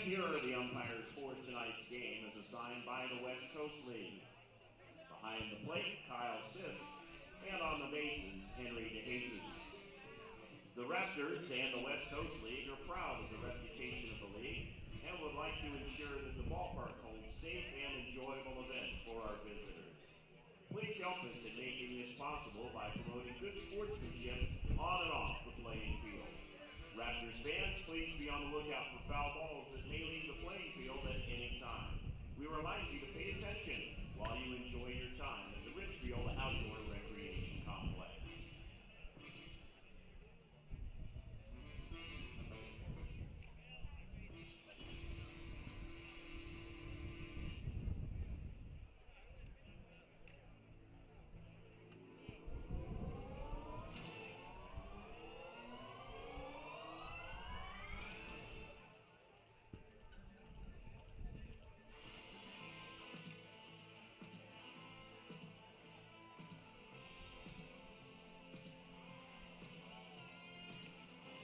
here are the umpires for tonight's game as assigned by the West Coast League. Behind the plate, Kyle Sisk, and on the bases, Henry DeJesus. The Raptors and the West Coast League are proud of the reputation of the league and would like to ensure that the ballpark holds safe and enjoyable events for our visitors. Please help us in making this possible by promoting good sportsmanship on and off the playing field. Raptors fans, please be on the lookout for foul balls that may leave the playing field at any time. We remind you to pay attention while you enjoy your time at the Ridgefield Outdoor Recreation Complex.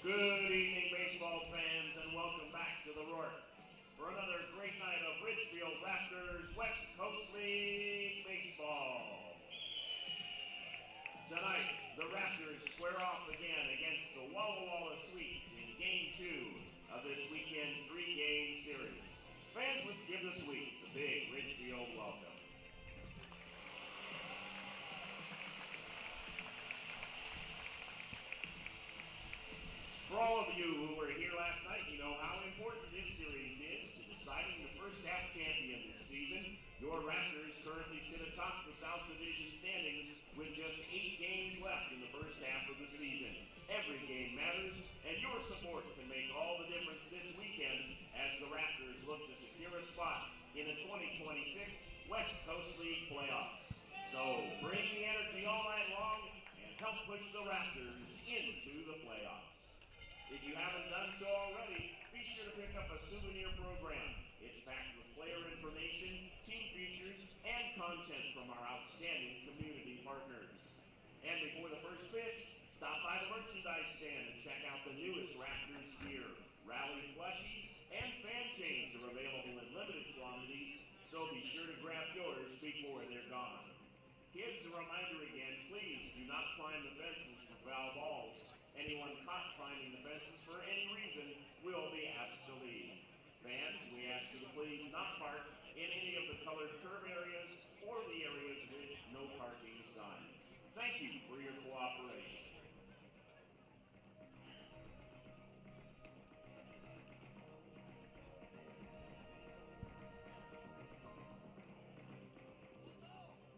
Good evening, baseball fans, and welcome back to the Rourke for another great night of Ridgefield Raptors West Coast League baseball. Tonight, the Raptors square off again against the Walla Sweets in Game 2 of this weekend 3-game series. Fans, let's give the Sweets a big Ridgefield welcome. For all of you who were here last night, you know how important this series is to deciding the first half champion this season. Your Raptors currently sit atop the South Division standings with just 8 games left in the first half of the season. Every game matters, and your support can make all the difference this weekend as the Raptors look to secure a spot in the 2026 West Coast League playoffs. So bring the energy all night long and help push the Raptors into the playoffs. If you haven't done so already, be sure to pick up a souvenir program. It's packed with player information, team features, and content from our outstanding community partners. And before the first pitch, stop by the merchandise stand and check out the newest Raptors gear. Rally plushies and fan chains are available in limited quantities, so be sure to grab yours before they're gone. Kids, a reminder again, please do not climb the fences for foul balls. Anyone caught climbing the fences for any reason will be asked to leave. Fans, we ask you to please not park in any of the colored curb areas or the areas with no parking signs. Thank you for your cooperation.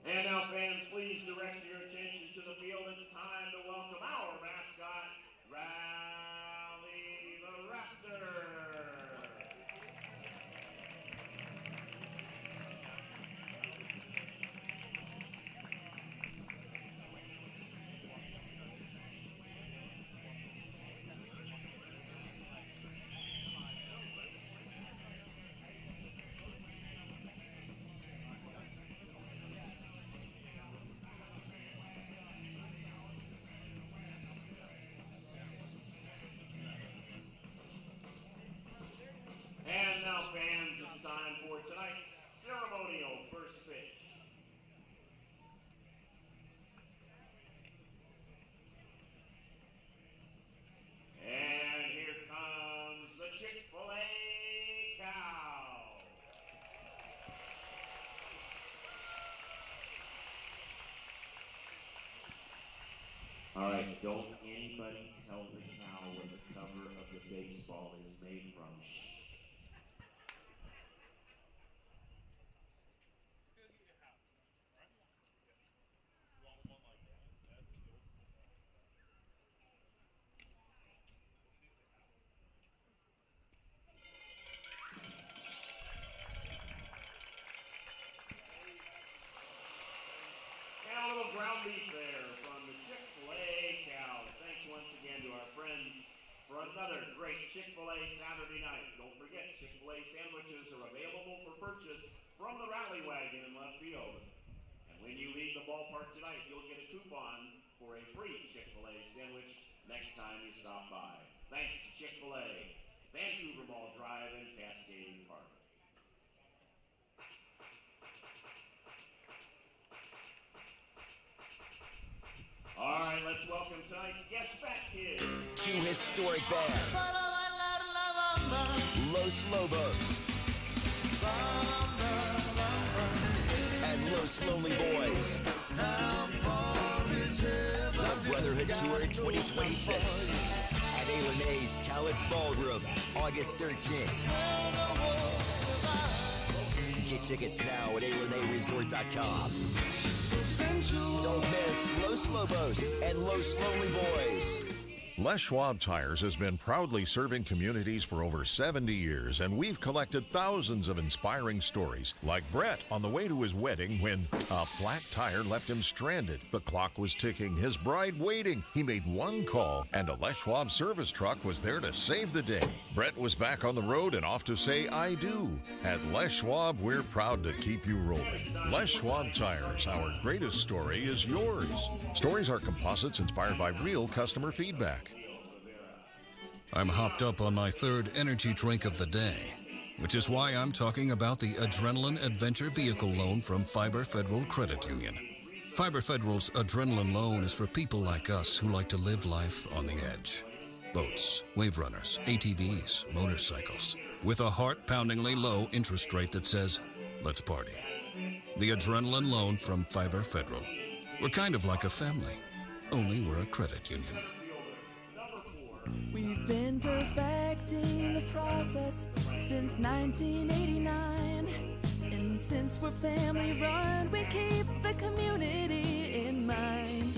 And now, fans, please direct your attention to the field. It's time to welcome our mascot, Rally the Raptor. And now, fans, it's time for tonight's ceremonial first pitch. And here comes the Chick-fil-A cow. All right, don't anybody tell the cow what the cover of the baseball is made from. And a little ground beef there from the Chick-fil-A cow. Thanks once again to our friends for another great Chick-fil-A Saturday night. Don't forget, Chick-fil-A sandwiches are available for purchase from the Rally Wagon in left field. And when you leave the ballpark tonight, you'll get a coupon for a free Chick-fil-A sandwich next time you stop by. Thanks to Chick-fil-A. Vancouver Mall Drive, and Cascade Park. All right, let's welcome tonight's guest back kids. Two historic bands, Los Lobos and Los Lonely Boys. The Brotherhood Tour 2026 at A.L.N.A.'s College Ballroom, August 13th. Get tickets now at ALNAResort.com. Don't miss Los Lobos and Los Lonely Boys. Les Schwab Tires has been proudly serving communities for over 70 years, and we've collected thousands of inspiring stories, like Brett on the way to his wedding when a flat tire left him stranded. The clock was ticking, his bride waiting. He made one call, and a Les Schwab service truck was there to save the day. Brett was back on the road and off to say I do. At Les Schwab, we're proud to keep you rolling. Les Schwab Tires, our greatest story is yours. Stories are composites inspired by real customer feedback. I'm hopped up on my third energy drink of the day, which is why I'm talking about the Adrenaline Adventure Vehicle Loan from Fiber Federal Credit Union. Fiber Federal's Adrenaline Loan is for people like us who like to live life on the edge. Boats, wave runners, ATVs, motorcycles, with a heart-poundingly low interest rate that says, let's party. The Adrenaline Loan from Fiber Federal. We're kind of like a family, only we're a credit union. We've been perfecting the process since 1989. And since we're family run, we keep the community in mind.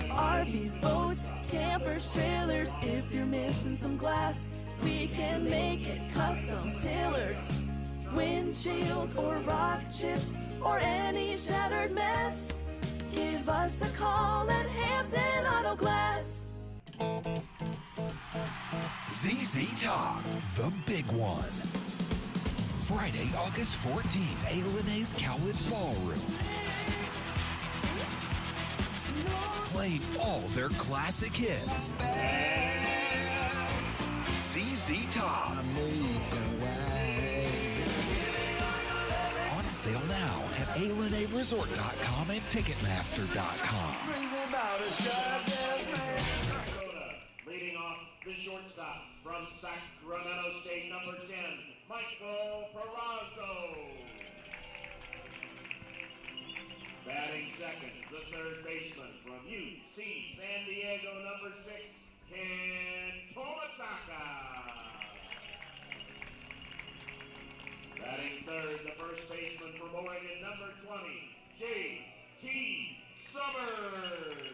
RVs, boats, campers, trailers, if you're missing some glass, we can make it custom tailored. Windshields or rock chips or any shattered mess, give us a call at Hampton Auto Glass. ZZ Top, the big one. Friday, August 14th, A.L.N.A.'s College Ballroom. Playing all their classic hits. ZZ Top. On sale now at ALNAResort.com and Ticketmaster.com. Leading off the shortstop from Sacramento State, number 10, Michael Perazzo. Batting second, the third baseman from UC San Diego, number 6, Ken Tomasaka. Batting third, the first baseman from Oregon, number 20, J.T. Summers.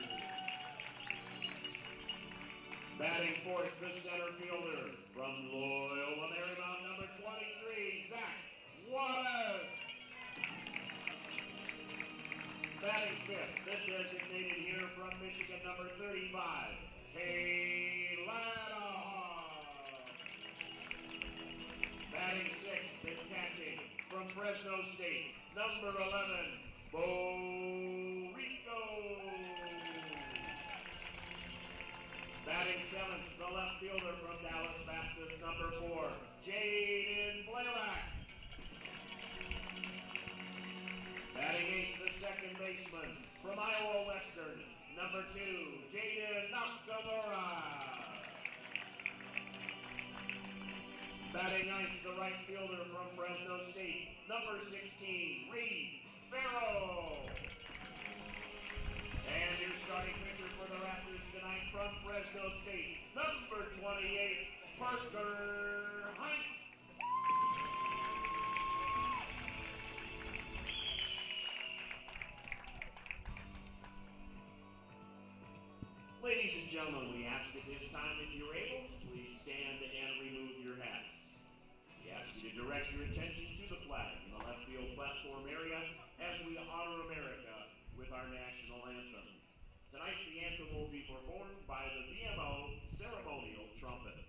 Batting fourth, the center fielder from Loyola Marymount, number 23, Zach Wallace. Batting fifth, the designated hitter from Michigan, number 35, Kay Lanahaw. Batting sixth and catching from Fresno State, number 11, Bo Rico. Batting seventh, the left fielder from Dallas Baptist, number 4, Jaden Blaylock. Batting eighth, the second baseman from Iowa Western, number 2, Jaden Nakamura. Batting ninth, the right fielder from Fresno State, number 16, Reed Farrell. And your starting pitcher for the Raptors tonight from Fresno State, number 28, Parker Hines. Ladies and gentlemen, we ask at this time, if you're able, please stand and remove your hats. We ask you to direct your attention to the flag in the left field platform area as we honor America with our national anthem. Tonight, the anthem will be performed by the VMO ceremonial trumpets.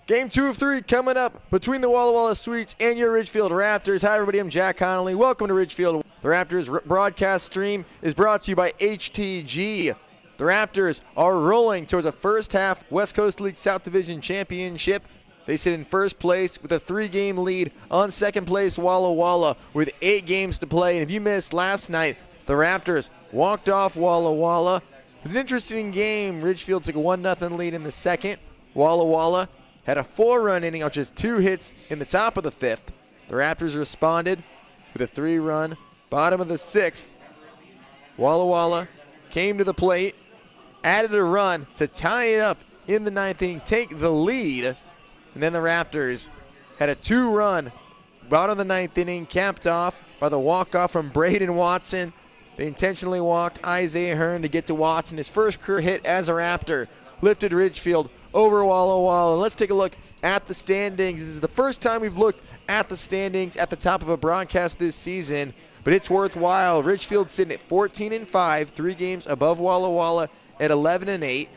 Game 2 of 3 coming up between the Walla Walla Sweets and your Ridgefield Raptors. Hi, everybody. I'm Jack Connolly. Welcome to Ridgefield. The Raptors broadcast stream is brought to you by HTG. The Raptors are rolling towards a first-half West Coast League South Division championship. They sit in first place with a 3-game lead on second place Walla Walla with 8 games to play. And if you missed last night, the Raptors walked off Walla Walla. It was an interesting game. Ridgefield took a 1-0 lead in the second. Walla Walla had a 4-run inning on just 2 hits in the top of the 5th. The Raptors responded with a 3-run bottom of the 6th. Walla Walla came to the plate, added a run to tie it up in the 9th inning, take the lead. And then the Raptors had a 2-run bottom of the 9th inning, capped off by the walk-off from Braden Watson. They intentionally walked Isaiah Hearn to get to Watson. His first career hit as a Raptor lifted Ridgefield over Walla Walla. Let's take a look at the standings. This is the first time we've looked at the standings at the top of a broadcast this season, but it's worthwhile. Ridgefield sitting at 14-5, 3 games above Walla Walla at 11-8,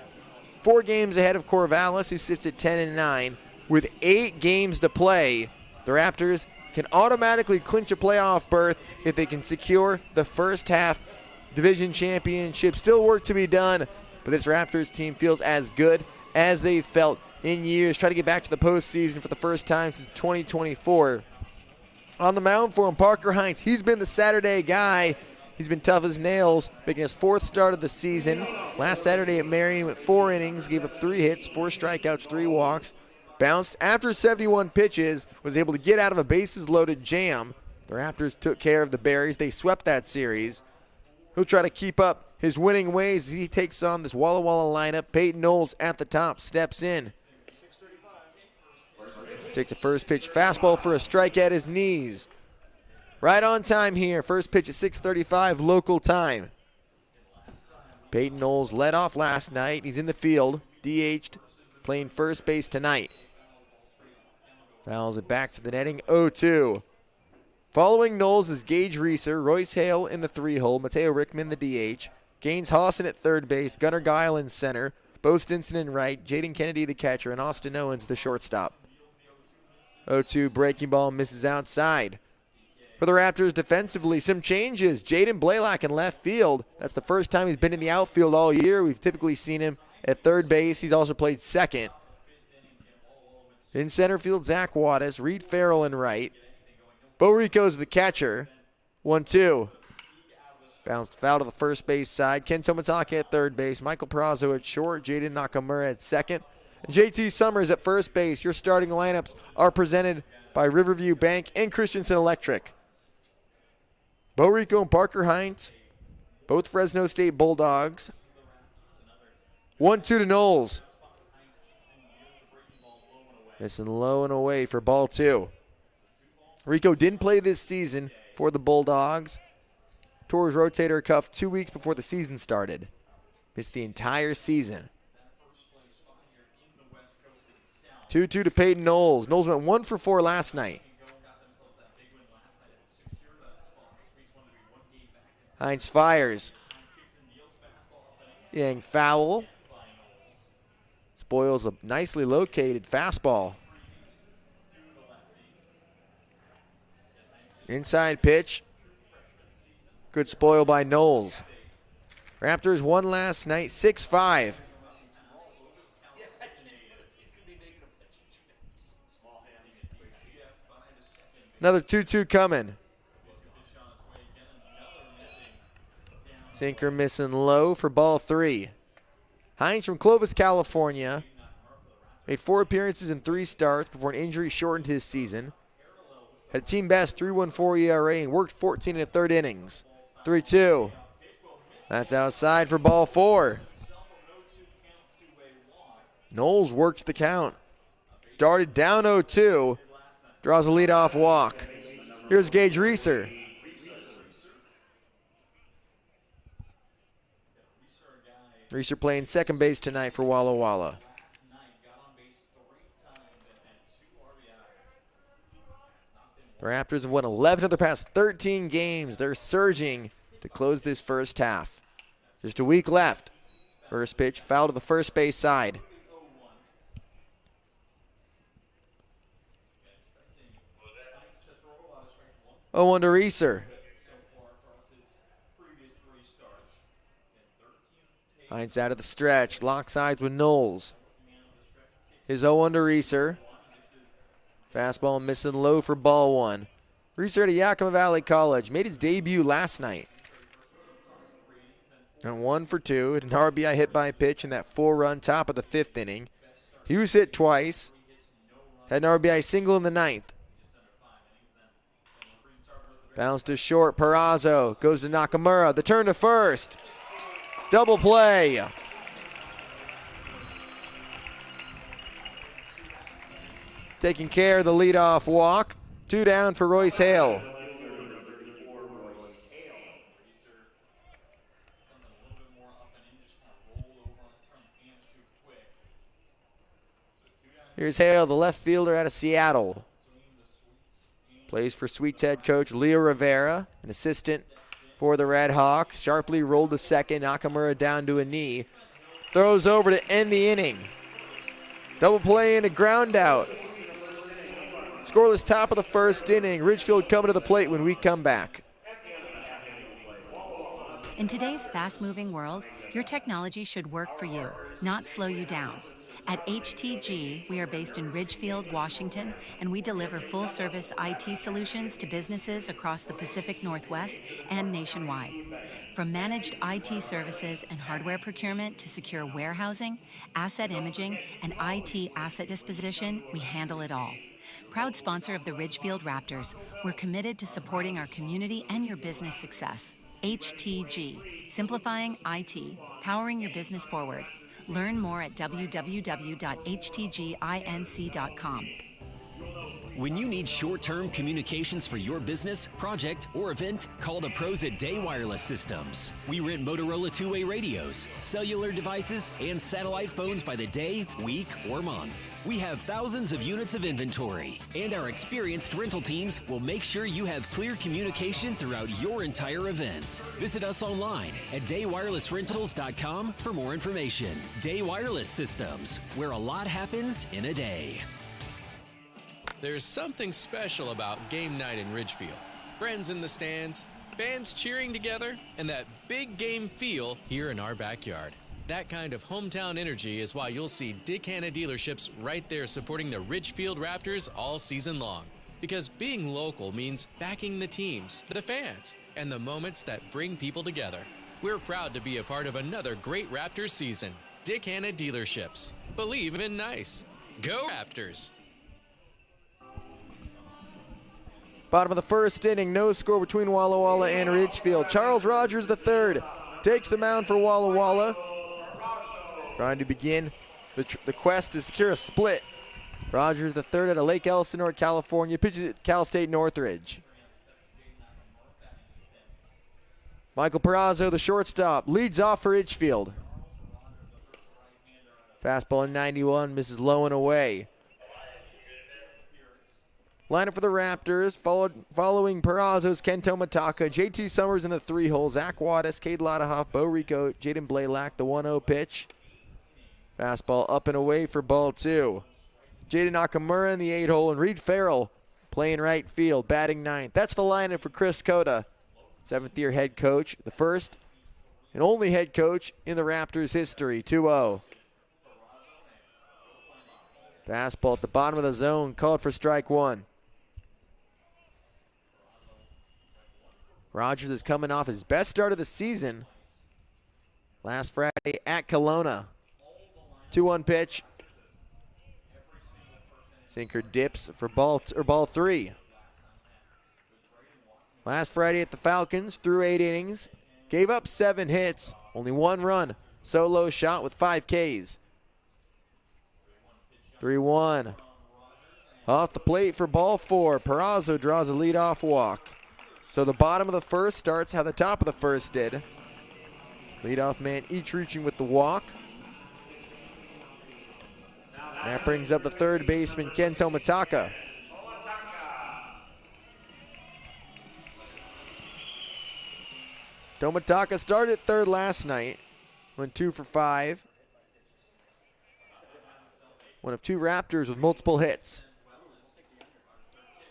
4 games ahead of Corvallis, who sits at 10-9. With 8 games to play, the Raptors can automatically clinch a playoff berth if they can secure the first half division championship. Still work to be done, but this Raptors team feels as good as they felt in years. Try to get back to the postseason for the first time since 2024. On the mound for him, Parker Hines. He's been the Saturday guy. He's been tough as nails, making his 4th start of the season. Last Saturday at Marion went 4 innings, gave up 3 hits, 4 strikeouts, 3 walks. Bounced after 71 pitches, was able to get out of a bases-loaded jam. The Raptors took care of the Berries. They swept that series. He'll try to keep up his winning ways as he takes on this Walla Walla lineup. Peyton Knowles at the top, steps in. Takes a first pitch fastball for a strike at his knees. Right on time here. First pitch at 6:35 local time. Peyton Knowles led off last night. He's in the field, DH'd, playing first base tonight. Fouls it back to the netting, 0-2. Following Knowles is Gage Reeser, Royce Hale in the 3-hole, Mateo Rickman the DH, Gaines Hawson at third base, Gunnar Guile in center, Bo Stinson in right, Jaden Kennedy the catcher, and Austin Owens the shortstop. 0-2 breaking ball misses outside. For the Raptors defensively, some changes. Jaden Blaylock in left field. That's the first time he's been in the outfield all year. We've typically seen him at third base. He's also played second. In center field, Zach Wattis, Reed Farrell in right. Bo Rico's the catcher. 1-2. Bounced foul to the first base side. Ken Tomataka at third base. Michael Perazo at short. Jaden Nakamura at second. And JT Summers at first base. Your starting lineups are presented by Riverview Bank and Christensen Electric. Bo Rico and Parker Hines, both Fresno State Bulldogs. 1-2 to Knowles. Missing low and away for ball 2. Rico didn't play this season for the Bulldogs. Tore his rotator cuff 2 weeks before the season started. Missed the entire season. 2-2 to Peyton Knowles. Knowles went 1 for 4 last night. Hines fires. Yang foul. Spoils a nicely located fastball. Inside pitch. Good spoil by Knowles. Raptors won last night, 6-5. Another 2-2 coming. Sinker missing low for ball 3. Hines from Clovis, California, made 4 appearances and 3 starts before an injury shortened his season. Had a team best 3.14 ERA and worked 14 1/3 innings. 3-2. That's outside for ball 4. Knowles works the count. Started down 0-2. Draws a leadoff walk. Here's Gage Reeser. Reeser playing second base tonight for Walla Walla. The Raptors have won 11 of their past 13 games. They're surging to close this first half. Just a week left. First pitch, foul to the first base side. 0-1 to Reeser. Hines out of the stretch. Locks eyes with Knowles. His 0-1 to Reeser. Fastball missing low for ball one. Reeser at Yakima Valley College. Made his debut last night. And 1 for 2. An RBI hit by pitch in that 4-run top of the 5th inning. He was hit twice. Had an RBI single in the 9th. Bounce to short. Perazo goes to Nakamura. The turn to first. Double play. Taking care of the leadoff walk. 2 down for Royce Hale. Here's Hale, the left fielder out of Seattle. Plays for Sweets head coach Leo Rivera, an assistant for the Red Hawks. Sharply rolled to second. Nakamura down to a knee. Throws over to end the inning. Double play and a ground out. Scoreless top of the 1st inning. Ridgefield coming to the plate when we come back. In today's fast-moving world, your technology should work for you, not slow you down. At HTG, we are based in Ridgefield, Washington, and we deliver full-service IT solutions to businesses across the Pacific Northwest and nationwide. From managed IT services and hardware procurement to secure warehousing, asset imaging, and IT asset disposition, we handle it all. Proud sponsor of the Ridgefield Raptors, we're committed to supporting our community and your business success. HTG, simplifying IT, powering your business forward. Learn more at www.htginc.com. When you need short-term communications for your business, project, or event, call the pros at Day Wireless Systems. We rent Motorola two-way radios, cellular devices, and satellite phones by the day, week, or month. We have thousands of units of inventory, and our experienced rental teams will make sure you have clear communication throughout your entire event. Visit us online at daywirelessrentals.com for more information. Day Wireless Systems, where a lot happens in a day. There's something special about game night in Ridgefield. Friends in the stands, fans cheering together, and that big game feel here in our backyard. That kind of hometown energy is why you'll see Dick Hanna dealerships right there supporting the Ridgefield Raptors all season long. Because being local means backing the teams, the fans, and the moments that bring people together. We're proud to be a part of another great Raptors season. Dick Hanna dealerships. Believe in nice. Go Raptors! Bottom of the 1st inning, no score between Walla Walla and Ridgefield. Charles Rogers III takes the mound for Walla Walla. Trying to begin the quest to secure a split. Rogers III out of Lake Elsinore, California, pitches at Cal State Northridge. Michael Perazo, the shortstop, leads off for Ridgefield. Fastball in 91, misses low and away. Lineup for the Raptors, following Perazo's Kento Mataka, JT Summers in the 3-hole, Zach Wattis, Cade Lattahoff, Bo Rico, Jaden Blaylock, the 1-0 pitch. Fastball up and away for ball 2. Jaden Nakamura in the 8-hole, and Reed Farrell playing right field, batting 9th. That's the lineup for Chris Cota, 7th-year head coach, the first and only head coach in the Raptors' history, 2-0. Fastball at the bottom of the zone, called for strike 1. Rogers is coming off his best start of the season last Friday at Kelowna. 2-1 pitch. Sinker dips for ball 3. Last Friday at the Falcons, threw 8 innings, gave up 7 hits, only 1 run. Solo shot with 5 Ks. 3-1. Off the plate for ball 4. Perazo draws a leadoff walk. So the bottom of the 1st starts how the top of the 1st did. Leadoff man each reaching with the walk. That brings up the 3rd baseman, Kento Mataka. Tomataka started 3rd last night. Went 2 for 5. One of 2 Raptors with multiple hits.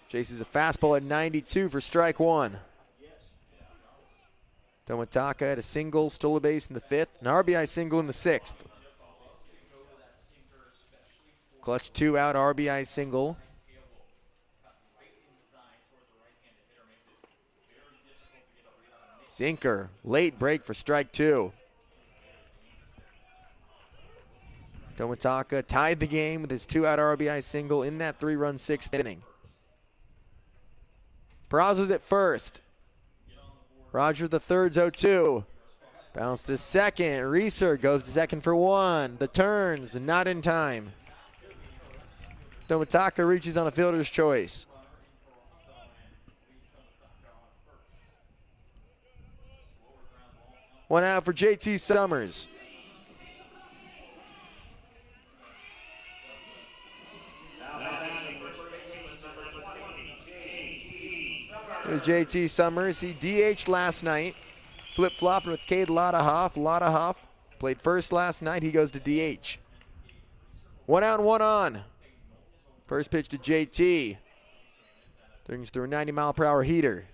Chases a fastball at 92 for strike one. Tomitaka had a single, stole a base in the 5th, an RBI single in the 6th. Clutch 2-out RBI single. Sinker, late break for strike 2. Tomitaka tied the game with his 2-out RBI single in that 3-run 6th inning. Peraza's at first. Roger the third's 0-2. Bounce to second. Reeser goes to second for 1. The turns, not in time. Tomitaka reaches on a fielder's choice. One out for JT Summers. Here's JT Summers. He DH'd last night. Flip-flopping with Cade Lodahoff. Lodahoff played first last night. He goes to DH. 1 out and 1 on. First pitch to JT. Brings through a 90-mile-per-hour heater.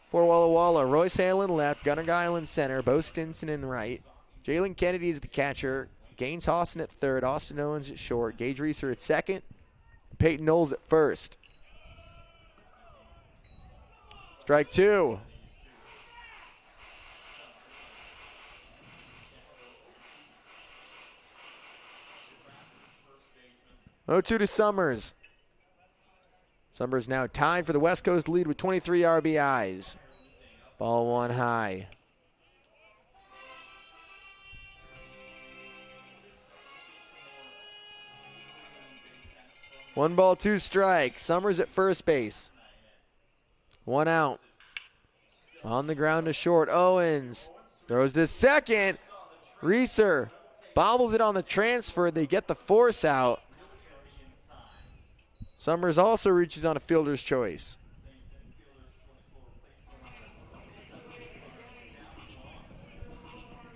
For Walla Walla, Royce Halen left, Gunnar Guile center, Bo Stinson in right. Jalen Kennedy is the catcher. Gaines Hawson at third, Austin Owens at short, Gage Reeser at second, Peyton Knowles at first. Strike 2. Oh, 2 to Summers. Summers now tied for the West Coast lead with 23 RBIs. Ball 1 high. One ball, 2 strikes. Summers at first base. 1 out. On the ground to short. Owens throws to second. Reeser bobbles it on the transfer. They get the force out. Summers also reaches on a fielder's choice.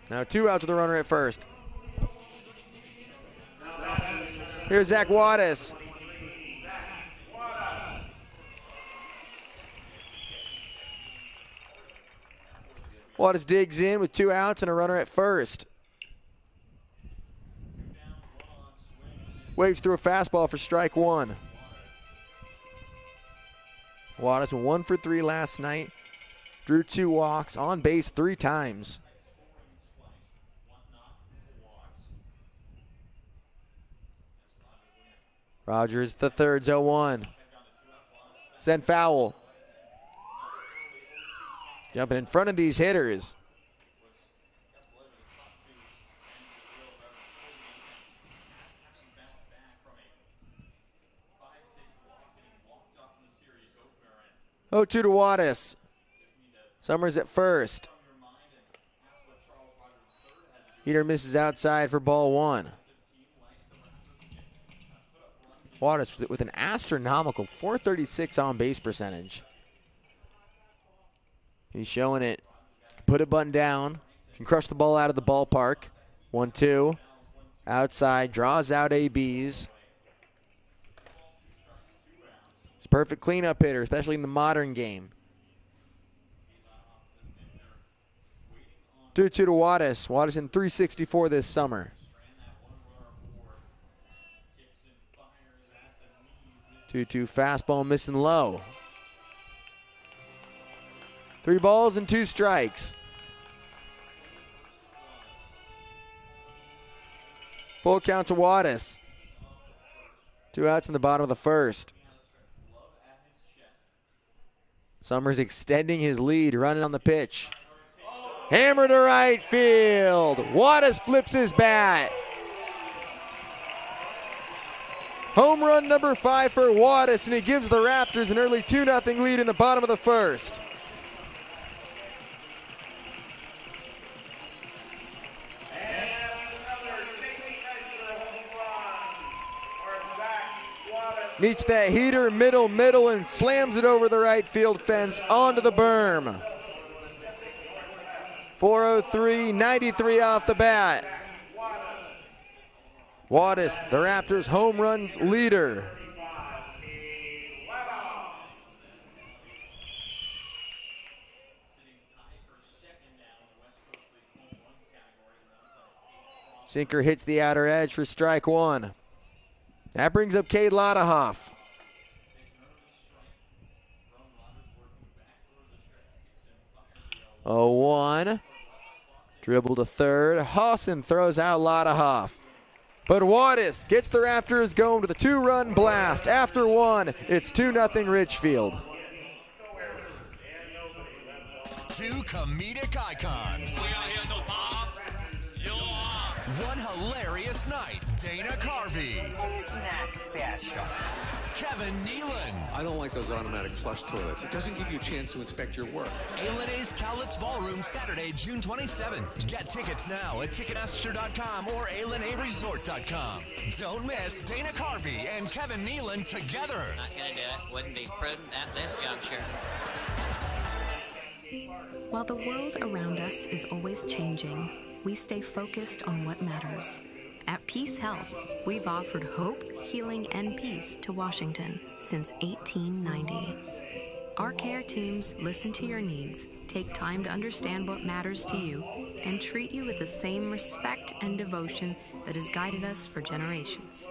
Now 2 out to the runner at first. Here's Zach Wattis. Wattis digs in with 2 outs and a runner at first. Waves through a fastball for strike 1. Wattis 1 for 3 last night. Drew 2 walks, on base 3 times. Rogers the third's 0-1. Sent foul. Jumping in front of these hitters. Oh, 2 to Wattis. Summers at first. Heater misses outside for ball 1. Wattis with an astronomical .436 on base percentage. He's showing it. Put a button down. Can crush the ball out of the ballpark. 1-2. Outside. Draws out ABs. It's a perfect cleanup hitter, especially in the modern game. 2-2 to Wattis. Wattis in .364 this summer. 2-2 fastball missing low. 3 balls and 2 strikes. Full count to Wattis. 2 outs in the bottom of the first. Summers extending his lead, running on the pitch. Hammer to right field. Wattis flips his bat. Home run number 5 for Wattis, and he gives the Raptors an early 2-0 lead in the bottom of the first. Meets that heater, middle, and slams it over the right field fence onto the berm. 403, 93 off the bat. Wattis, the Raptors' home runs leader. Sinker hits the outer edge for strike one. That brings up Cade Ladahoff. 0-1. Dribble to third. Hassan throws out Ladahoff. But Wattis gets the Raptors going with a 2-run blast. After one, it's 2-0 Ridgefield. Two comedic icons. One hilarious night, Dana Carvey. Isn't that special? Kevin Nealon. I don't like those automatic flush toilets. It doesn't give you a chance to inspect your work. A&E's Cowlitz Ballroom, Saturday, June 27th. Get tickets now at Ticketmaster.com or A&EResort.com. Don't miss Dana Carvey and Kevin Nealon together. Not gonna do it. Wouldn't be prudent at this juncture. While the world around us is always changing, we stay focused on what matters. At Peace Health, we've offered hope, healing, and peace to Washington since 1890. Our care teams listen to your needs, take time to understand what matters to you, and treat you with the same respect and devotion that has guided us for generations.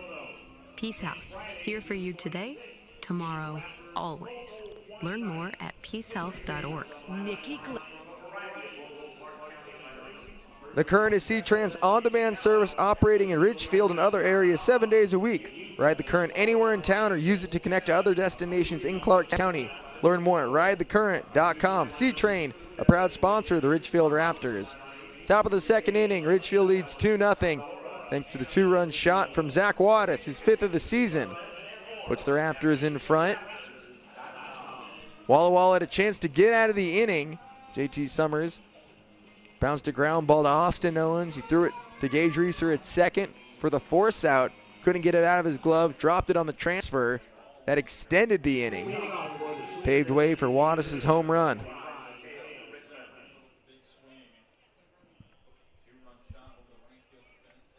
Peace Health, here for you today, tomorrow, always. Learn more at peacehealth.org. Nikki The Current is C-Trans on-demand service operating in Ridgefield and other areas 7 days a week. Ride The Current anywhere in town or use it to connect to other destinations in Clark County. Learn more at ridethecurrent.com. C-Train, a proud sponsor of the Ridgefield Raptors. Top of the second inning, Ridgefield leads 2-0 thanks to the 2-run shot from Zach Wattis, his 5th of the season. Puts the Raptors in front. Walla had a chance to get out of the inning. JT Summers bounced a ground ball to Austin Owens. He threw it to Gage Reeser at second for the force out. Couldn't get it out of his glove. Dropped it on the transfer. That extended the inning. Paved way for Wattis' home run.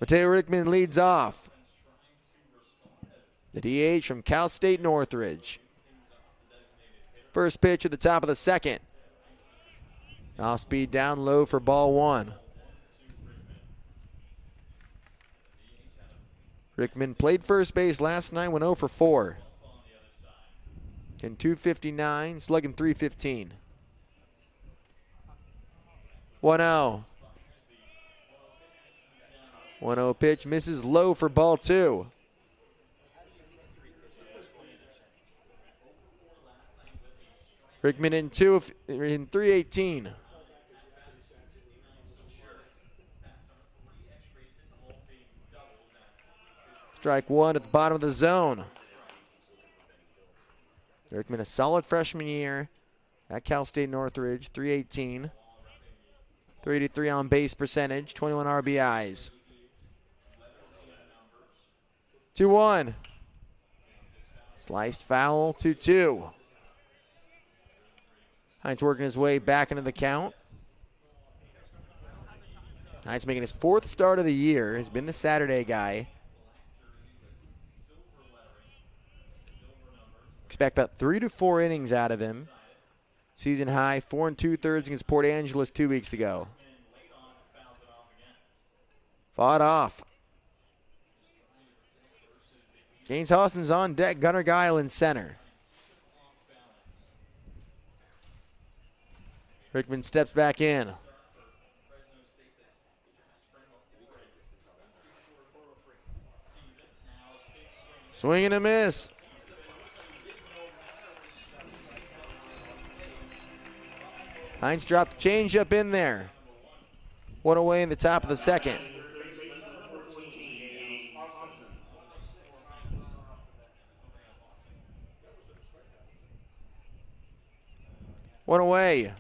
Mateo Rickman leads off. The DH from Cal State Northridge. First pitch at the top of the second. Off speed down low for ball one. Rickman played first base last night, went 0 for 4. In 259, slugging 315. 1-0. 1-0 pitch, misses low for ball two. Rickman in 318. Strike one at the bottom of the zone. Rickman, a solid freshman year at Cal State Northridge, 318. 383 on base percentage, 21 RBIs. 2-1. Sliced foul, 2-2. Hines working his way back into the count. Hines making his 4th start of the year. He's been the Saturday guy. Expect about 3 to 4 innings out of him. Season high, 4 2/3 against Port Angeles 2 weeks ago. Fought off. Gaines Austin's on deck. Gunnar Guile in center. Rickman steps back in. Swing and a miss. Hines dropped the changeup in there. One away in the top of the second. One away.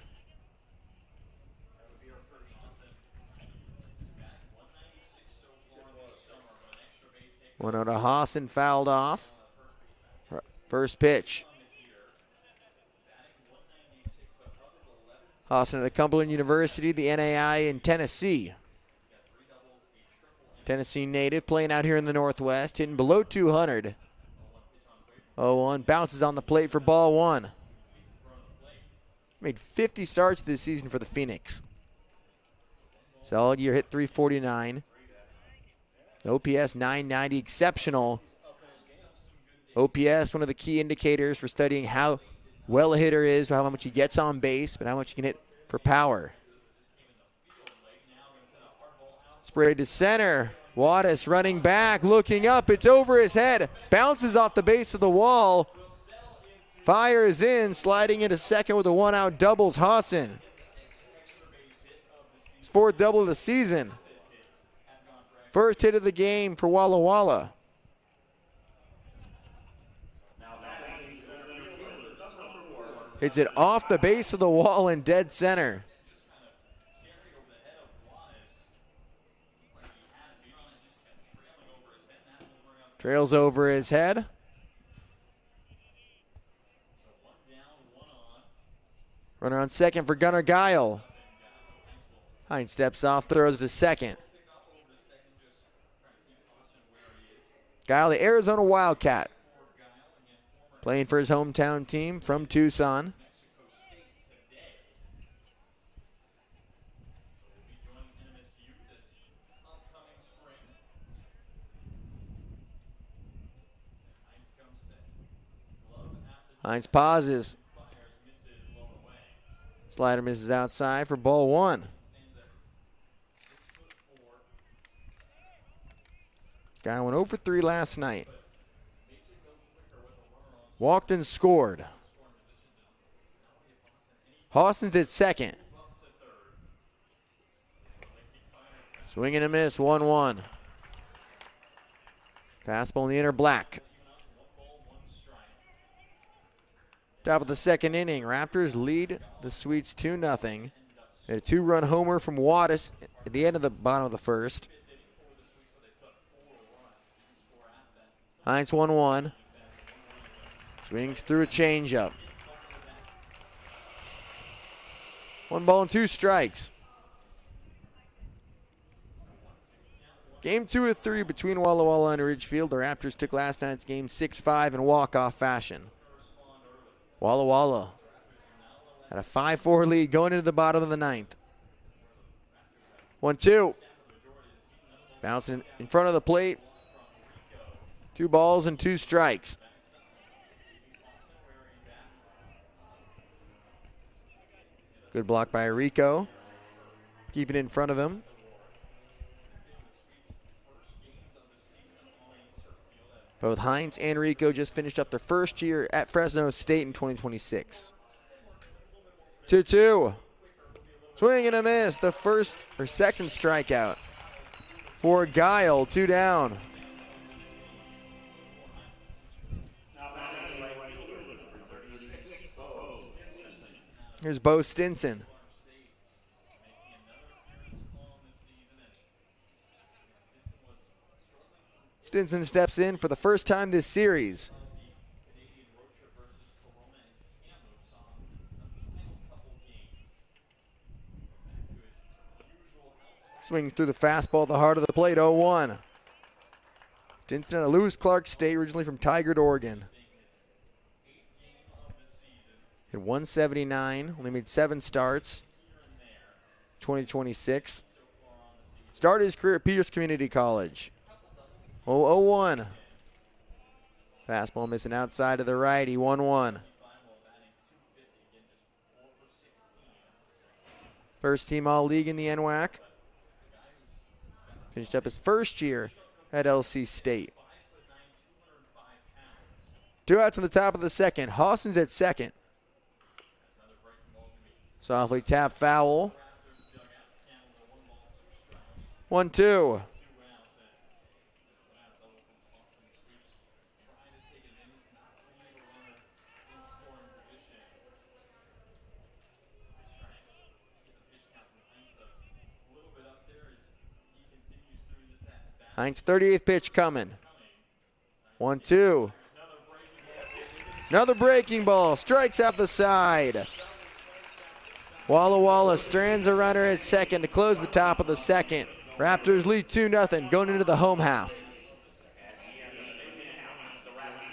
1-0 to Hassan, fouled off. First pitch. Hassan at Cumberland University, the NAI in Tennessee. Tennessee native playing out here in the Northwest, hitting below 200. 0-1, bounces on the plate for ball one. Made 50 starts this season for the Phoenix. Solid year, hit 349. OPS 990, exceptional. OPS, one of the key indicators for studying how well a hitter is, how much he gets on base, but how much he can hit for power. Sprayed to center. Wattis running back, looking up. It's over his head. Bounces off the base of the wall. Fires in, sliding into second with a one-out doubles Hassan. His fourth double of the season. First hit of the game for Walla Walla. Hits it off the base of the wall in dead center. Trails over his head. Runner on second for Gunnar Guile. Hines steps off, throws to second. Guile, the Arizona Wildcat. Playing for his hometown team from Tucson. Hines pauses. Slider misses outside for ball one. Guy went 0 for 3 last night. Walked and scored. Hawson's at second. Swing and a miss, 1-1. Fastball in the inner black. Top of the second inning, Raptors lead the Sweets 2-0. A 2-run homer from Wattis at the end of the bottom of the first. Hines 1-1. Swings through a changeup. 1 ball and 2 strikes. Game 2 of 3 between Walla Walla and Ridgefield. The Raptors took last night's game 6-5 in walk-off fashion. Walla Walla had a 5-4 lead going into the bottom of the ninth. 1-2. Bouncing in front of the plate. 2 balls and 2 strikes. Good block by Rico. Keep it in front of him. Both Hines and Rico just finished up their first year at Fresno State in 2026. 2-2. Swing and a miss. The first or second strikeout for Guile. 2 down. Here's Bo Stinson. Stinson steps in for the first time this series. Swings through the fastball at the heart of the plate, 0-1. Stinson out of Lewis Clark State, originally from Tigard, Oregon. Hit 179, only made 7 starts. 2026. Started his career at Peters Community College. 0-1. Fastball missing outside to the righty, 1-1. First team All-League in the NWAC. Finished up his first year at LC State. 2 outs in the top of the second. Hawson's at second. Softly tap foul. 1-2. Hines' 38th pitch coming. 1-2. Another breaking ball. Strikes out the side. Walla Walla strands a runner at second to close the top of the second. Raptors lead 2-0 going into the home half.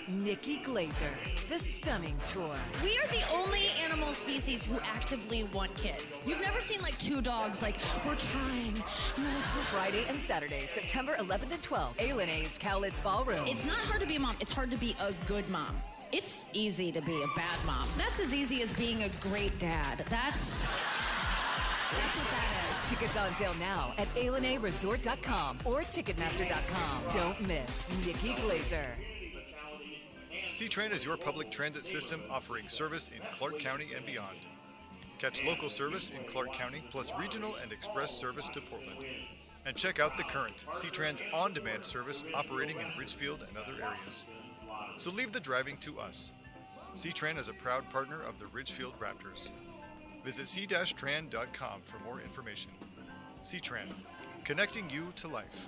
Nikki Glazer, the Stunning Tour. We are the only animal species who actively want kids. You've never seen like two dogs like, we're trying. Friday and Saturday, September 11th and 12th, A&A's Cowlitz Ballroom. It's not hard to be a mom. It's hard to be a good mom. It's easy to be a bad mom. That's as easy as being a great dad. That's what that is. Tickets on sale now at ALNAResort.com or Ticketmaster.com. Don't miss Nikki Glazer. C-Train is your public transit system offering service in Clark County and beyond. Catch local service in Clark County plus regional and express service to Portland. And check out The Current, C-Tran's on-demand service operating in Ridgefield and other areas. So leave the driving to us. C-Tran is a proud partner of the Ridgefield Raptors. Visit c-tran.com for more information. C-Tran, connecting you to life.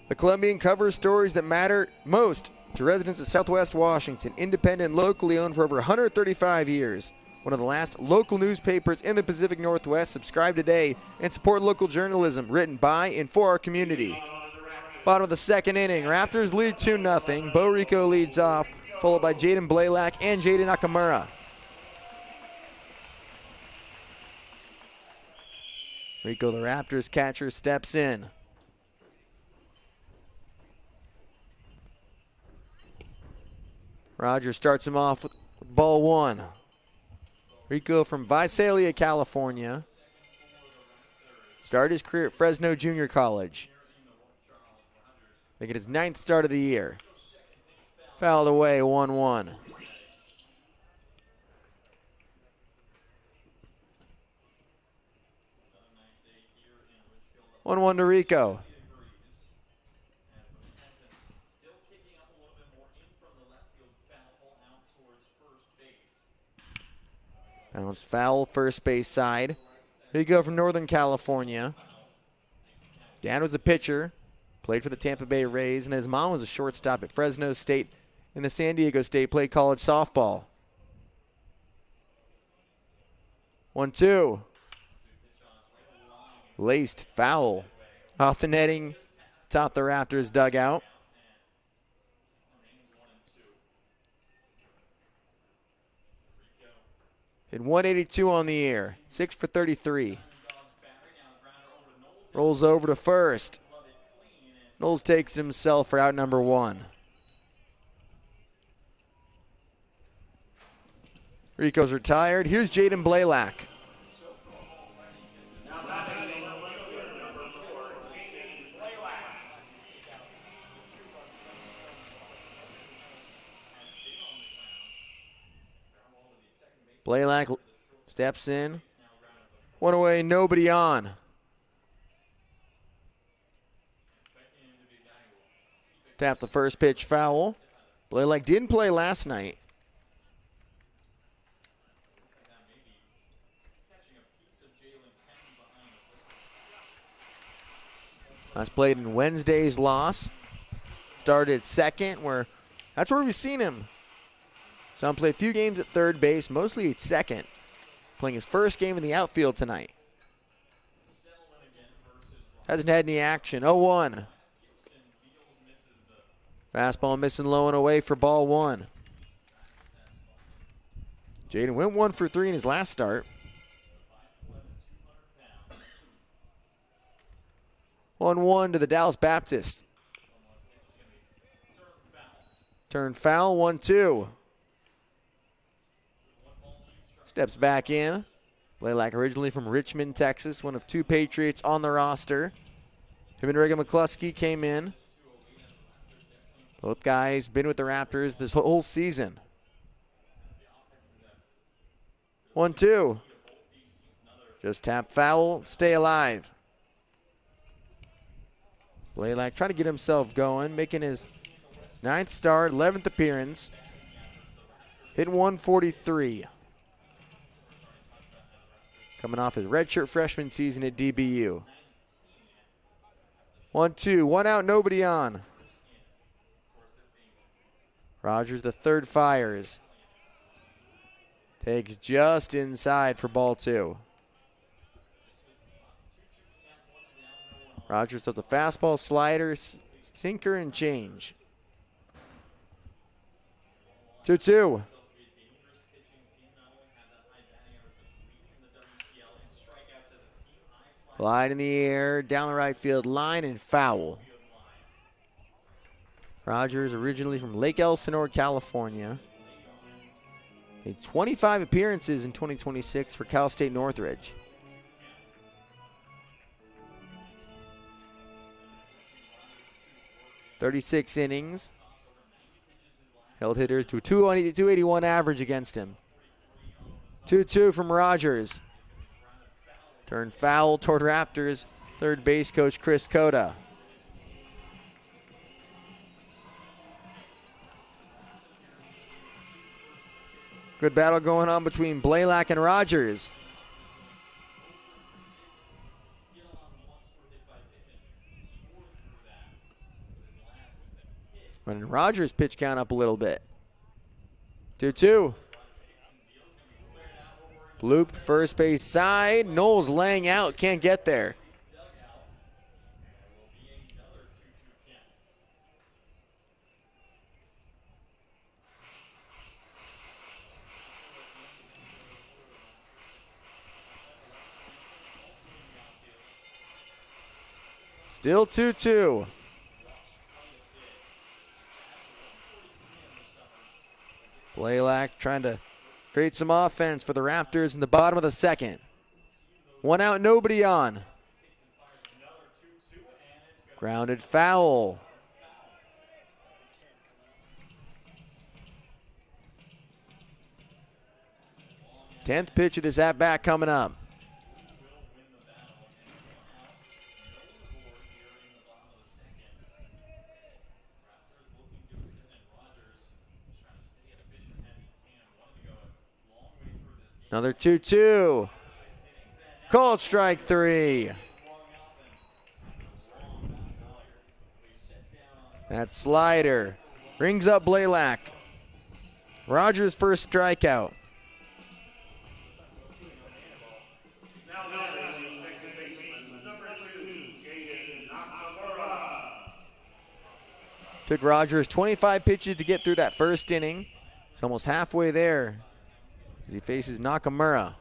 The Columbian covers stories that matter most to residents of Southwest Washington. Independent, locally owned for over 135 years. One of the last local newspapers in the Pacific Northwest. Subscribe today and support local journalism written by and for our community. Bottom of the second inning, Raptors lead 2-0. Bo Rico leads off, followed by Jaden Blaylock and Jaden Nakamura. Rico, the Raptors catcher, steps in. Rogers starts him off with ball one. Rico from Visalia, California. Started his career at Fresno Junior College. Making his 9th start of the year. Fouled away, 1-1. One to Rico. Bounce foul, first base side. Here you go from Northern California. Dad was a pitcher, played for the Tampa Bay Rays, and his mom was a shortstop at Fresno State and the San Diego State, played college softball. 1-2. Laced foul. Off the netting, top the Raptors dugout. Hit 182 on the year, 6 for 33. Rolls over to first. Knowles takes himself for out number one. Rico's retired. Here's Jaden Blaylock. Blaylock steps in. One away, nobody on. Tap the first pitch foul. Blaylock didn't play last night. That's played in Wednesday's loss. Started second, that's where we've seen him. Some played a few games at third base, mostly at second. Playing his first game in the outfield tonight. Hasn't had any action. 0-1. Fastball missing low and away for ball one. Jaden went 1 for 3 in his last start. 1-1 to the Dallas Baptist. Turn foul, 1-2. Steps back in. Blaylock originally from Richmond, Texas, one of 2 Patriots on the roster. Him and Reagan McCluskey came in. Both guys been with the Raptors this whole season. 1-2. Just tap foul, stay alive. Blaylock trying to get himself going, making his 9th start, 11th appearance. Hitting 143. Coming off his redshirt freshman season at DBU. 1-2, 1 out, nobody on. Rogers, the third, fires. Pegs just inside for ball 2. Rogers throws a fastball, slider, sinker, and change. 2-2. Fly in the air, down the right field line, and foul. Rogers, originally from Lake Elsinore, California. Made 25 appearances in 2026 for Cal State Northridge. .36 innings. Held hitters to a 281 average against him. 2-2 from Rogers. Turn foul toward Raptors third base coach Chris Cota. Good battle going on between Blaylock and Rogers. When Rogers pitch count up a little bit. 2-2. Bloop first base side. Knowles laying out, can't get there. Still 2-2. Blaylock trying to create some offense for the Raptors in the bottom of the second. 1 out, nobody on. Grounded foul. Tenth pitch of this at-bat coming up. Another 2-2. Called strike 3. That slider brings up Blaylock. Rogers' first strikeout. Took Rogers 25 pitches to get through that first inning. He's almost halfway there as he faces Nakamura.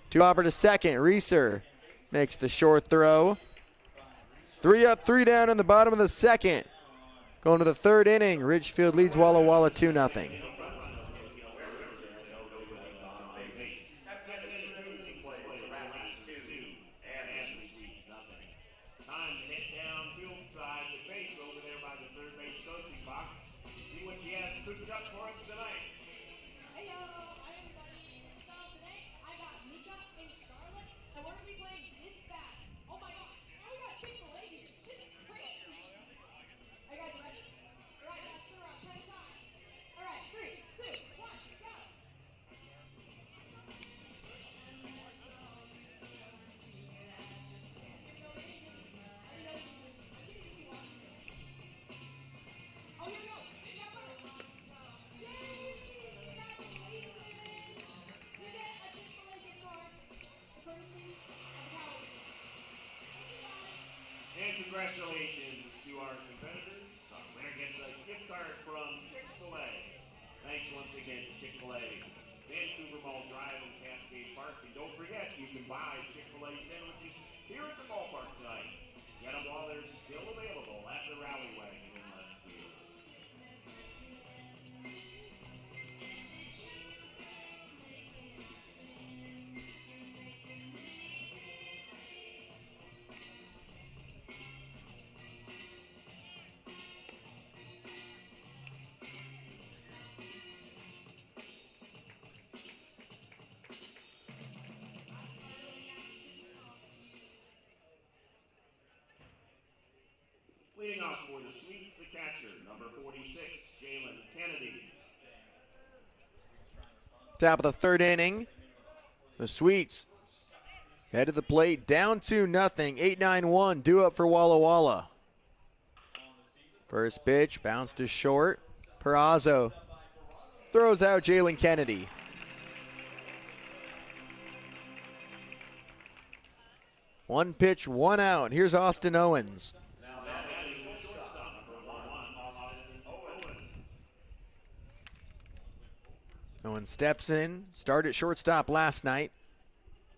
Two hopper to second. Reeser makes the short throw. 3 up, 3 down in the bottom of the second. Going to the third inning. Ridgefield leads Walla Walla 2-0. Congratulations to our competitors. Our winner gets a gift card from Chick-fil-A. Thanks once again to Chick-fil-A. Vancouver Mall Drive and Cascade Park. And don't forget, you can buy Chick-fil-A sandwiches here at the ballpark tonight. Get them while they're still available at the Rally Wagon in Ridgefield. Leading off for the Sweets, the catcher, number 46, Jalen Kennedy. Top of the third inning. The Sweets head to the plate, down 2-0, 8-9-1, due up for Walla Walla. First pitch, bounced to short. Peraza throws out Jalen Kennedy. One pitch, one out. Here's Austin Owens. Owens steps in, started at shortstop last night.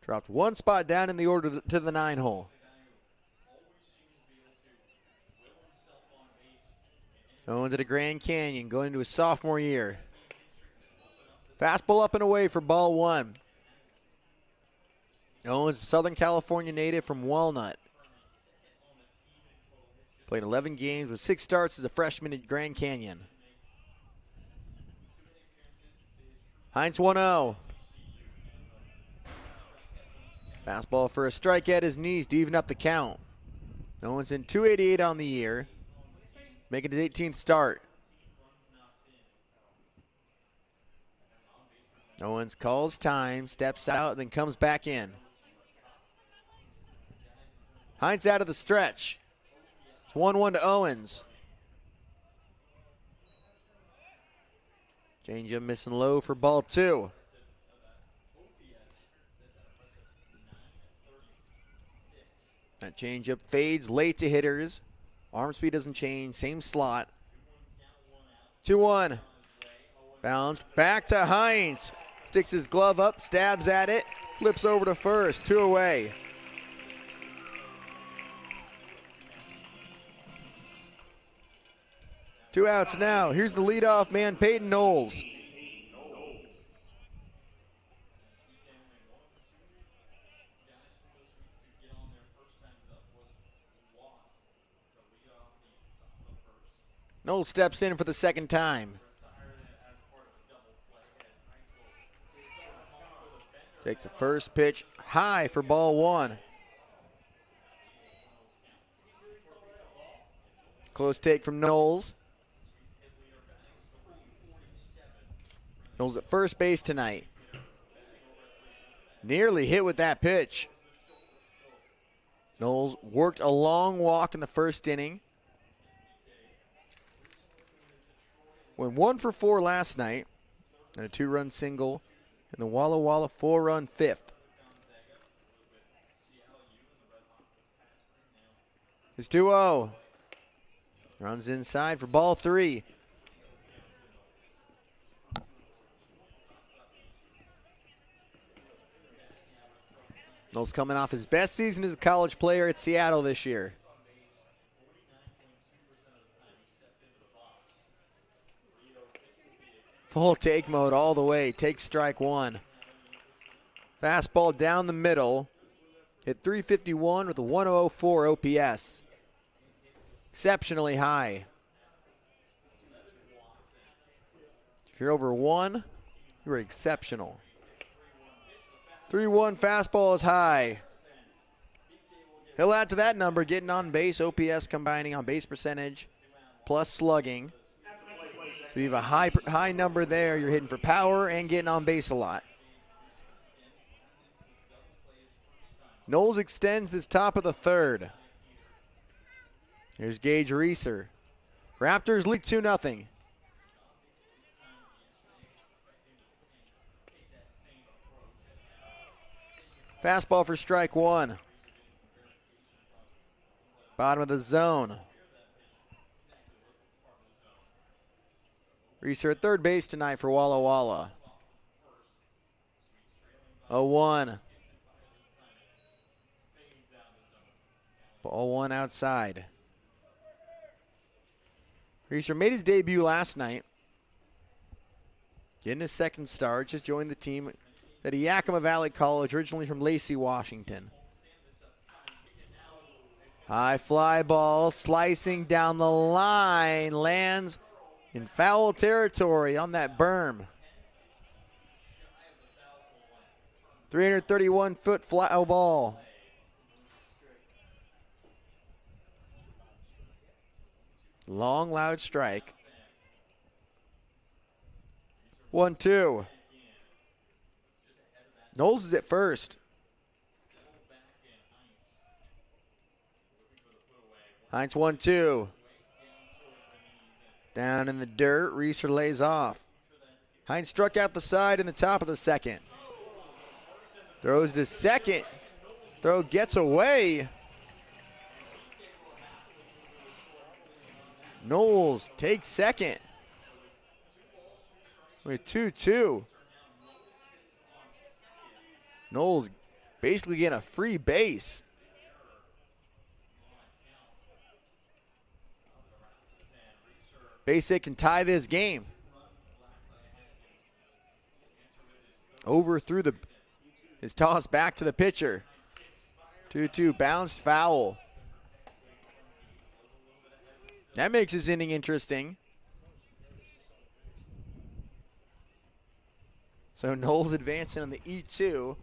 Dropped one spot down in the order to the 9-hole. Owens at a Grand Canyon, going into his sophomore year. Fastball up and away for ball one. Owens, a Southern California native from Walnut. Played 11 games with 6 starts as a freshman at Grand Canyon. Hines 1-0. Fastball for a strike at his knees to even up the count. Owens in 288 on the year, making his 18th start. Owens calls time, steps out, then comes back in. Hines out of the stretch. It's 1-1 to Owens. Changeup missing low for ball two. That changeup fades late to hitters. Arm speed doesn't change, same slot. 2-1. Bounced back to Hines. Sticks his glove up, stabs at it, flips over to first, 2 away. Two outs now. Here's the leadoff man, Peyton Knowles. Knowles steps in for the second time. Takes the first pitch high for ball one. Close take from Knowles. Knowles at first base tonight. Nearly hit with that pitch. Knowles worked a long walk in the first inning. Went 1 for 4 last night, and a 2-run single in the Walla 4-run fifth. It's 2-0. Runs inside for ball three. Knowles coming off his best season as a college player at Seattle this year. Full take mode all the way. Take strike one. Fastball down the middle. Hit 351 with a 104 OPS. Exceptionally high. If you're over 1, you're exceptional. 3-1 fastball is high. He'll add to that number, getting on base, OPS combining on base percentage, plus slugging. So you have a high number there. You're hitting for power and getting on base a lot. Knowles extends this top of the third. Here's Gage Reeser. Raptors lead 2-0. Fastball for strike one. Bottom of the zone. Reeser at third base tonight for Walla Walla. 0-1. Ball one outside. Reeser made his debut last night. Getting his second start. Just joined the team at Yakima Valley College, originally from Lacey, Washington. High fly ball, slicing down the line, lands in foul territory on that berm. 331-foot fly ball. Long, loud strike. 1-2. Knowles is at first. Hines 1-2. Down in the dirt, Reeser lays off. Hines struck out the side in the top of the second. Throws to second. Throw gets away. Knowles takes second. We're 2-2. Knowles basically getting a free base. Base hit can tie this game. Over through his toss back to the pitcher. 2-2, bounced foul. That makes this inning interesting. So Knowles advancing on the E2.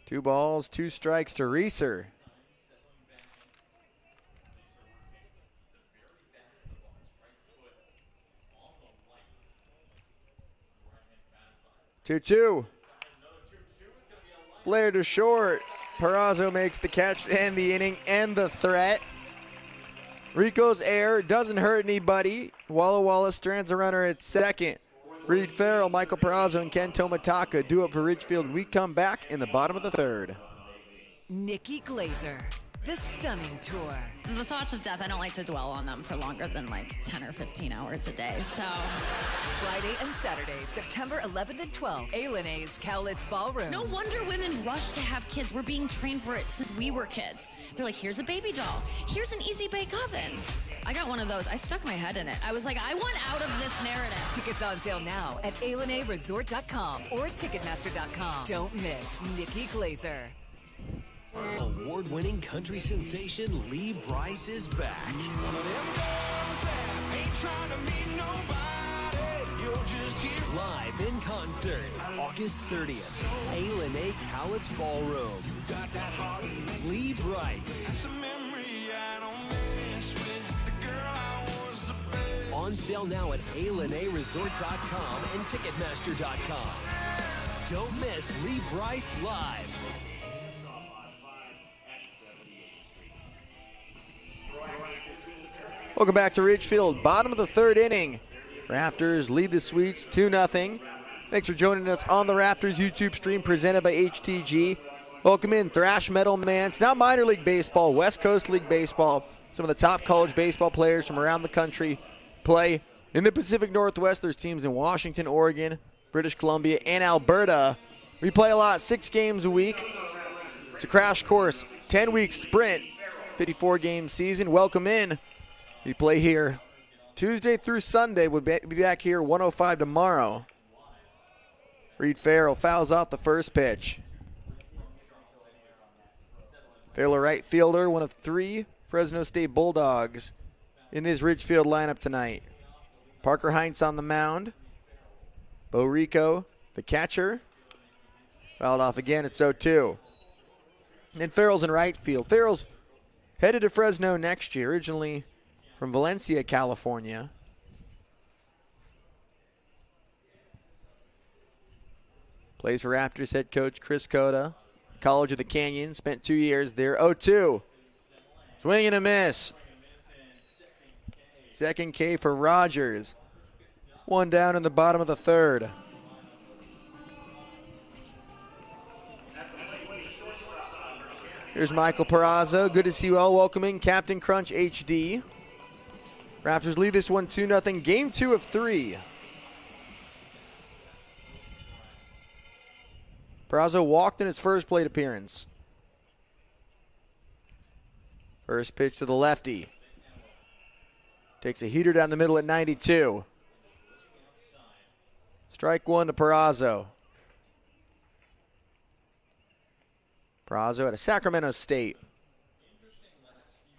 Two balls, two strikes to Reeser. Two. Flare to short. Perazo makes the catch and the inning and the threat. Rico's error doesn't hurt anybody. Walla strands a runner at second. Reed Farrell, Michael Perazo, and Ken Tomataka do it for Ridgefield. We come back in the bottom of the third. Nikki Glazer, the stunning tour. The thoughts of death, I don't like to dwell on them for longer than like 10 or 15 hours a day, so. Friday and Saturday, September 11th and 12th, A&A's Cowlitz Ballroom. No wonder women rush to have kids. We're being trained for it since we were kids. They're like, here's a baby doll. Here's an easy bake oven. I got one of those. I stuck my head in it. I was like, I want out of this narrative. Tickets on sale now at ALNAResort.com or Ticketmaster.com. Don't miss Nikki Glazer. Award-winning country sensation Lee Brice is back. Live in concert, August 30th, A&A Cowlitz Ballroom. Lee Brice. On sale now at ALNAResort.com and Ticketmaster.com. Don't miss Lee Brice live. Welcome back to Ridgefield. Bottom of the third inning. Raptors lead the Sweets 2-0. Thanks for joining us on the Raptors YouTube stream presented by HTG. Welcome in Thrash Metal Man. It's now minor league baseball, West Coast League baseball. Some of the top college baseball players from around the country play in the Pacific Northwest. There's teams in Washington, Oregon, British Columbia, and Alberta. We play a lot, 6 games a week. It's a crash course, 10-week sprint, 54-game season. Welcome in. We play here Tuesday through Sunday. We'll be back here 1:05 tomorrow. Reed Farrell fouls off the first pitch. Farrell, a right fielder, one of 3 Fresno State Bulldogs in this Ridgefield lineup tonight. Parker Heinz on the mound. Bo Rico, the catcher. Fouled off again. It's 0-2. And Farrell's in right field. Farrell's headed to Fresno next year, originally from Valencia, California. Plays for Raptors head coach Chris Cota. College of the Canyon, spent 2 years there. 0-2. Swing and a miss. Second K for Rogers. One down in the bottom of the third. Here's Michael Perazo. Good to see you all. Welcoming Captain Crunch HD. Raptors lead this one 2-0. Game 2 of 3. Perazo walked in his first plate appearance. First pitch to the lefty. Takes a heater down the middle at 92. Strike one to Perazo. Perazo out of Sacramento State.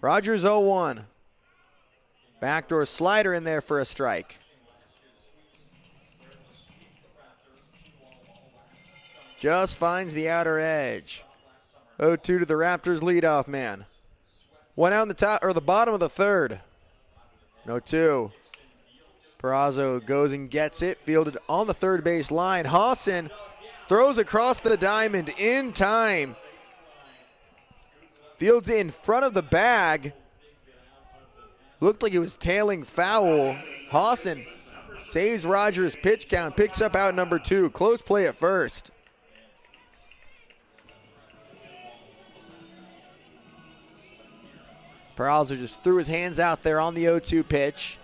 Rogers 0-1. Backdoor slider in there for a strike. Just finds the outer edge. 0-2 to the Raptors leadoff man. One out in the top or the bottom of the third. 0-2. Perazo goes and gets it. Fielded on the third base line. Hawson throws across the diamond in time. Fields it in front of the bag. Looked like it was tailing foul. Hawson saves Rogers' pitch count, picks up out number 2. Close play at first. Peralta just threw his hands out there on the 0-2 pitch.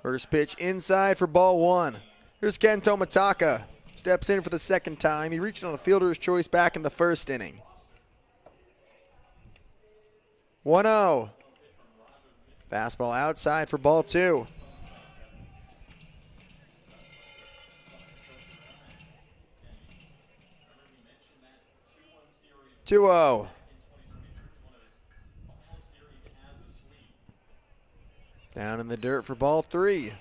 First pitch inside for ball 1. Here's Kento Mataka. Steps in for the second time. He reached on a fielder's choice back in the first inning. 1-0. Fastball outside for ball 2. Two-0. Down in the dirt for ball 3.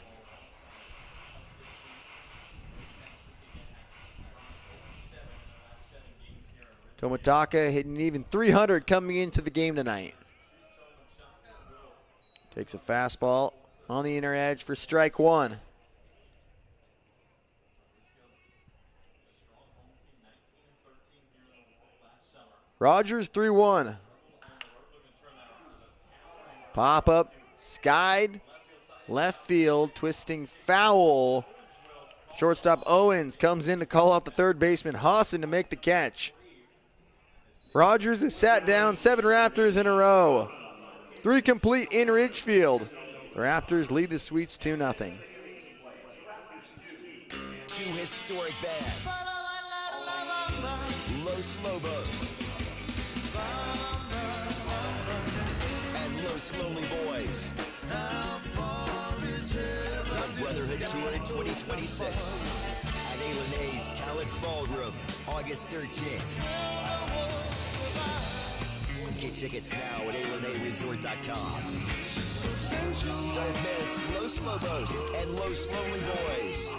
Tomitaka hitting even 300 coming into the game tonight. Takes a fastball on the inner edge for strike 1. Rogers 3-1. Pop up, skied, left field, twisting foul. Shortstop Owens comes in to call out the third baseman Hawson to make the catch. Rogers has sat down 7 Raptors in a row. 3 complete in Ridgefield. The Raptors lead the Sweets 2-0. 2 historic bands. Los Lobos and Los Lonely Boys. The Brotherhood Tour in 2026 at A&A's College Ballroom, August 13th. Get tickets now at ALNAResort.com. Don't miss Los Lobos and Los Lonely Boys.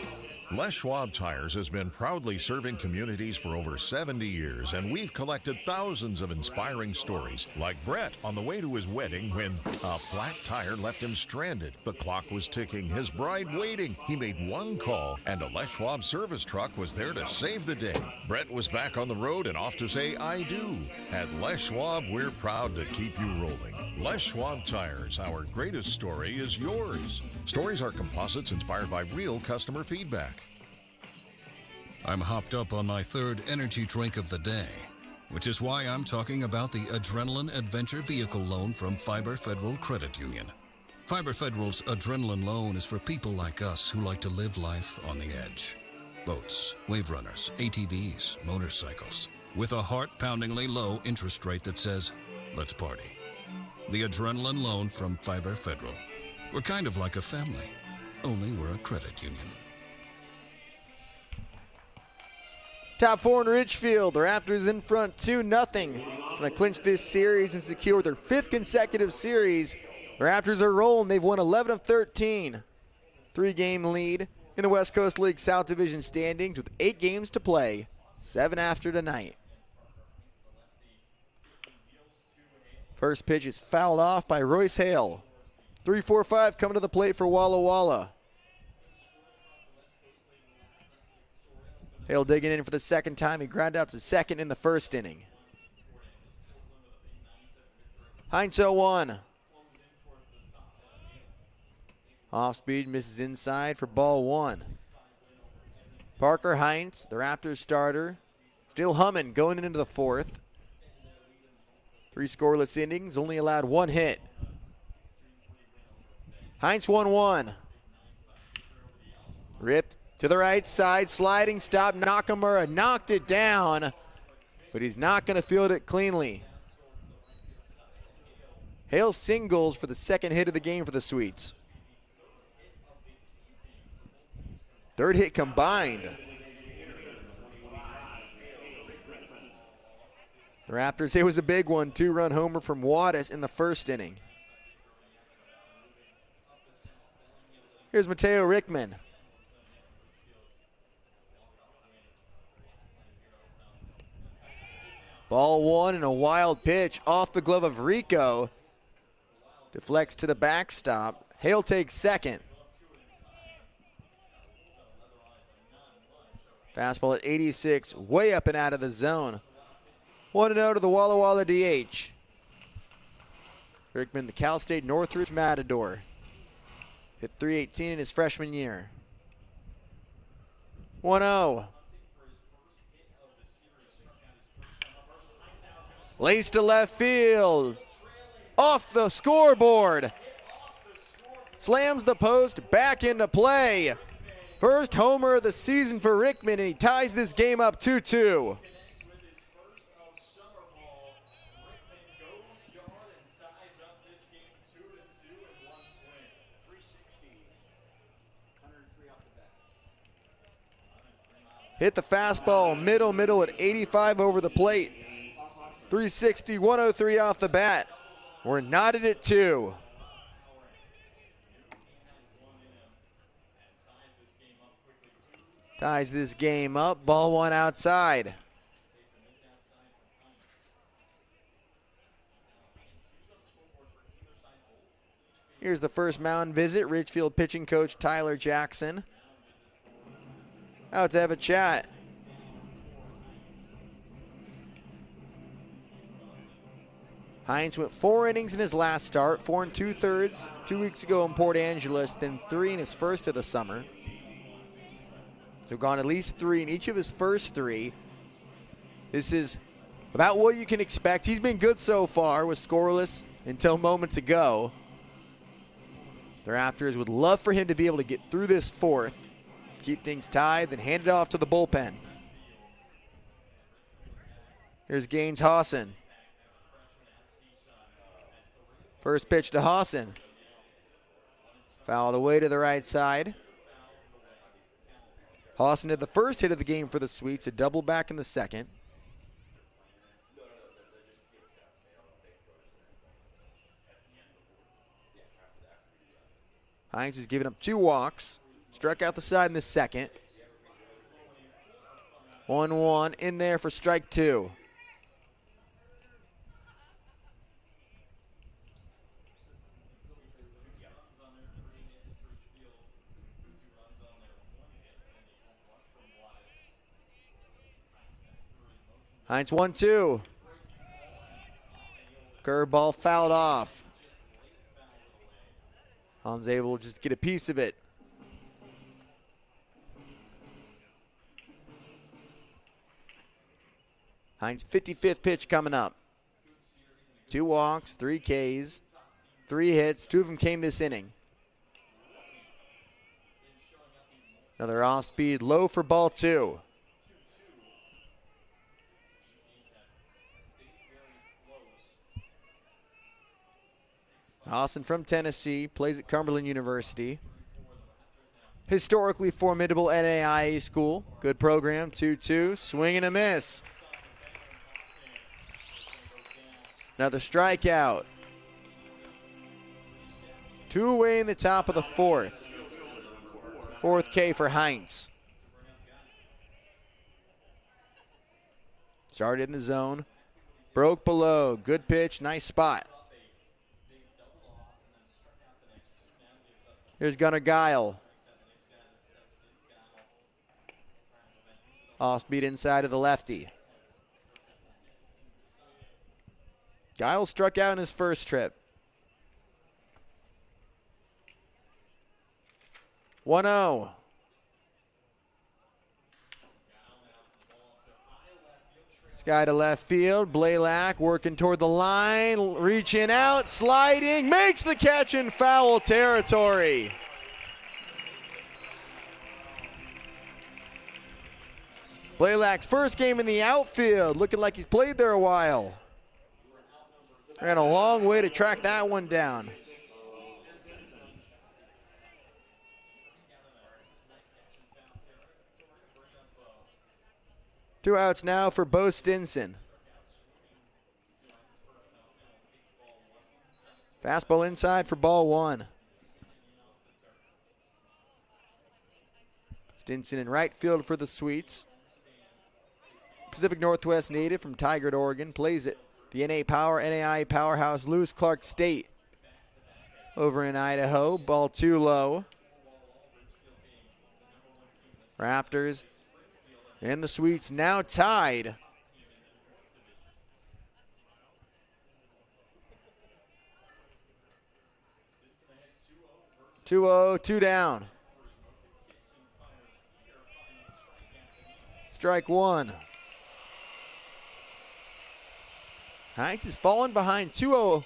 Les Schwab Tires has been proudly serving communities for over 70 years, and we've collected thousands of inspiring stories, like Brett on the way to his wedding when a flat tire left him stranded. The clock was ticking, his bride waiting. He made one call, and a Les Schwab service truck was there to save the day. Brett was back on the road and off to say, I do. At Les Schwab, we're proud to keep you rolling. Les Schwab Tires, our greatest story is yours. Stories are composites inspired by real customer feedback. I'm hopped up on my 3rd energy drink of the day, which is why I'm talking about the Adrenaline Adventure Vehicle Loan from Fiber Federal Credit Union. Fiber Federal's Adrenaline Loan is for people like us who like to live life on the edge. Boats, wave runners, ATVs, motorcycles, with a heart-poundingly low interest rate that says, let's party. The Adrenaline Loan from Fiber Federal. We're kind of like a family, only we're a credit union. Top 4 in Ridgefield. The Raptors in front 2-0. Trying to clinch this series and secure their 5th consecutive series. The Raptors are rolling. They've won 11 of 13. 3-game lead in the West Coast League South Division standings with 8 games to play. 7 after tonight. First pitch is fouled off by Royce Hale. 3-4-5 coming to the plate for Walla Walla. Hale digging in for the second time. He grounded out to second in the first inning. Heinz 0-1. Off speed, misses inside for ball 1. Parker Heinz, the Raptors starter, still humming going into the 4th. 3 scoreless innings, only allowed 1 hit. Heinz 1-1. Ripped to the right side, sliding stop. Nakamura knocked it down, but he's not going to field it cleanly. Hale singles for the 2nd hit of the game for the Sweets. 3rd hit combined. The Raptors, it was a big one. 2-run homer from Wattis in the first inning. Here's Mateo Rickman. Ball 1 and a wild pitch off the glove of Rico. Deflects to the backstop. Hale takes second. Fastball at 86, way up and out of the zone. 1-0 to the Walla Walla DH. Rickman, the Cal State Northridge Matador. Hit .318 in his freshman year. 1-0. Lace to left field. Off the scoreboard. Slams the post, back into play. First homer of the season for Rickman, and he ties this game up 2-2. Hit the fastball, middle at 85 over the plate. 360, 103 off the bat. We're knotted at 2. Ties this game up, ball 1 outside. Here's the first mound visit, Ridgefield pitching coach Tyler Jackson. Out to have a chat. Hines went 4 innings in his last start, 4 2/3 2 weeks ago in Port Angeles, then 3 in his first of the summer. So gone at least 3 in each of his first 3. This is about what you can expect. He's been good so far, was scoreless until moments ago. The Raptors would love for him to be able to get through this 4th, keep things tied, then hand it off to the bullpen. Here's Gaines Hawson. First pitch to Hawson. Fouled away to the right side. Hawson had the first hit of the game for the Sweets, a double back in the second. Hines has given up 2 walks. Struck out the side in the second. 1-1 in there for strike 2. Hines 1-2. Curveball fouled off. Hans able to just get a piece of it. Hines' 55th pitch coming up. 2 walks, 3 Ks, 3 hits. 2 of them came this inning. Another off-speed low for ball 2. Hawson from Tennessee, plays at Cumberland University. Historically formidable NAIA school. Good program, 2-2, swing and a miss. Another strikeout. 2 away in the top of the 4th. 4th K for Hines. Started in the zone. Broke below. Good pitch, nice spot. Here's Gunnar Guile. Off speed inside of the lefty. Guile struck out in his first trip. 1-0. Sky to left field. Blaylock working toward the line. Reaching out, sliding, makes the catch in foul territory. Blaylock's first game in the outfield. Looking like he's played there a while. Ran a long way to track that one down. Two outs now for Bo Stinson. Fastball inside for ball 1. Stinson in right field for the Sweets. Pacific Northwest native from Tigard, Oregon. Plays at the NAIA powerhouse Lewis Clark State over in Idaho. Ball 2 low. Raptors And the Sweets now tied. Two down. Strike one. Heinz has fallen behind 2-0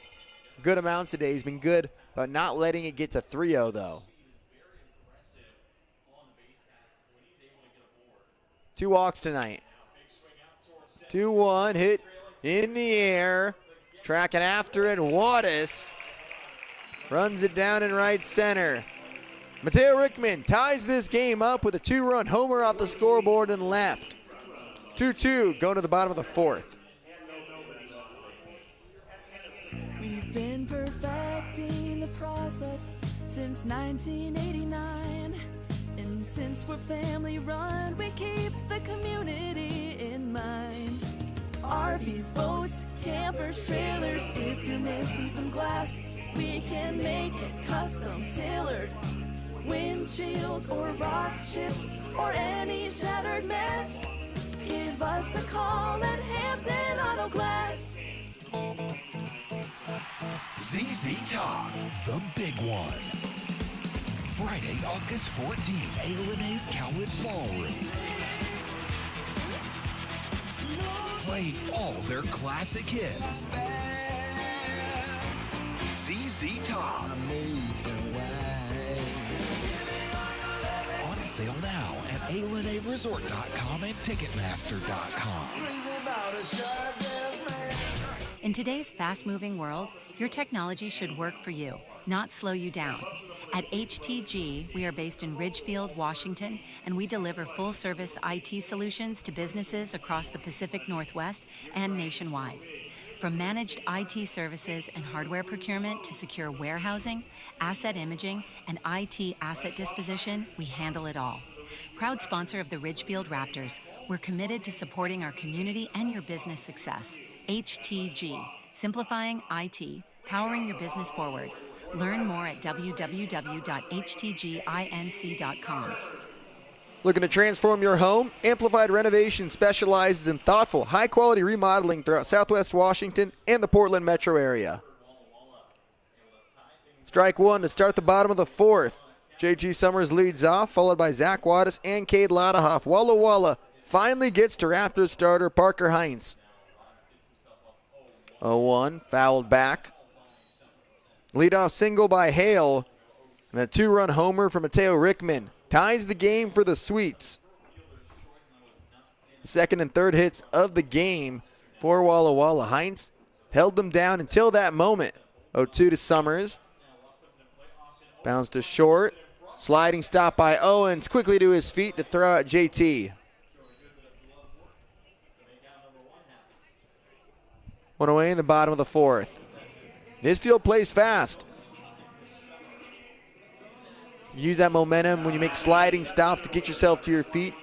good amount today. He's been good, but not letting it get to 3-0 though. 2 walks tonight. 2-1 hit in the air. Tracking after it, Wattis runs it down in right center. Mateo Rickman ties this game up with a 2-run homer off the scoreboard and left. 2-2 going to the bottom of the fourth. We've been perfecting the process since 1989. And since we're family run, we keep the community in mind. RVs, boats, campers, trailers, if you're missing some glass, we can make it custom tailored. Windshields or rock chips or any shattered mess, give us a call at Hampton Auto Glass. ZZ Top, the big one. Friday, August 14th, A. Cowlitz Ballroom. Play all their classic hits. ZZ Top. On sale now at ALNAResort.com and Ticketmaster.com. In today's fast-moving world, your technology should work for you, not slow you down. At HTG, we are based in Ridgefield, Washington, and we deliver full-service IT solutions to businesses across the Pacific Northwest and nationwide. From managed IT services and hardware procurement to secure warehousing, asset imaging, and IT asset disposition, we handle it all. Proud sponsor of the Ridgefield Raptors, we're committed to supporting our community and your business success. HTG, simplifying IT, powering your business forward. Learn more at www.htginc.com. Looking to transform your home? Amplified Renovation specializes in thoughtful, high-quality remodeling throughout Southwest Washington and the Portland metro area. Strike one to start the bottom of the fourth. JT Summers leads off, followed by Zach Wattis and Cade Ladehoff. Walla finally gets to Raptors starter Parker Heinz. 0-1, fouled back. Leadoff single by Hale, and a 2-run homer from Mateo Rickman ties the game for the Sweets. Second and third hits of the game for Walla. Heinz held them down until that moment. 0-2 to Summers. Bounce to short. Sliding stop by Owens, quickly to his feet to throw out JT. One away in the bottom of the fourth. This field plays fast. Use that momentum when you make sliding stops to get yourself to your feet.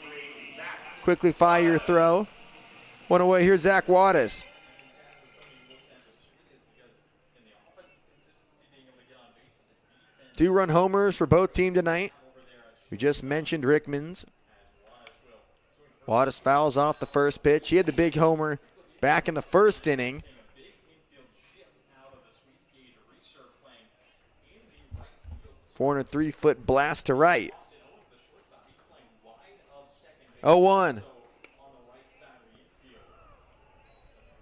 Quickly fire your throw. One away, here's Zach Wattis. Two-run homers for both teams tonight. We just mentioned Rickman's. Wattis fouls off the first pitch. He had the big homer back in the first inning. 403-foot blast to right. 0-1.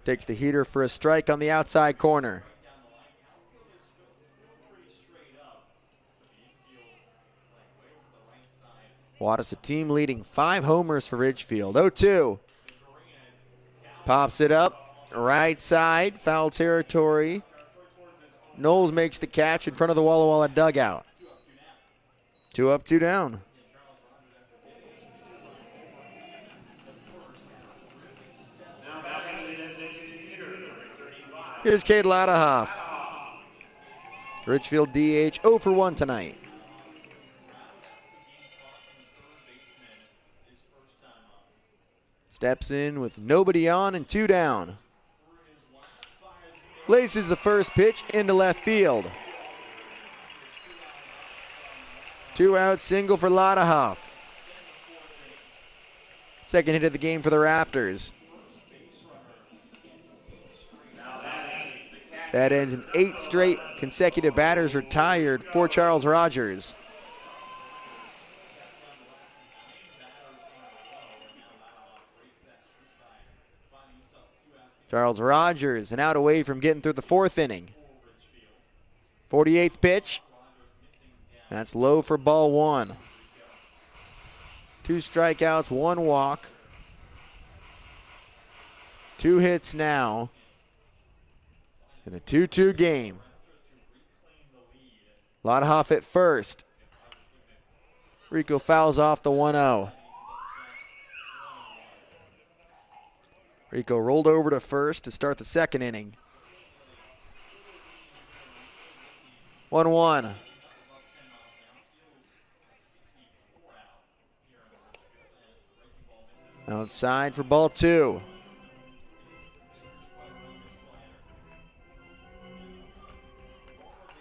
Takes the heater for a strike on the outside corner. Wattis, a team leading 5 homers for Ridgefield. 0-2. Pops it up. Right side. Foul territory. Knowles makes the catch in front of the Walla dugout. 2 up, 2 down. Here's Cade Ladehoff. Ridgefield DH 0 for 1 tonight. Steps in with nobody on and 2 down. Laces the first pitch into left field. 2 out single for Ladehoff. Second hit of the game for the Raptors. That ends in 8 straight consecutive batters retired for Charles Rogers. Charles Rogers, an out away from getting through the 4th inning. 48th pitch. That's low for ball 1. 2 strikeouts, 1 walk. 2 hits now. In a 2-2 game. Lodahoff at first. Rico fouls off the 1-0. Rico rolled over to first to start the 2nd inning. 1-1. Outside for ball 2.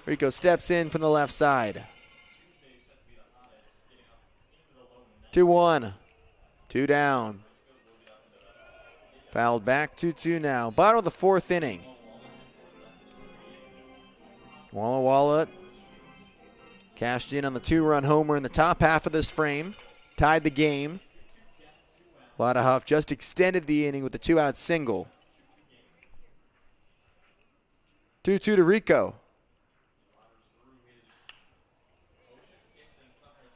Rico steps in from the left side. 2-1. 2 down. Fouled back, 2-2 now. Bottom of the 4th inning. Walla cashed in on the 2-run homer in the top half of this frame. Tied the game. Lodahoff just extended the inning with a 2-out single. 2-2 to Rico.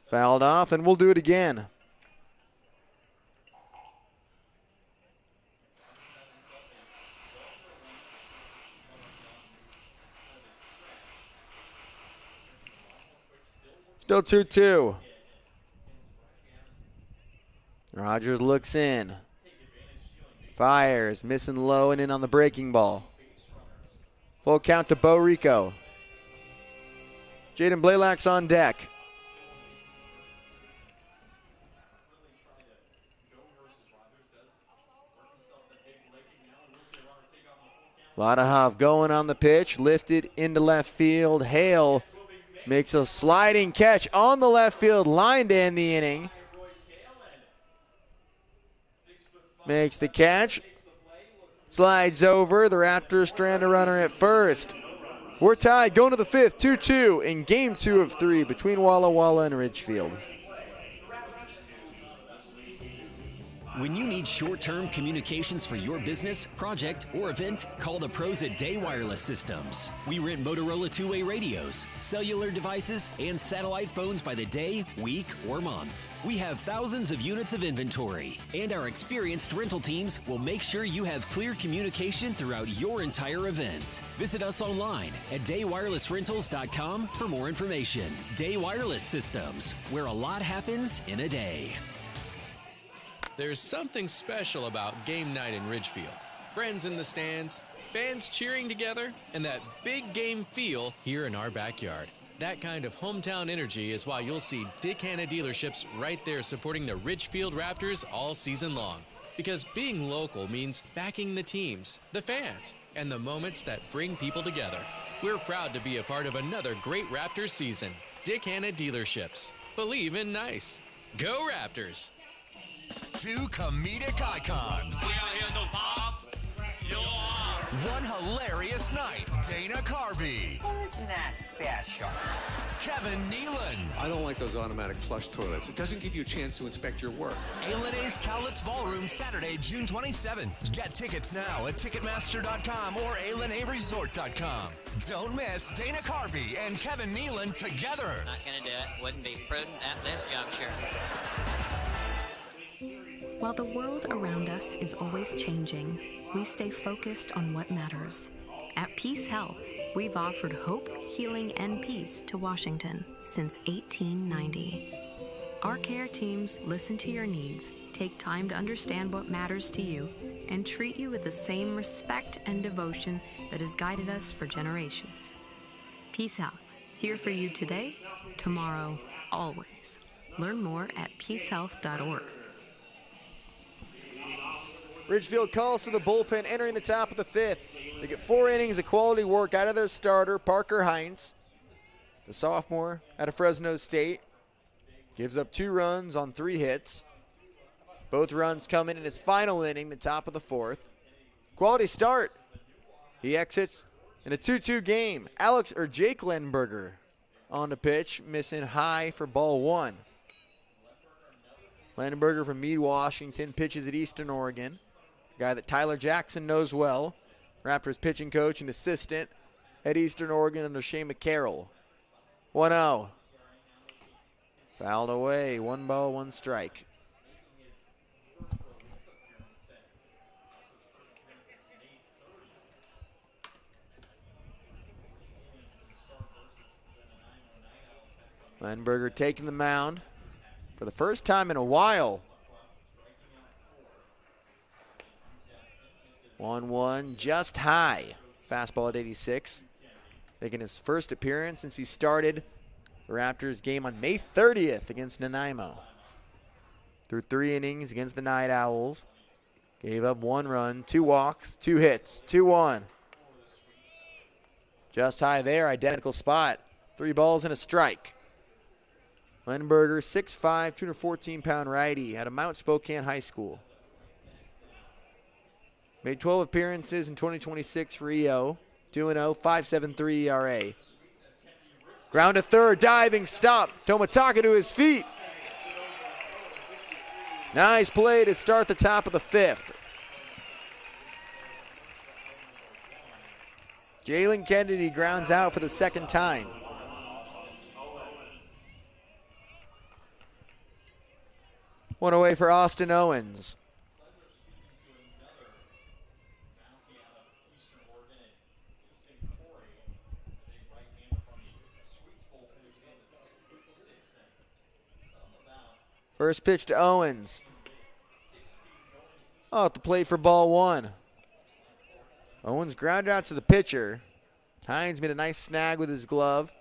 Fouled off, and we'll do it again. Still 2-2. Rogers looks in. Fires, missing low and in on the breaking ball. Full count to Bo Rico. Jaden Blaylock's on deck. Lodahoff going on the pitch, lifted into left field. Hale makes a sliding catch on the left field line to end the inning. Makes the catch. Slides over. The Raptors strand a runner at first. We're tied going to the 5th, 2-2 in game 2 of 3 between Walla and Ridgefield. When you need short-term communications for your business, project, or event, call the pros at Day Wireless Systems. We rent Motorola two-way radios, cellular devices, and satellite phones by the day, week, or month. We have thousands of units of inventory, and our experienced rental teams will make sure you have clear communication throughout your entire event. Visit us online at daywirelessrentals.com for more information. Day Wireless Systems, where a lot happens in a day. There's something special about game night in Ridgefield. Friends in the stands, fans cheering together, and that big game feel here in our backyard. That kind of hometown energy is why you'll see Dick Hanna dealerships right there supporting the Ridgefield Raptors all season long. Because being local means backing the teams, the fans, and the moments that bring people together. We're proud to be a part of another great Raptors season. Dick Hanna dealerships. Believe in nice. Go Raptors! 2 comedic icons. One hilarious night. Dana Carvey. Who's that special? Kevin Nealon. I don't like those automatic flush toilets. It doesn't give you a chance to inspect your work. A&A's Cowlitz Ballroom, Saturday, June 27th. Get tickets now at Ticketmaster.com or ALNAresort.com. Don't miss Dana Carvey and Kevin Nealon together. Not gonna do it. Wouldn't be prudent at this juncture. While the world around us is always changing, we stay focused on what matters. At Peace Health, we've offered hope, healing, and peace to Washington since 1890. Our care teams listen to your needs, take time to understand what matters to you, and treat you with the same respect and devotion that has guided us for generations. Peace Health, here for you today, tomorrow, always. Learn more at peacehealth.org. Ridgefield calls to the bullpen entering the top of the 5th. They get 4 innings of quality work out of their starter, Parker Hines. The sophomore out of Fresno State gives up 2 runs on 3 hits. Both runs coming in his final inning, the top of the fourth. Quality start. He exits in a 2-2 game. Jake Lenberger on the pitch, missing high for ball one. Lenberger from Meade, Washington, pitches at Eastern Oregon. A guy that Tyler Jackson knows well. Raptors pitching coach and assistant at Eastern Oregon under Shane McCarroll. 1-0. Fouled away. 1 ball, 1 strike. Lenberger taking the mound for the first time in a while. 1-1, just high. Fastball at 86. Making his first appearance since he started the Raptors game on May 30th against Nanaimo. Through 3 innings against the Night Owls. Gave up 1 run, 2 walks, 2 hits, 2-1. Just high there, identical spot. 3 balls and a strike. Lenberger, 6'5", 214-pound righty out of Mount Spokane High School. Made 12 appearances in 2026 for EO. 2-0, 5.73 ERA. Ground to third, diving stop. Tomitaka to his feet. Nice play to start the top of the 5th. Jalen Kennedy grounds out for the 2nd time. One away for Austin Owens. First pitch to Owens. At the plate for ball 1. Owens grounded out to the pitcher. Hines made a nice snag with his glove.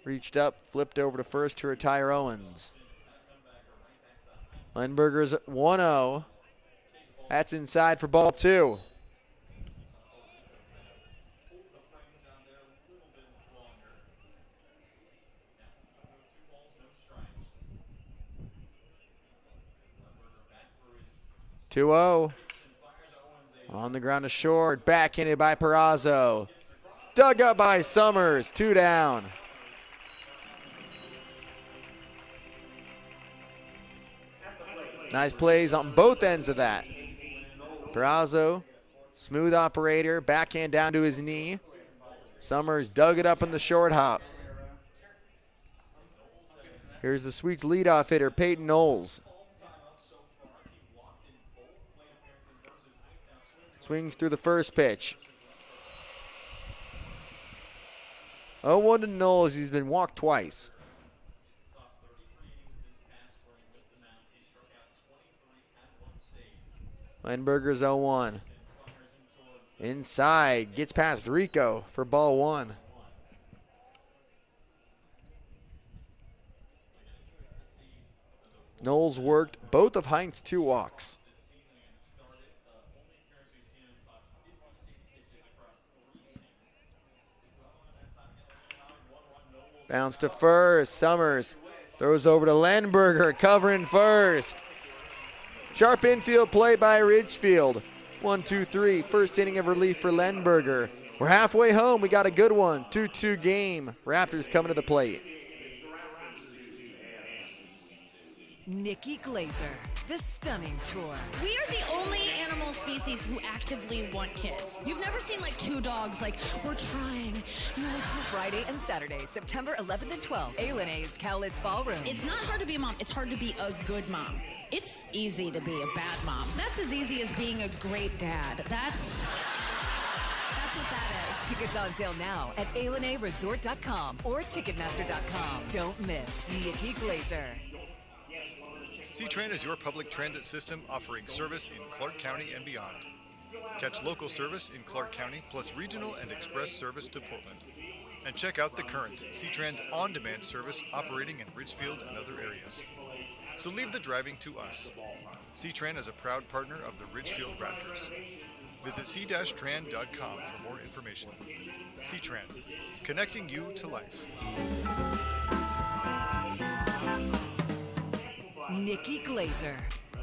Reached up, flipped over to first to retire Owens. Lenberger's 1-0. That's inside for ball 2. On the ground to short, backhanded by Perazo. Dug up by Summers, 2 down. Nice plays on both ends of that. Perazo, smooth operator, backhand down to his knee. Summers dug it up in the short hop. Here's the Sweets leadoff hitter, Peyton Knowles. Swings through the first pitch. 0-1 to Knowles. He's been walked twice. Lenberger's 0-1. Inside. Gets past Rico for ball 1. Knowles worked both of Hines' 2 walks. Bounce to first. Summers throws over to Lenberger, covering first. Sharp infield play by Ridgefield. 1-2-3. First inning of relief for Lenberger. We're halfway home. We got a good one. 2-2 game. Raptors coming to the plate. Nikki Glazer, the stunning tour. We are the only animal species who actively want kids. You've never seen like 2 dogs like, we're trying. You know, like, Friday and Saturday, September 11th and 12th, A's Cowlitz Ballroom. It's not hard to be a mom. It's hard to be a good mom. It's easy to be a bad mom. That's as easy as being a great dad. That's what that is. Tickets on sale now at ALNAResort.com or Ticketmaster.com. Don't miss Nikki Glazer. C-Tran is your public transit system offering service in Clark County and beyond. Catch local service in Clark County plus regional and express service to Portland. And check out The Current, C-Tran's on-demand service operating in Ridgefield and other areas. So leave the driving to us. C-Tran is a proud partner of the Ridgefield Raptors. Visit c-tran.com for more information. C-Tran, connecting you to life. Nikki Glazer,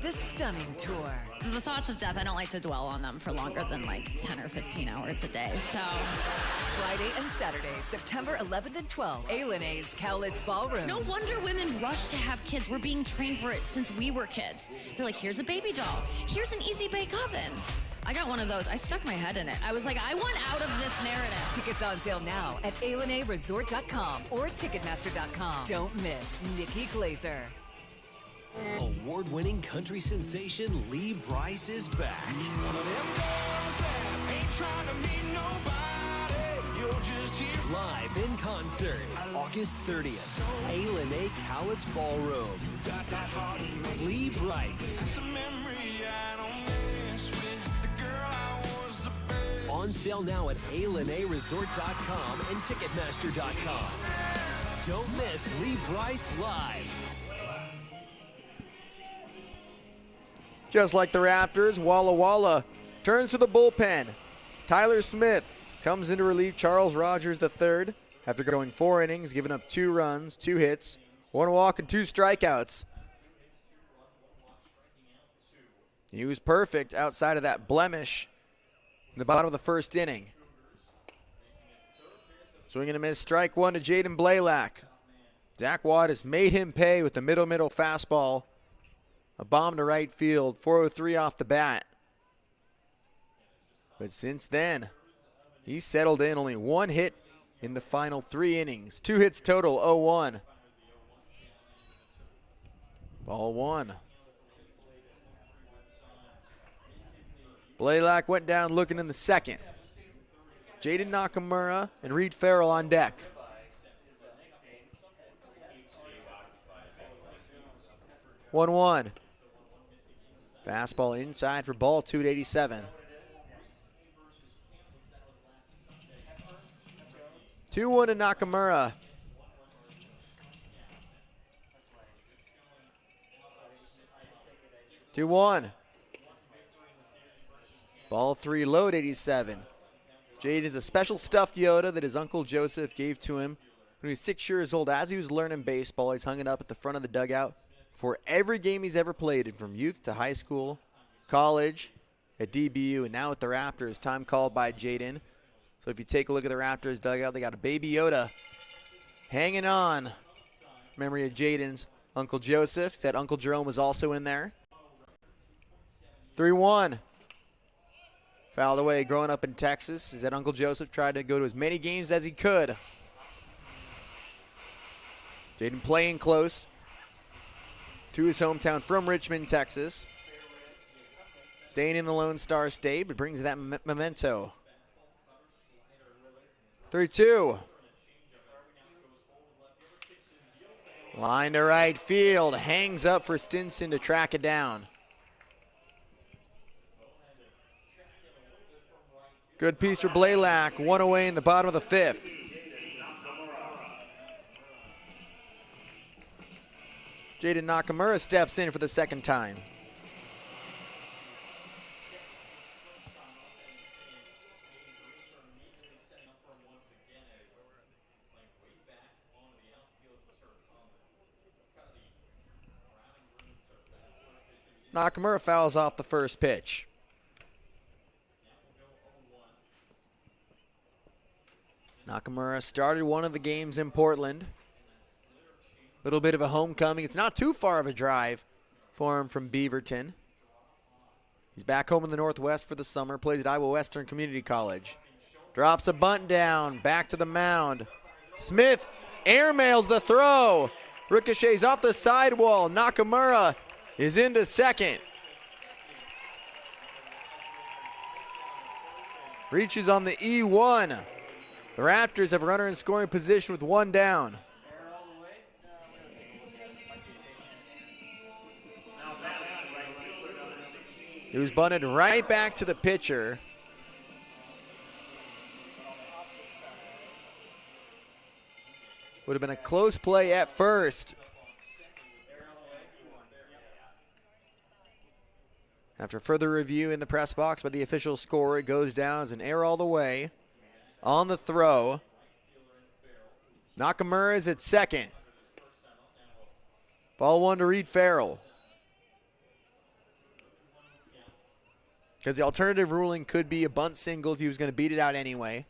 the stunning tour. The thoughts of death, I don't like to dwell on them for longer than like 10 or 15 hours a day, so. Friday and Saturday, September 11th and 12th, A&A's Cowlitz Ballroom. No wonder women rush to have kids. We're being trained for it since we were kids. They're like, here's a baby doll. Here's an easy bake oven. I got one of those. I stuck my head in it. I was like, I want out of this narrative. Tickets on sale now at ALNAResort.com or Ticketmaster.com. Don't miss Nikki Glazer. Award-winning country sensation Lee Brice is back. Live in concert, August 30th, A&A Cowlitz Ballroom. Lee Brice. On sale now at ALNAResort.com and Ticketmaster.com. Don't miss Lee Brice live. Just like the Raptors, Walla turns to the bullpen. Tyler Smith comes in to relieve Charles Rogers III after going 4 innings, giving up 2 runs, 2 hits, 1 walk, and 2 strikeouts. He was perfect outside of that blemish in the bottom of the first inning. Swing and a miss, strike 1 to Jaden Blaylock. Zach Watt has made him pay with the middle fastball. A bomb to right field, 403 off the bat. But since then, he's settled in. Only 1 hit in the final 3 innings. 2 hits total, 0-1. Ball 1. Blaylock went down looking in the second. Jaden Nakamura and Reed Farrell on deck. One. Fastball inside for ball 2 at 87. 2-1 to Nakamura. Two 1. Ball 3 low at 87. Jaden is a special stuffed Yoda that his Uncle Joseph gave to him when he was 6 years old. As he was learning baseball, he's hung it up at the front of the dugout for every game he's ever played, and from youth to high school, college, at DBU, and now at the Raptors. Time called by Jaden. So if you take a look at the Raptors dugout, they got a baby Yoda hanging on. Memory of Jaden's Uncle Joseph. Said Uncle Jerome was also in there. 3-1. Fouled away growing up in Texas. He said Uncle Joseph tried to go to as many games as he could. Jaden playing close to his hometown from Richmond, Texas. Staying in the Lone Star State, but brings that memento. 3-2. Line to right field. Hangs up for Stinson to track it down. Good piece for Blaylock. 1 away in the bottom of the 5th. Jaden Nakamura steps in for the second time. Nakamura fouls off the first pitch. Nakamura started one of the games in Portland. Little bit of a homecoming. It's not too far of a drive for him from Beaverton. He's back home in the Northwest for the summer. Plays at Iowa Western Community College. Drops a bunt down. Back to the mound. Smith airmails the throw. Ricochets off the sidewall. Nakamura is into second. Reaches on the E1. The Raptors have a runner in scoring position with 1 down. It was bunted right back to the pitcher. Would have been a close play at first. After further review in the press box by the official scorer, it goes down as an error all the way. On the throw. Nakamura is at second. Ball 1 to Reed Farrell. Because the alternative ruling could be a bunt single if he was going to beat it out anyway.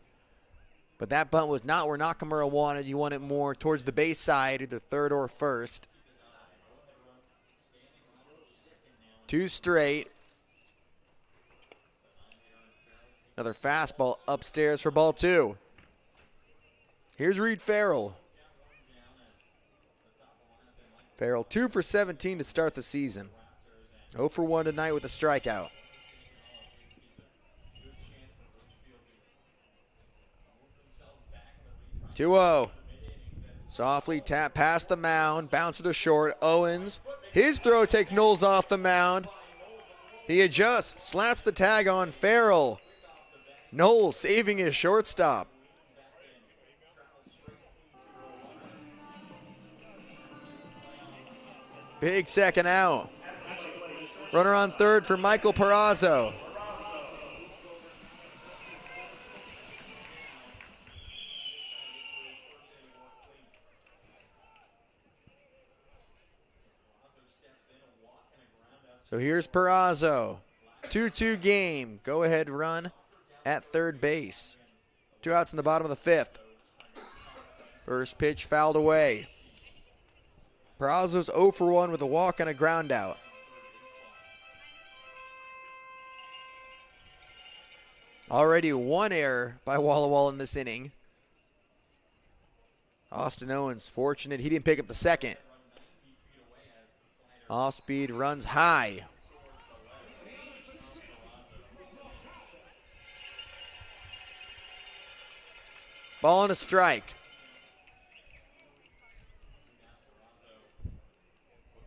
But that bunt was not where Nakamura wanted. You want it more towards the base side, either third or first. 2 straight. Another fastball upstairs for ball 2. Here's Reed Farrell. Farrell 2 for 17 to start the season. 0 for 1 tonight with a strikeout. 2-0. Softly tap past the mound. Bounce it to short. Owens. His throw takes Knowles off the mound. He adjusts. Slaps the tag on Farrell. Knowles saving his shortstop. Big second out. Runner on third for Michael Perazo. So here's Perazo. 2-2 game. Go ahead run at third base. 2 outs in the bottom of the 5th. First pitch fouled away. Perazo's 0 for 1 with a walk and a ground out. Already 1 error by Walla in this inning. Austin Owens fortunate he didn't pick up the second. Off speed runs high. Ball and a strike.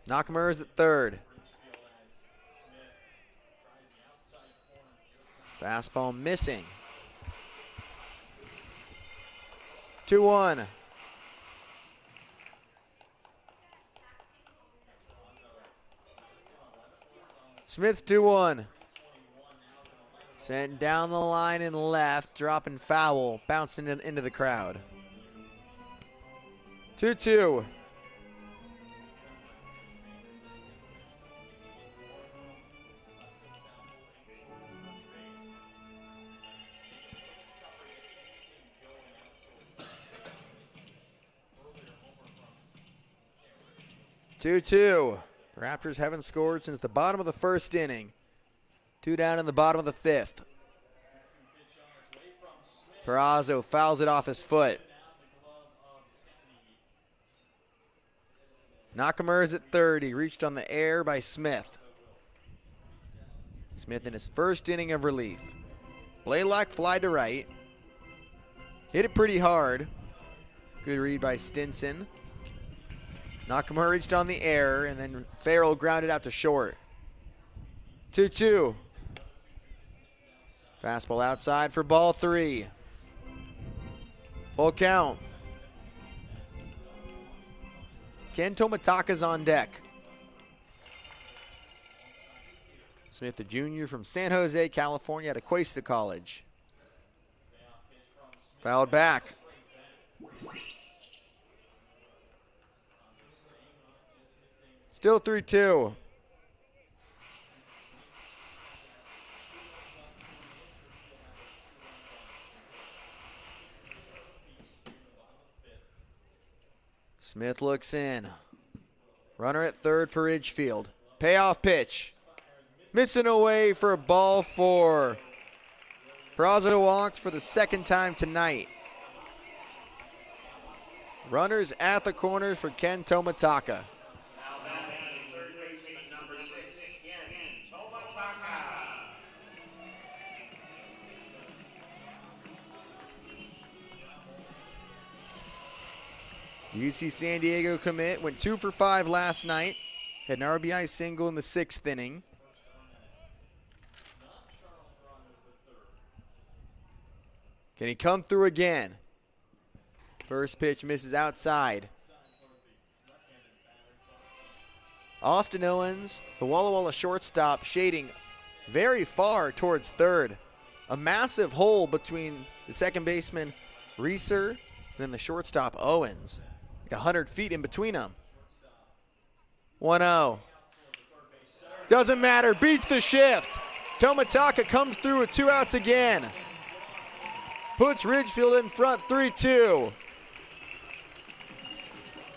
Nakamura is at third. Fastball missing. 2-1. Smith 2-1. Sent down the line and left, dropping foul, bouncing into the crowd. 2-2. The Raptors haven't scored since the bottom of the first inning. 2 down in the bottom of the 5th. Perazo fouls it off his foot. Nakamura is at third. He reached on the air by Smith. Smith in his first inning of relief. Blaylock fly to right. Hit it pretty hard. Good read by Stinson. Nakamura reached on the air, and then Farrell grounded out to short. 2-2. Fastball outside for ball 3. Full count. Ken Tomataka's on deck. Smith, the junior from San Jose, California, at Acuesta College. Fouled back. Still 3-2. Smith looks in. Runner at third for Ridgefield. Payoff pitch. Missing away for ball 4. Perazo walked for the second time tonight. Runners at the corners for Ken Tomataka. UC San Diego commit went 2 for 5 last night. Had an RBI single in the 6th inning. Can he come through again? First pitch misses outside. Austin Owens, the Walla Walla shortstop, shading very far towards third. A massive hole between the second baseman, Reeser, and then the shortstop, Owens. 100 feet in between them. 1-0. Doesn't matter. Beats the shift. Tomataka comes through with 2 outs again. Puts Ridgefield in front 3-2.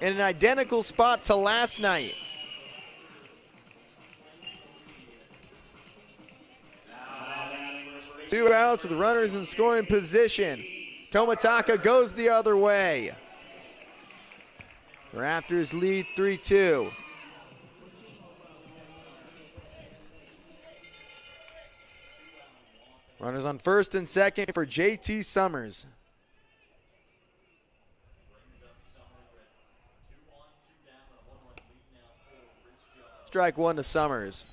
In an identical spot to last night. Two outs with runners in scoring position. Tomataka goes the other way. The Raptors lead 3-2. Runners on first and second for JT Summers. Strike one to Summers.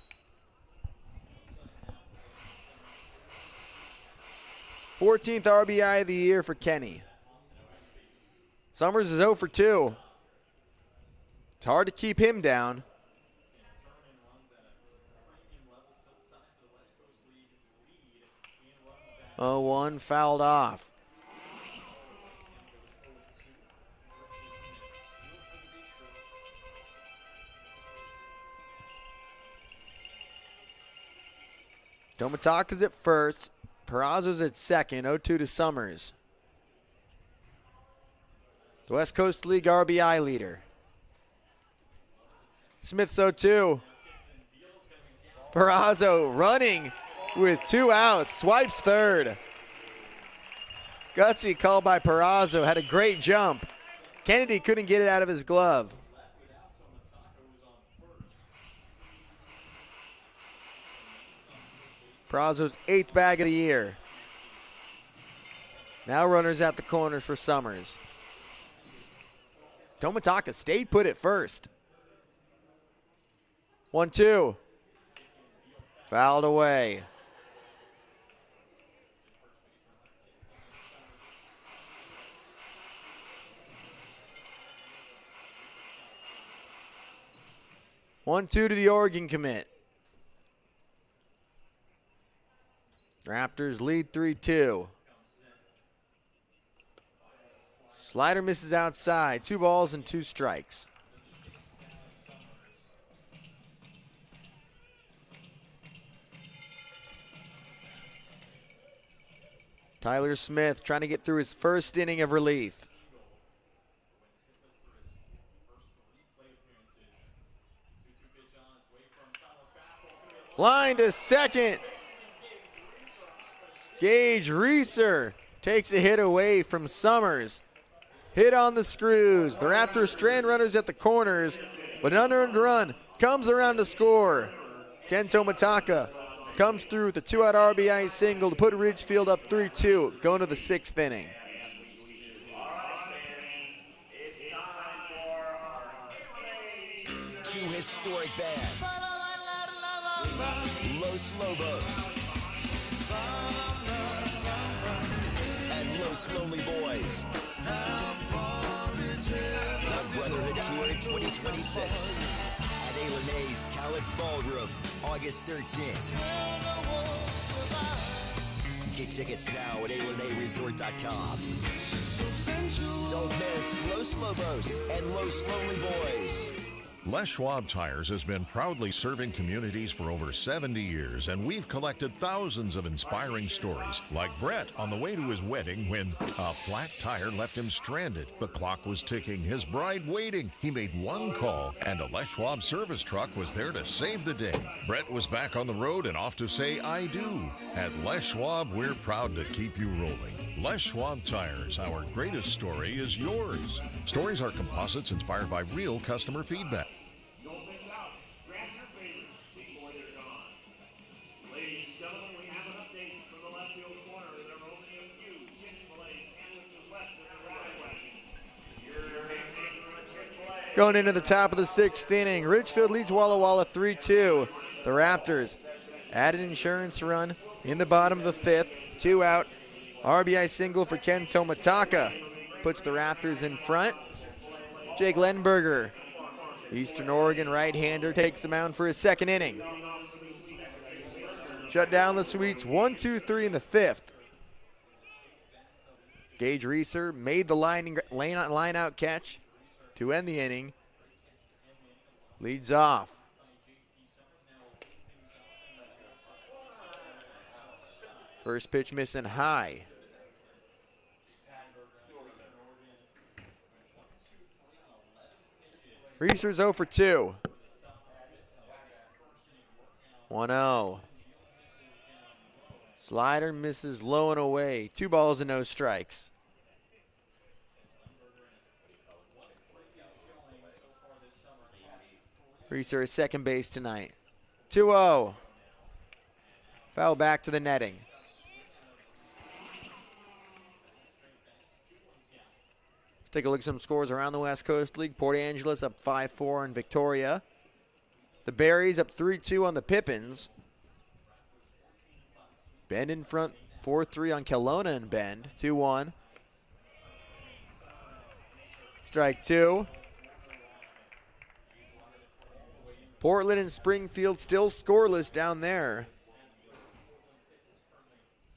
Fourteenth RBI of the year for Kenny. Summers is 0 for 2. It's hard to keep him down. Oh, 1 fouled off. Tomataka's at first. Peraza's at second. 0-2 to Summers. The West Coast League RBI leader. Smith's 0-2. Peraza running with 2 outs. Swipes third. Gutsy call by Peraza. Had a great jump. Kennedy couldn't get it out of his glove. Peraza's 8th bag of the year. Now runners at the corners for Summers. Tomataka stayed put at first. 1-2. Fouled away. One-two to the Oregon commit. Raptors lead 3-2. Slider misses outside. 2 balls and 2 strikes. Tyler Smith trying to get through his first inning of relief. Line to second. Gage Reeser takes a hit away from Summers. Hit on the screws. The Raptors strand runners at the corners, but an unearned run comes around to score. Ken Tomataka comes through with a 2-out RBI single to put Ridgefield up 3-2, going to the 6th inning. Two historic bands. Los Lobos and Los Lonely Boys. The Brotherhood Tour 2026 at A.L.N.A.'s College Ballroom, August 13th. Get tickets now at ALNAResort.com. Don't miss Los Lobos and Los Lonely Boys. Les Schwab Tires has been proudly serving communities for over 70 years, and we've collected thousands of inspiring stories, like Brett on the way to his wedding when a flat tire left him stranded. The clock was ticking, his bride waiting. He made one call, and a Les Schwab service truck was there to save the day. Brett was back on the road and off to say I do. At Les Schwab, we're proud to keep you rolling. Les Schwab Tires, our greatest story is yours. Stories are composites inspired by real customer feedback. Going into the top of the 6th inning, Ridgefield leads Walla 3-2. The Raptors add an insurance run in the bottom of the 5th. 2 out. RBI single for Ken Tomataka. Puts the Raptors in front. Jake Lenberger, Eastern Oregon right-hander, takes the mound for his 2nd inning. Shut down the Sweets 1-2-3 in the 5th. Gage Reeser made the line out catch to end the inning. Leads off. First pitch missing high. Reeser's 0 for 2. 1-0. Slider misses low and away. 2 balls and no strikes. Reeser is second base tonight. 2-0. Foul back to the netting. Let's take a look at some scores around the West Coast League. Port Angeles up 5-4 on Victoria. The Berries up 3-2 on the Pippins. Bend in front 4-3 on Kelowna and Bend. 2-1. Strike 2. Portland and Springfield still scoreless down there.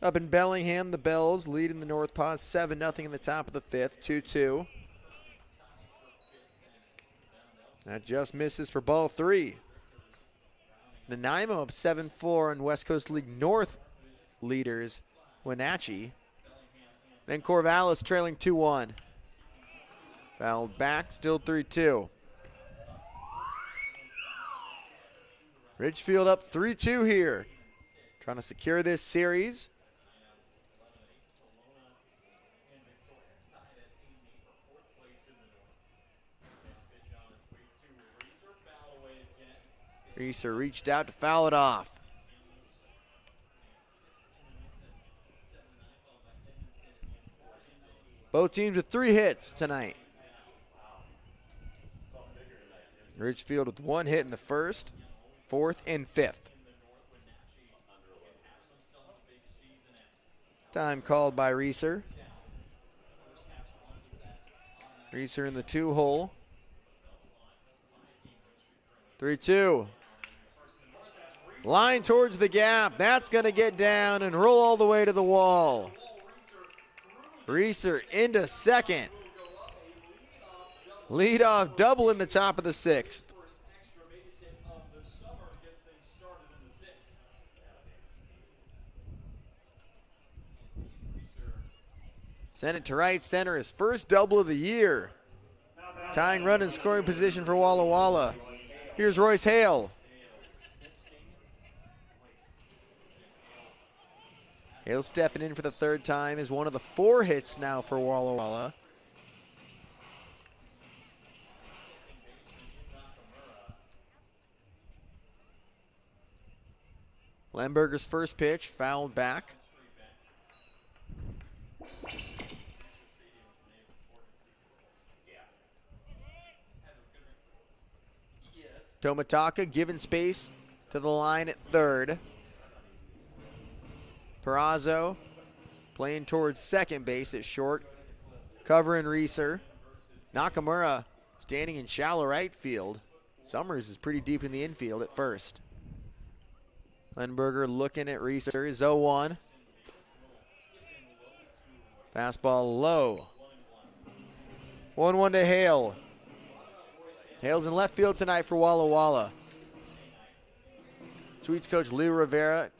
Up in Bellingham, the Bells lead in the North Paws 7-0 in the top of the 5th, 2-2. That just misses for ball 3. Nanaimo up 7-4 on West Coast League North leaders, Wenatchee. Then Corvallis trailing 2-1. Fouled back, still 3-2. Ridgefield up 3-2 here. Trying to secure this series. Reeser reached out to foul it off. Both teams with 3 hits tonight. Ridgefield with 1 hit in the first, 4th, and 5th. Time called by Reeser. Reeser in the 2-hole. 3-2. Line towards the gap. That's going to get down and roll all the way to the wall. Reeser into second. Leadoff double in the top of the 6th. Send it to right center, his first double of the year. Tying run in scoring position for Walla Walla. Here's Royce Hale. Hale stepping in for the 3rd time is one of the 4 hits now for Walla Walla. Lemberger's first pitch fouled back. Tomitaka giving space to the line at 3rd. Perazzo playing towards second base at short, covering Reeser. Nakamura standing in shallow right field. Summers is pretty deep in the infield at first. Lemberger looking at Reeser, 0-1. Fastball low. 1-1 to Hale. Hale's in left field tonight for Walla Walla. Sweets coach Lou Rivera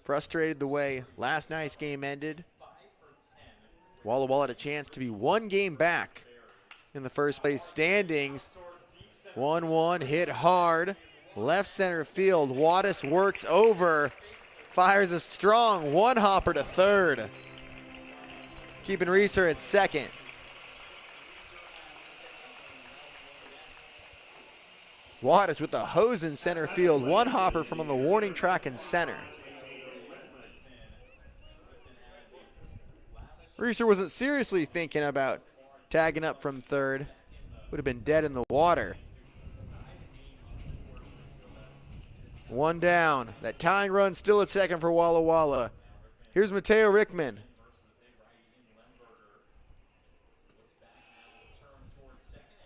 frustrated the way last night's game ended. Walla Walla had a chance to be 1 game back in the first place standings. 1-1 hit hard. Left center field. Wattis works over. Fires a strong 1-hopper to 3rd. Keeping Reeser at 2nd. Wattis with a hose in center field. 1-hopper from on the warning track in center. Reeser wasn't seriously thinking about tagging up from 3rd. Would have been dead in the water. 1 down. That tying run still at 2nd for Walla Walla. Here's Mateo Rickman.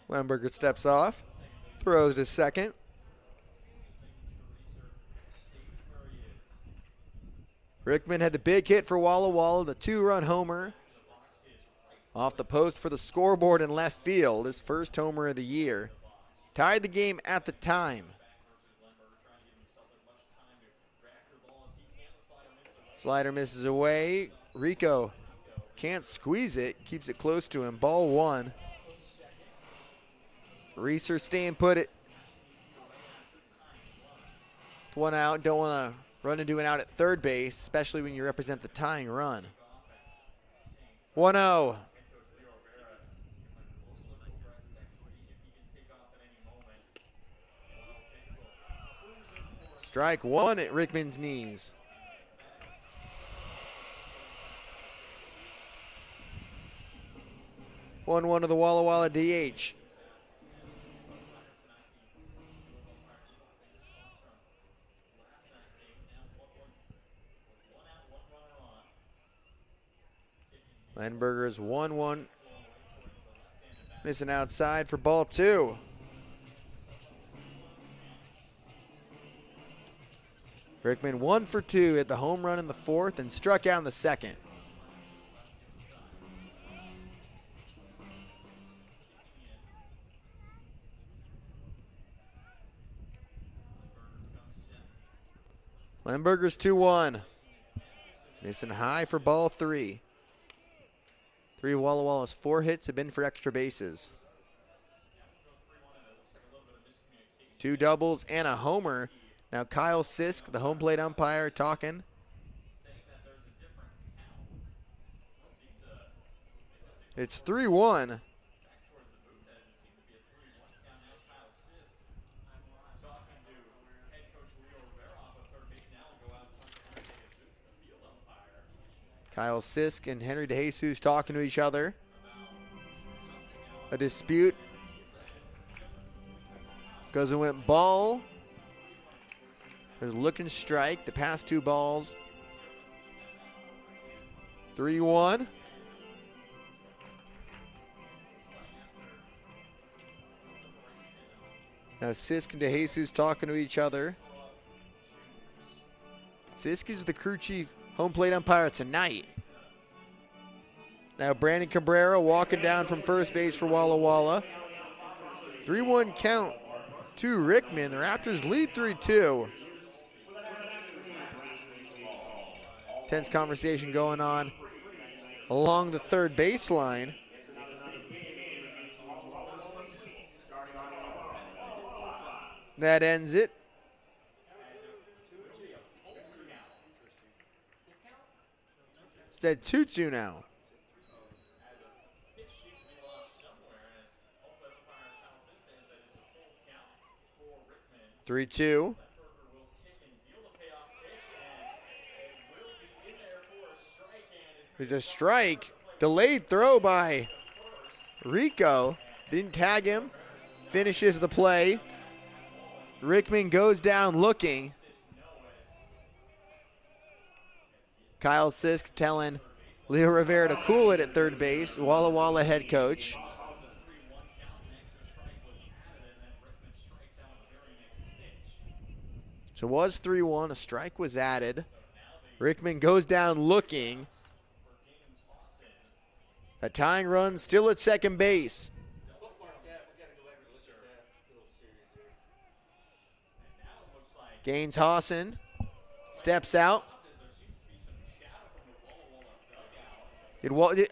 Lemberger steps off. Throws to 2nd. Rickman had the big hit for Walla Walla, the 2-run homer. Off the post for the scoreboard in left field, his first homer of the year. Tied the game at the time. Slider misses away. Rico can't squeeze it, keeps it close to him. Ball one. Reeser staying put it. One out, don't want to run into an out at third base, especially when you represent the tying run. 1-0. Strike one at Rickman's knees. One to the Walla Walla DH. Lenberger's 1-1. Missing outside for ball two. Rickman 1 for 2 hit the home run in the fourth and struck out in the second. Lemberger's 2-1. Missing high for ball three. Three of Walla Walla's 4 hits have been for extra bases. 2 doubles and a homer. Now Kyle Sisk, the home plate umpire, talking. It's 3-1. Kyle Sisk and Henry DeJesus talking to each other. A dispute. Goes and went ball. There's a looking strike. The past 2 balls. 3-1. Now Sisk and DeJesus talking to each other. Sisk is the crew chief home plate umpire tonight. Now Brandon Cabrera walking down from first base for Walla Walla. 3-1 count to Rickman. The Raptors lead 3-2. Tense conversation going on along the third baseline. That ends it. Instead 2-2 now. Three-two. There's a strike. Delayed throw by Rico. Didn't tag him. Finishes the play. Rickman goes down looking. Kyle Sisk telling Leo Rivera to cool it at third base. Walla Walla head coach. So it was 3-1. A strike was added. Rickman goes down looking. A tying run still at second base. Gaines Hawson steps out.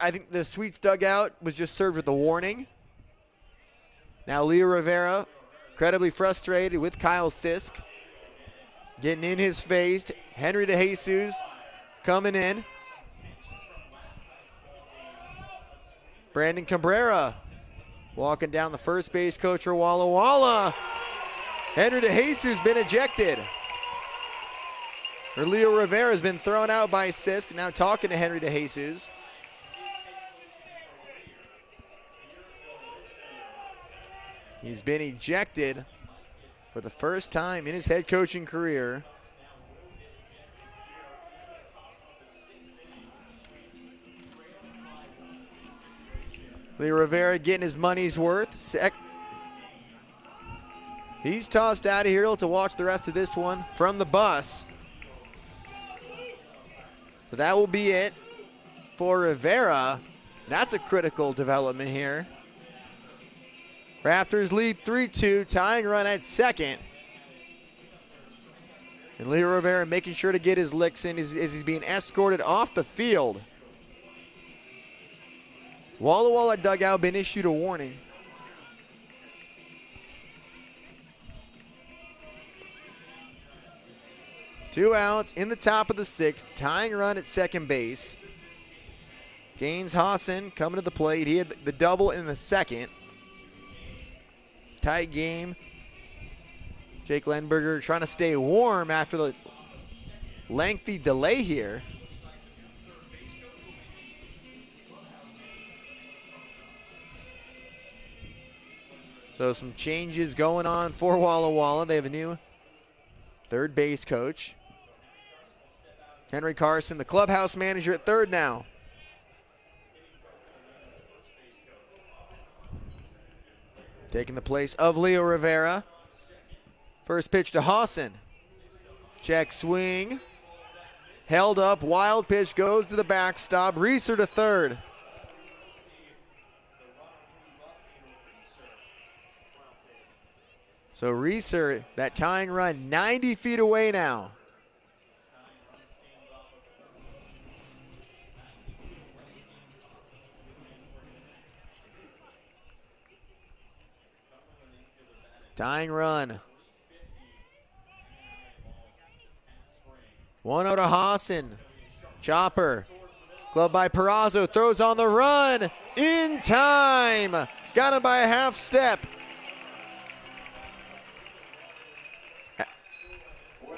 I think the Sweets dugout was just served with a warning. Now Leo Rivera, incredibly frustrated with Kyle Sisk. Getting in his face. Henry DeJesus coming in. Brandon Cabrera walking down the first base coach for Walla Walla. Henry DeJesus been ejected. Or Leo Rivera has been thrown out by Sisk. Now talking to Henry DeJesus. He's been ejected for the first time in his head coaching career. Leo Rivera getting his money's worth. He's tossed out of here to watch the rest of this one from the bus. So that will be it for Rivera. That's a critical development here. Raptors lead 3-2, tying run at second. And Leo Rivera making sure to get his licks in as he's being escorted off the field. Walla dugout been issued a warning. Two outs in the top of the sixth. Tying run at second base. Gaines Hassan coming to the plate. He had the double in the second. Tight game. Jake Lenberger trying to stay warm after the lengthy delay here. So some changes going on for Walla Walla. They have a new third base coach. Henry Carson, the clubhouse manager at third now. Taking the place of Leo Rivera. First pitch to Hassan. Check swing. Held up, wild pitch goes to the backstop. Reeser to third. So Reeser, that tying run, 90 feet away now. Tying run. 1-0 to Hassan. Chopper. Glove by Perazo. Throws on the run. In time. Got him by a half step.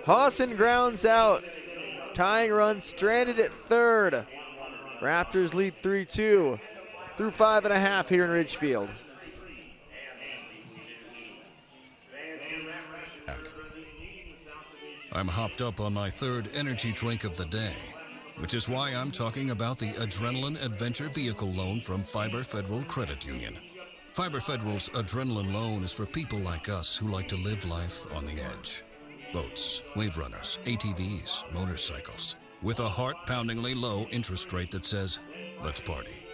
Hassan grounds out. Tying run stranded at third. Raptors lead 3-2 through 5.5 here in Ridgefield. I'm hopped up on my third energy drink of the day, which is why I'm talking about the Adrenaline Adventure Vehicle Loan from Fiber Federal Credit Union. Fiber Federal's Adrenaline Loan is for people like us who like to live life on the edge. Boats, wave runners, ATVs, motorcycles, with a heart-poundingly low interest rate that says, let's party.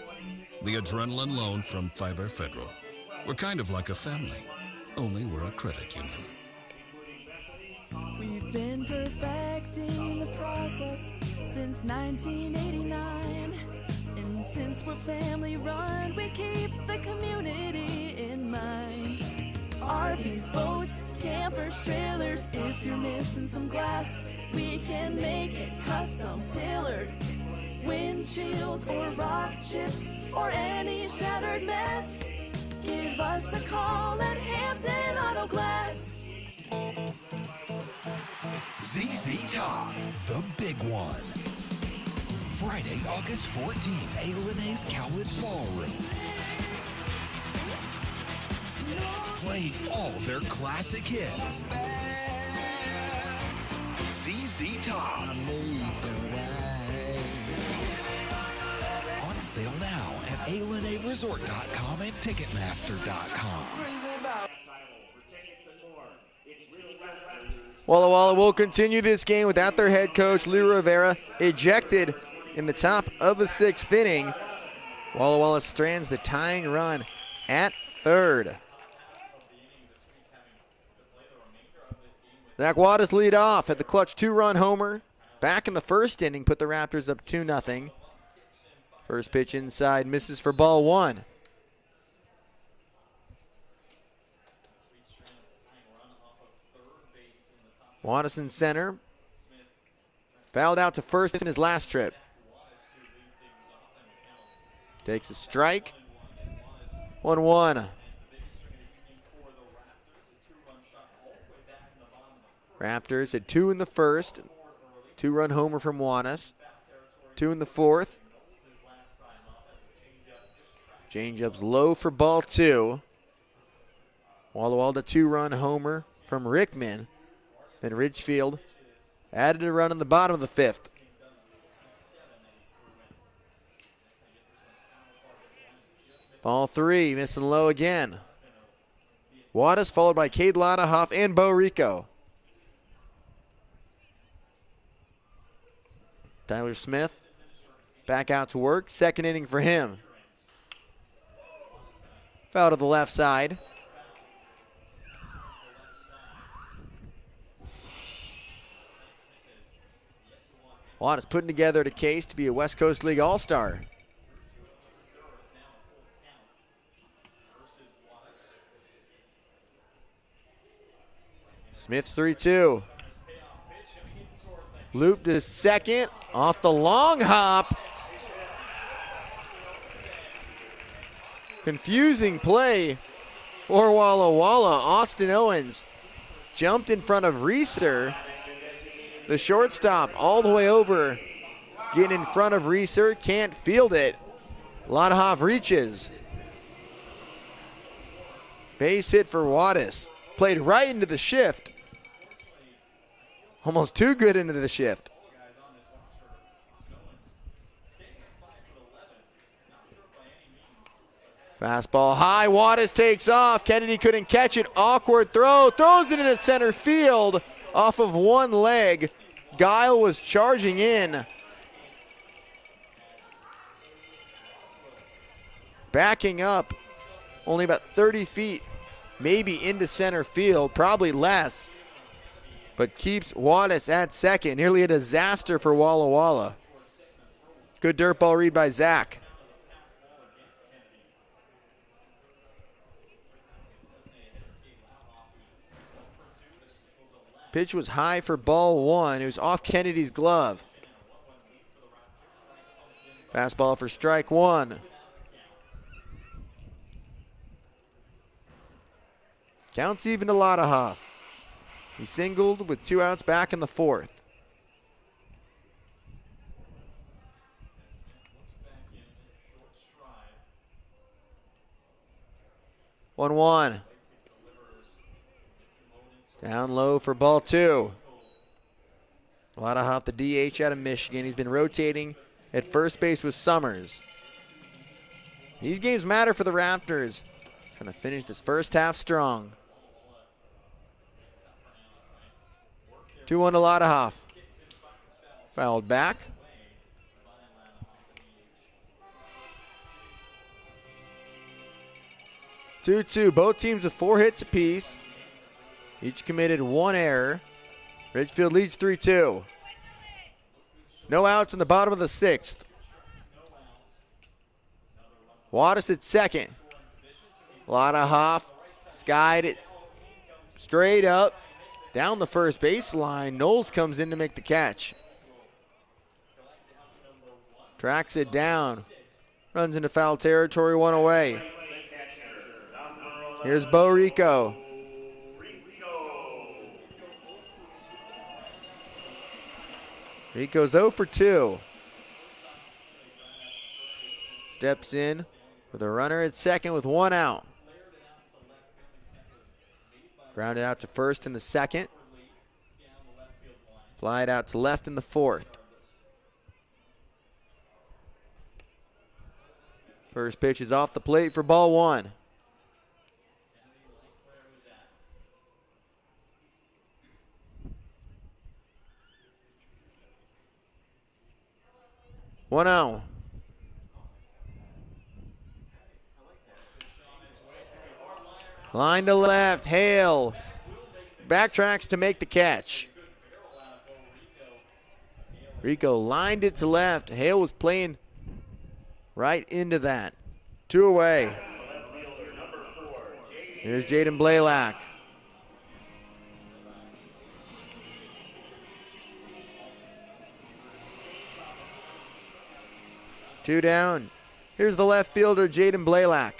The Adrenaline Loan from Fiber Federal. We're kind of like a family, only we're a credit union. We've been perfecting the process since 1989. And since we're family run, we keep the community in mind. RVs, boats, campers, trailers, if you're missing some glass, we can make it custom tailored. Windshields or rock chips or any shattered mess, give us a call at Hampton Auto Glass. ZZ Top, the big one. Friday, August 14th, A. Cowlitz Ballroom. Playing all their classic hits. ZZ Top. On sale now at ALNAResort.com and Ticketmaster.com. Walla Walla will continue this game without their head coach, Leo Rivera, ejected in the top of the sixth inning. Walla Walla strands the tying run at third. Zach Wattis lead off at the clutch two-run homer. Back in the first inning, put the Raptors up 2-0. First pitch inside, misses for ball one. Wattis in center. Fouled out to first in his last trip. Takes a strike. 1-1. Raptors had two in the first. Two-run homer from Wattis. Two in the fourth. Changeup's low for ball two. Walla Walla, two-run homer from Rickman. Then Ridgefield added a run in the bottom of the fifth. Ball three, missing low again. Wattis followed by Cade Lottahoff and Bo Rico. Tyler Smith back out to work. Second inning for him. Foul to the left side. Walla's putting together the case to be a West Coast League All-Star. Smith's 3-2. Loop to second, off the long hop. Confusing play for Walla Walla. Austin Owens jumped in front of Reeser. The shortstop all the way over, getting in front of Reeser, can't field it. Ladahoff reaches. Base hit for Wattis. Played right into the shift. Almost too good into the shift. Fastball high, Wattis takes off. Kennedy couldn't catch it. Awkward throw, throws it into center field off of one leg. Guile was charging in. Backing up only about 30 feet, maybe into center field, probably less, but keeps Wattis at second. Nearly a disaster for Walla Walla. Good dirt ball read by Zach. Pitch was high for ball one. It was off Kennedy's glove. Fastball for strike one. Counts even to Ladahoff. He singled with 2 outs back in the fourth. One one. Down low for ball two. Ladahoff, the DH out of Michigan. He's been rotating at first base with Summers. These games matter for the Raptors. Trying to finish this first half strong. 2-1 to Ladahoff. Fouled back. Two-two. Both teams with 4 hits apiece. Each committed 1 error. Ridgefield leads 3-2. No outs in the bottom of the 6th. Wattis at second. Ladahoff skied it straight up down the first baseline. Knowles comes in to make the catch. Tracks it down. Runs into foul territory, 1 away. Here's Bo Rico. Rico's 0 for 2. Steps in with a runner at second with 1 out. Grounded out to first in the second. Flied out to left in the fourth. First pitch is off the plate for ball one. One out. Line to left, Hale backtracks to make the catch. Rico lined it to left. Hale was playing right into that. 2 away. Here's Jaden Blaylock. Two down. Here's the left fielder, Jaden Blaylock.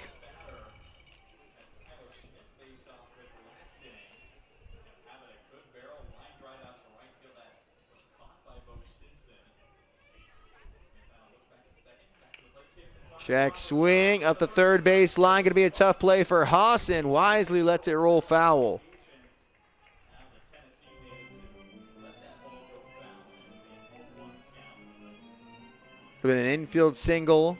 Check swing up the third base line. Going to be a tough play for Hassan. Wisely lets it roll foul. With an infield single.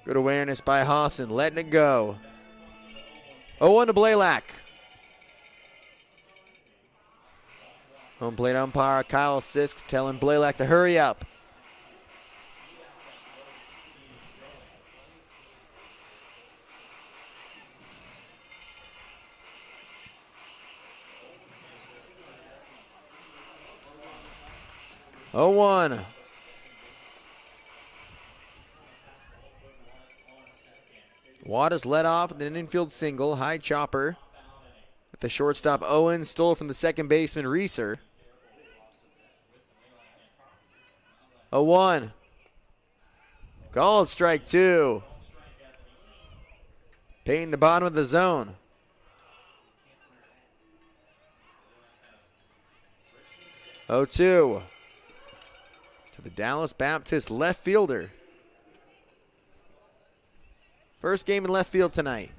Good awareness by Hassan, letting it go. 0-1 to Blaylock. Home plate umpire Kyle Sisk telling Blaylock to hurry up. 0-1. Wallace led off with an infield single, high chopper. With the shortstop Owen, stole from the second baseman Reeser. 0-1. Called strike 2. Painting the bottom of the zone. Oh, 2 to the Dallas Baptist left fielder. First game in left field tonight.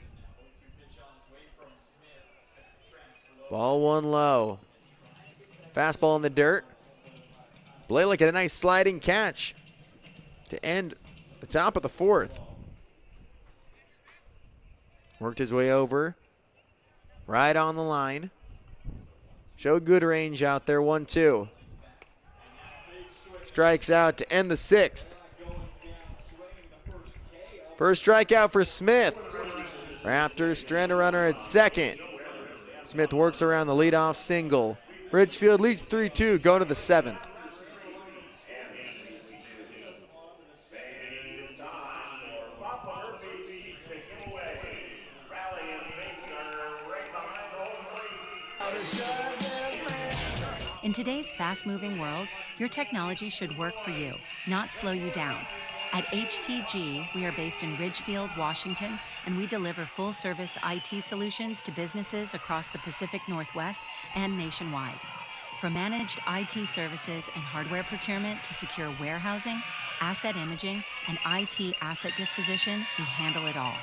Ball 1 low. Fastball in the dirt. Blalock had a nice sliding catch to end the top of the 4th. Worked his way over. Right on the line. Showed good range out there, 1-2. Strikes out to end the 6th. First strikeout for Smith. Raptors strand a runner at second. Smith works around the leadoff single. Ridgefield leads 3-2, going to the 7th. In today's fast-moving world, your technology should work for you, not slow you down. At HTG, we are based in Ridgefield, Washington, and we deliver full-service IT solutions to businesses across the Pacific Northwest and nationwide. From managed IT services and hardware procurement to secure warehousing, asset imaging, and IT asset disposition, we handle it all.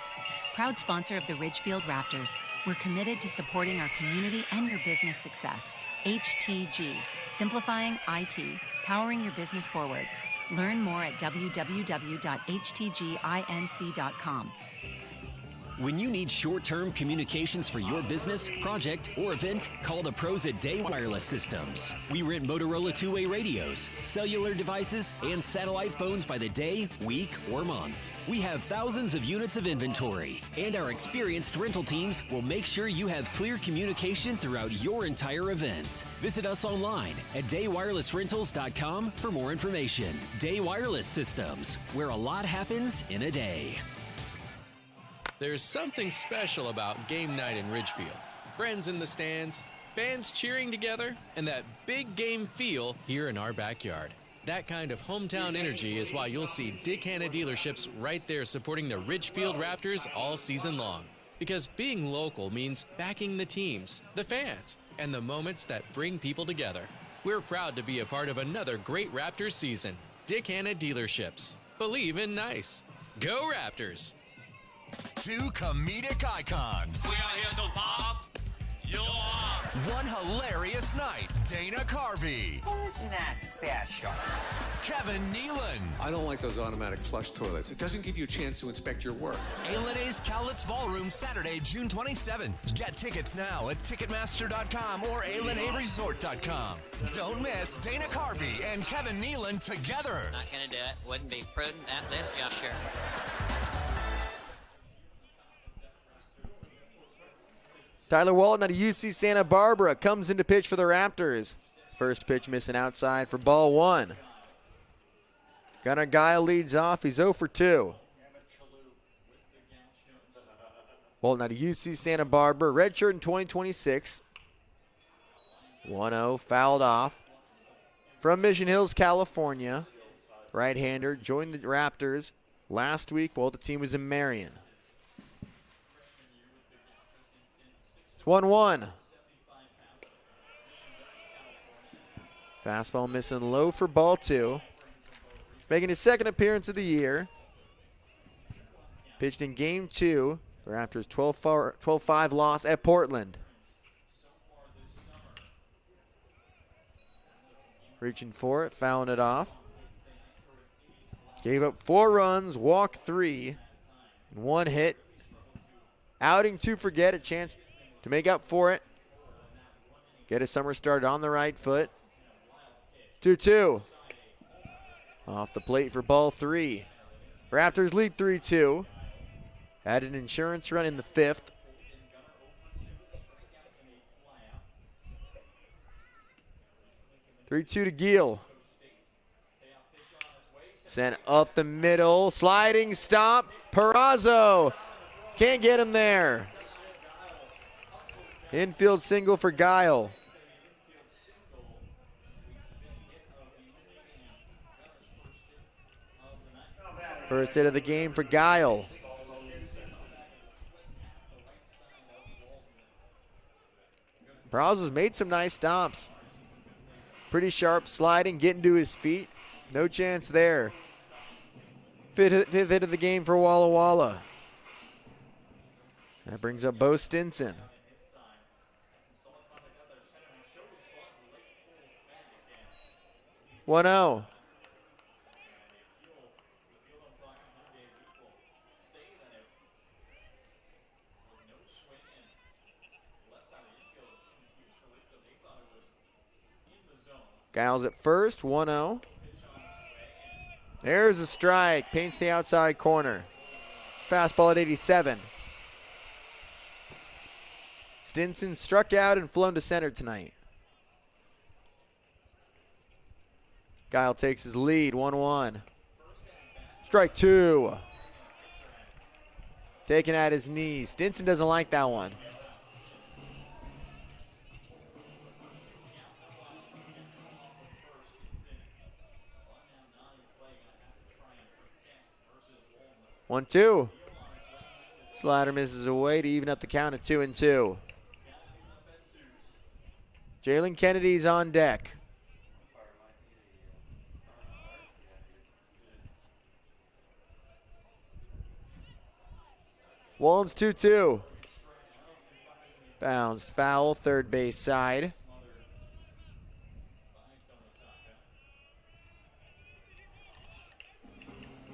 Proud sponsor of the Ridgefield Raptors, we're committed to supporting our community and your business success. HTG, simplifying IT, powering your business forward. Learn more at www.htginc.com. When you need short-term communications for your business, project, or event, call the pros at Day Wireless Systems. We rent Motorola two-way radios, cellular devices, and satellite phones by the day, week, or month. We have thousands of units of inventory, and our experienced rental teams will make sure you have clear communication throughout your entire event. Visit us online at daywirelessrentals.com for more information. Day Wireless Systems, where a lot happens in a day. There's something special about game night in Ridgefield. Friends in the stands, fans cheering together, and that big game feel here in our backyard. That kind of hometown energy is why you'll see Dick Hanna dealerships right there supporting the Ridgefield Raptors all season long. Because being local means backing the teams, the fans, and the moments that bring people together. We're proud to be a part of another great Raptors season. Dick Hanna dealerships. Believe in nice. Go Raptors! Two comedic icons. We are here to pop you up. One hilarious night. Dana Carvey. Who's not special? Kevin Nealon. I don't like those automatic flush toilets. It doesn't give you a chance to inspect your work. A&A's Cowlitz Ballroom, Saturday, June 27th. Get tickets now at Ticketmaster.com or ALNAResort.com. Don't miss Dana Carvey and Kevin Nealon together. Not gonna do it. Wouldn't be prudent at this juncture. Tyler Walton out of UC Santa Barbara comes into pitch for the Raptors. First pitch missing outside for ball 1. Gunnar Guile leads off. He's 0 for 2. Walton out of UC Santa Barbara, redshirt in 2026. 1-0, fouled off. From Mission Hills, California. Right-hander, joined the Raptors last week while the team was in Marion. 1-1. Fastball missing low for ball 2. Making his second appearance of the year. Pitched in game 2. The Raptors 12-5 loss at Portland. Reaching for it, fouling it off. Gave up 4 runs, walked 3, and 1 hit. Outing to forget, a chance to make up for it. Get his summer started on the right foot. 2-2. Off the plate for ball 3. Raptors lead 3-2. Had an insurance run in the 5th. To Giel. Sent up the middle, sliding stop. Perazo can't get him there. Infield single for Guile. First hit of the game for Guile. Perazo's made some nice stops. Pretty sharp sliding, getting to his feet. No chance there. Fifth hit of the game for Walla Walla. That brings up Bo Stinson. One 0. Giles at first, 1-0. There's a strike, paints the outside corner. Fastball at 87. Stinson struck out and flown to center tonight. Guile takes his lead, 1-1. Strike 2. Taken at his knees. Stinson doesn't like that one. One, two. Slider misses away to even up the count at 2-2. Jalen Kennedy's on deck. Wallen's 2-2. Bounced foul, third base side.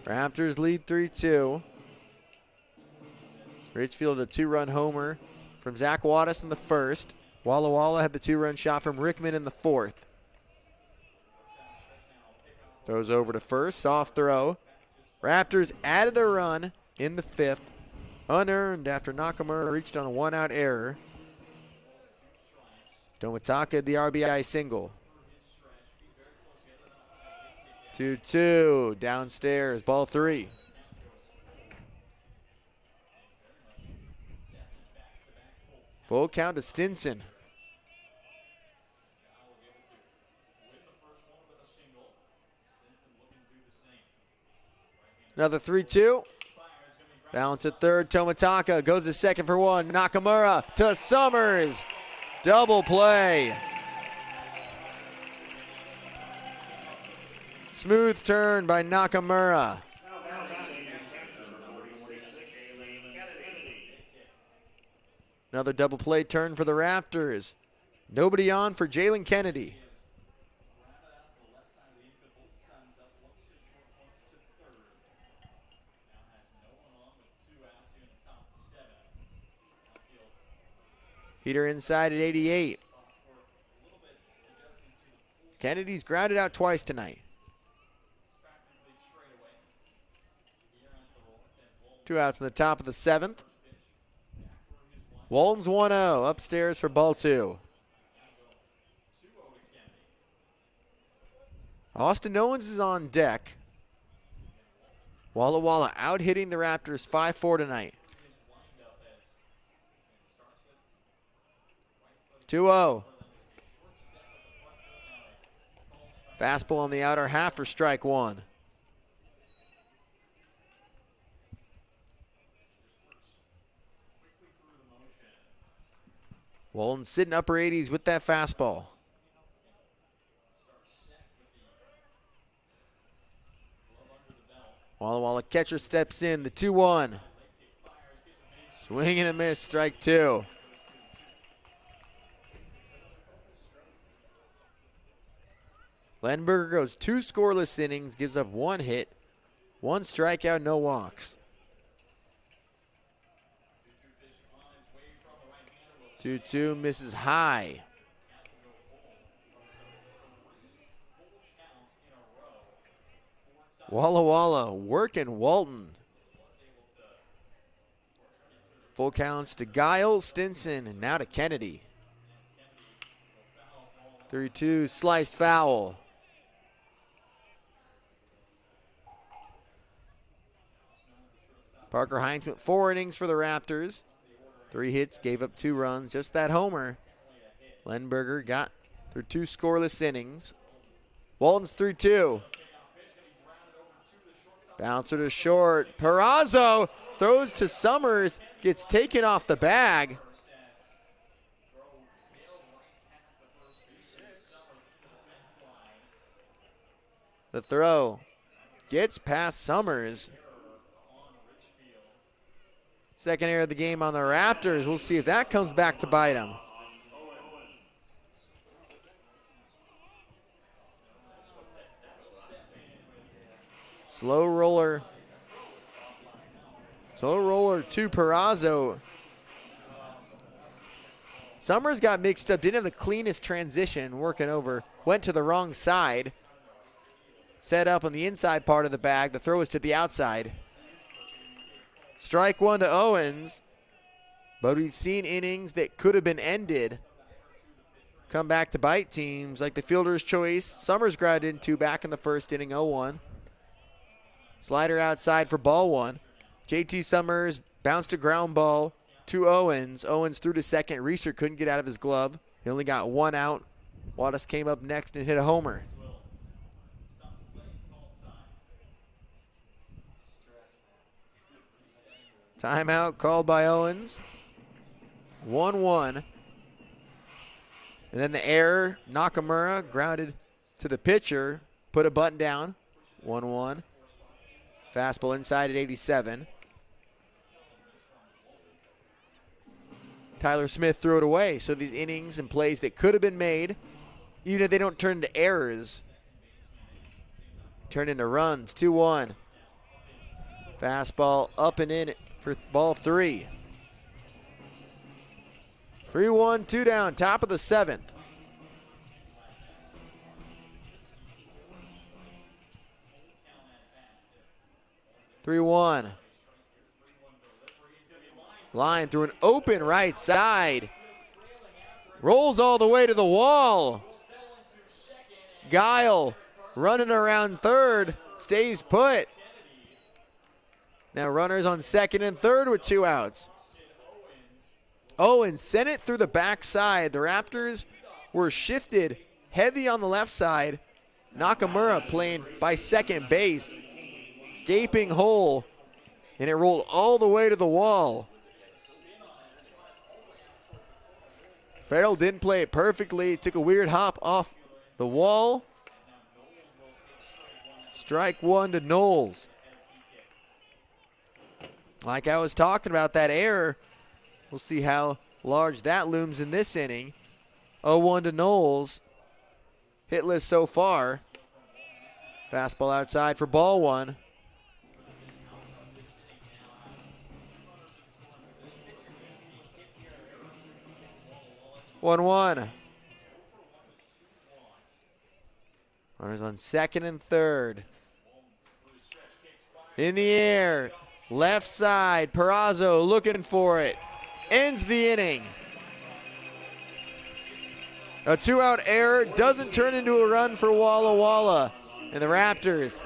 Raptors lead 3-2. Ridgefield a 2-run homer from Zach Wattis in the first. Walla Walla had the 2-run shot from Rickman in the fourth. Throws over to first, soft throw. Raptors added a run in the fifth. Unearned after Nakamura reached on a 1-out error. Tomitaka the RBI single. 2-2 downstairs, ball 3. Full count to Stinson. Another 3-2. Balance at third. Tomitaka goes to second for one. Nakamura to Summers. Double play. Smooth turn by Nakamura. Another double play turn for the Raptors. Nobody on for Jalen Kennedy. Heater inside at 88. Kennedy's grounded out twice tonight. 2 outs in the top of the 7th. Walton's 1-0 upstairs for ball 2. Austin Owens is on deck. Walla Walla out hitting the Raptors 5-4 tonight. 2-0. Fastball on the outer half for strike 1. Walton sitting upper 80s with that fastball. Walla Walla catcher steps in, the 2-1. Swing and a miss, strike 2. Lenberger goes 2 scoreless innings, gives up 1 hit, 1 strikeout, no walks. 2-2 misses high. Walla Walla working Walton. Full counts to Guile, Stinson, and now to Kennedy. 3-2 sliced foul. Parker Hines went 4 innings for the Raptors. 3 hits, gave up 2 runs, just that homer. Lenberger got through 2 scoreless innings. Walton's 3-2. Bouncer to short. Perazo throws to Summers, gets taken off the bag. The throw gets past Summers. Second error of the game on the Raptors. We'll see if that comes back to bite them. Slow roller to Perazo. Summers got mixed up, didn't have the cleanest transition working over, went to the wrong side. Set up on the inside part of the bag. The throw is to the outside. Strike 1 to Owens. But we've seen innings that could have been ended come back to bite teams, like the fielder's choice. Summers grounded into back in the first inning, 0-1. Slider outside for ball 1. JT Summers bounced a ground ball to Owens. Owens threw to second. Reeser couldn't get out of his glove. He only got 1 out. Wattis came up next and hit a homer. Timeout called by Owens. 1-1. And then the error, Nakamura grounded to the pitcher, put a button down. 1-1. Fastball inside at 87. Tyler Smith threw it away. So these innings and plays that could have been made, even if they don't turn into errors, turn into runs. 2-1. Fastball up and in for ball 3. 3-1, 2 down, top of the 7th. Line through an open right side. Rolls all the way to the wall. Guile running around third, stays put. Now runners on second and third with 2 outs. Owens sent it through the backside. The Raptors were shifted heavy on the left side. Nakamura playing by second base. Gaping hole, and it rolled all the way to the wall. Farrell didn't play it perfectly. Took a weird hop off the wall. Strike 1 to Knowles. Like I was talking about, that error, we'll see how large that looms in this inning. 0-1 to Knowles. Hitless so far. Fastball outside for ball 1. 1-1. Runners on second and third. In the air. Left side. Perazo looking for it. Ends the inning. A 2-out error doesn't turn into a run for Walla. And the Raptors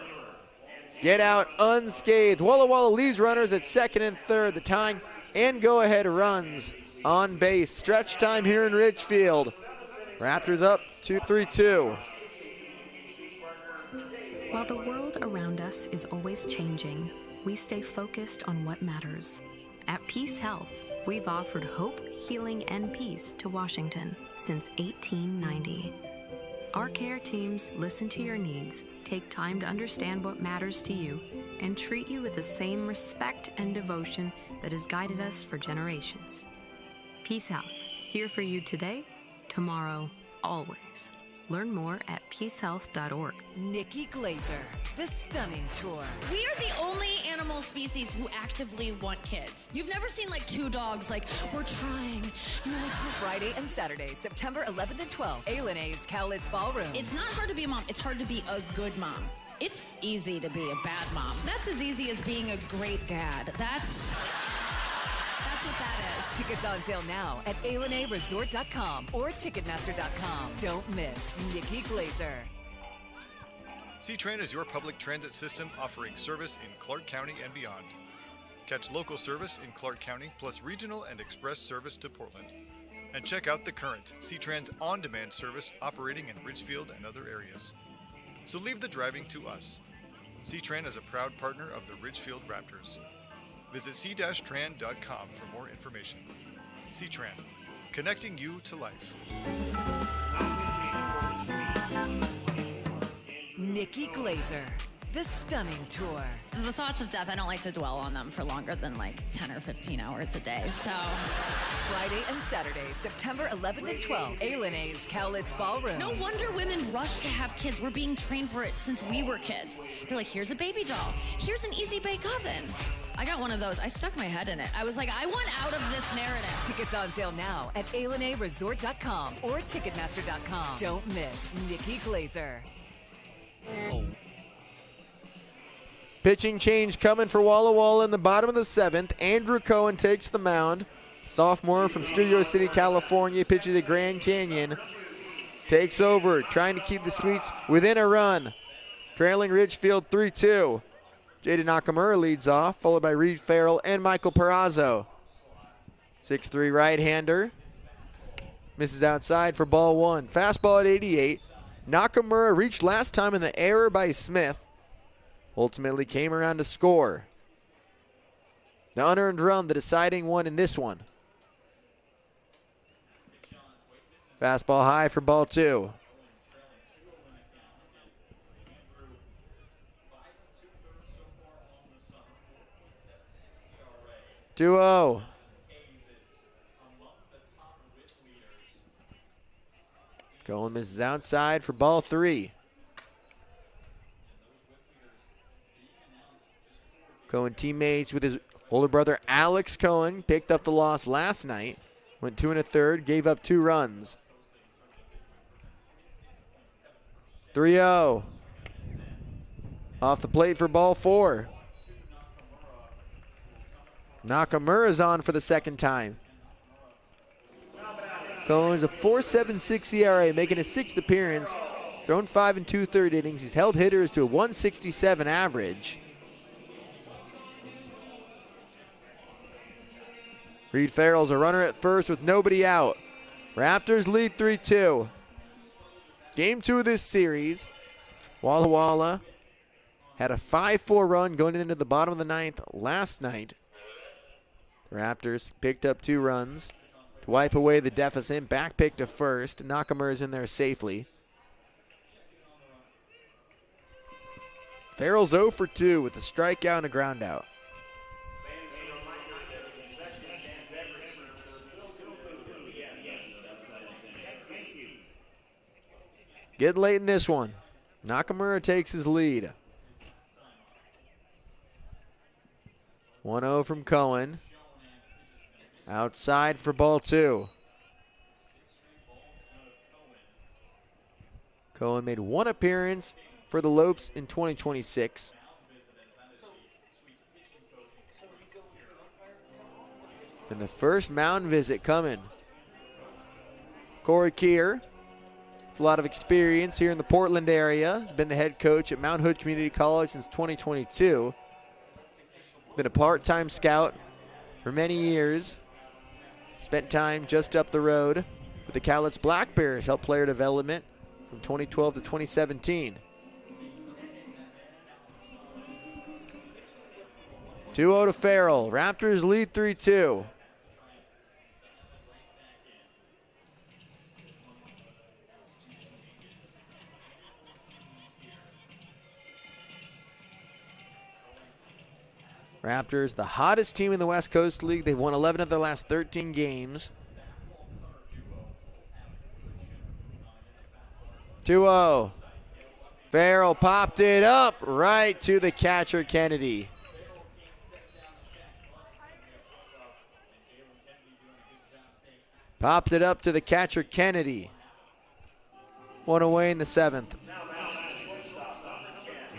get out unscathed. Walla leaves runners at second and third. The tying and go-ahead runs on base. Stretch time here in Ridgefield. Raptors up 2-3-2. While the world around us is always changing, we stay focused on what matters. At Peace Health, we've offered hope, healing, and peace to Washington since 1890. Our care teams listen to your needs, take time to understand what matters to you, and treat you with the same respect and devotion that has guided us for generations. Peace Health, here for you today, tomorrow, always. Learn more at peacehealth.org. Nikki Glazer, the Stunning Tour. We are the only animal species who actively want kids. You've never seen like 2 dogs like, we're trying. You're like, Friday and Saturday, September 11th and 12th, A's Cowlitz Ballroom. It's not hard to be a mom. It's hard to be a good mom. It's easy to be a bad mom. That's as easy as being a great dad. That's what that is. Tickets on sale now at AlenaResort.com or Ticketmaster.com. Don't miss Nikki Glazer. C-Train is your public transit system offering service in Clark County and beyond. Catch local service in Clark County, plus regional and express service to Portland. And check out The Current, C-Trans on-demand service operating in Ridgefield and other areas. So leave the driving to us. C-Tran is a proud partner of the Ridgefield Raptors. Visit c-tran.com for more information. C-Tran, connecting you to life. Nikki Glazer, the stunning tour. The thoughts of death, I don't like to dwell on them for longer than like 10 or 15 hours a day, so. Friday and Saturday, September 11th and 12th, A&A's Cowlitz Ballroom. No wonder women rush to have kids. We're being trained for it since we were kids. They're like, here's a baby doll. Here's an easy bake oven. I got one of those. I stuck my head in it. I was like, I want out of this narrative. Tickets on sale now at ALNAResort.com or Ticketmaster.com. Don't miss Nikki Glazer. Pitching change coming for Walla Walla in the bottom of the 7th. Andrew Cohen takes the mound. Sophomore from Studio City, California, pitches at Grand Canyon. Takes over, trying to keep the Sweets within a run. Trailing Ridgefield 3-2. Jaden Nakamura leads off, followed by Reed Farrell and Michael Perazzo. 6'3" right-hander. Misses outside for ball one. Fastball at 88. Nakamura reached last time in the error by Smith. Ultimately came around to score. The unearned run, the deciding one in this one. Fastball high for ball two. Two-oh. Cohen misses outside for ball three. Cohen teammates with his older brother Alex Cohen picked up the loss last night. Went 2 1/3, gave up 2 runs. 3-0. Off the plate for ball four. Nakamura's on for the second time. Cohen's a 4.76 ERA, making his 6th appearance. Thrown 5 2/3 innings. He's held hitters to a 167 average. Reed Farrell's a runner at first with nobody out. Raptors lead 3-2. Game 2 of this series. Walla Walla had a 5-4 run going into the bottom of the 9th last night. The Raptors picked up 2 runs to wipe away the deficit. Back pick to first. Nakamura's in there safely. Farrell's 0 for 2 with a strikeout and a ground out. Getting late in this one. Nakamura takes his lead. 1-0 from Cohen. Outside for ball two. Cohen made 1 appearance for the Lopes in 2026. And the first mound visit coming. Corey Keir. A lot of experience here in the Portland area. He's been the head coach at Mount Hood Community College since 2022. Been a part-time scout for many years. Spent time just up the road with the Cowlitz Black Bears, helped player development from 2012 to 2017. 2-0 to Farrell. Raptors lead 3-2. Raptors, the hottest team in the West Coast League. They've won 11 of their last 13 games. 2-0. Farrell popped it up right to the catcher, Kennedy. Popped it up to the catcher, Kennedy. 1 away in the 7th.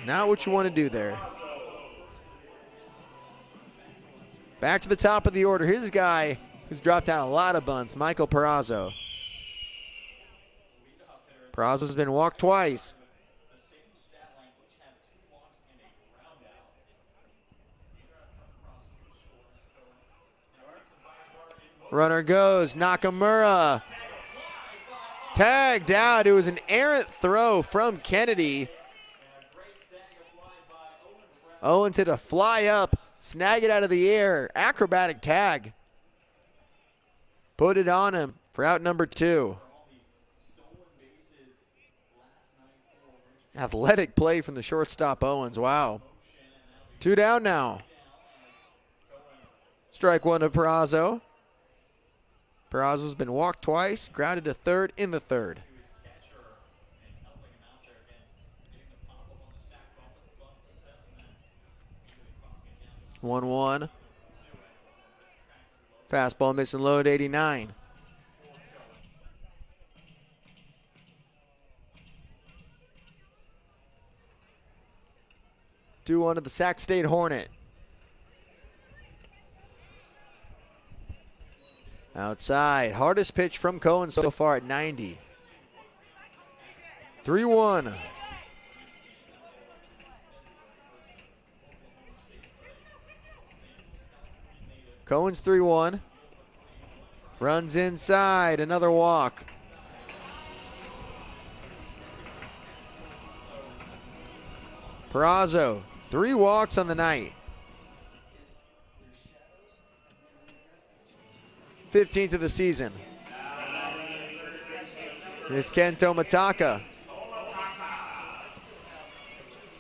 Not what you want to do there. Back to the top of the order. Here's a guy who's dropped down a lot of bunts, Michael Perazzo. Perazzo's been walked twice. Runner goes. Nakamura. Tagged out. It was an errant throw from Kennedy. Owens hit a fly up. Snag it out of the air. Acrobatic tag. Put it on him for out number 2. Athletic play from the shortstop Owens. Wow. 2 down now. Strike 1 to Perazo. Perazo's been walked twice, grounded to third in the third. 1-1. Fastball missing low at 89. Two one to the Sac State Hornet. Outside. Hardest pitch from Cohen so far at 90. 3-1. Cohen's 3-1. Runs inside. Another walk. Perazo, 3 walks on the night. 15th of the season. Here's Ken Tomataka.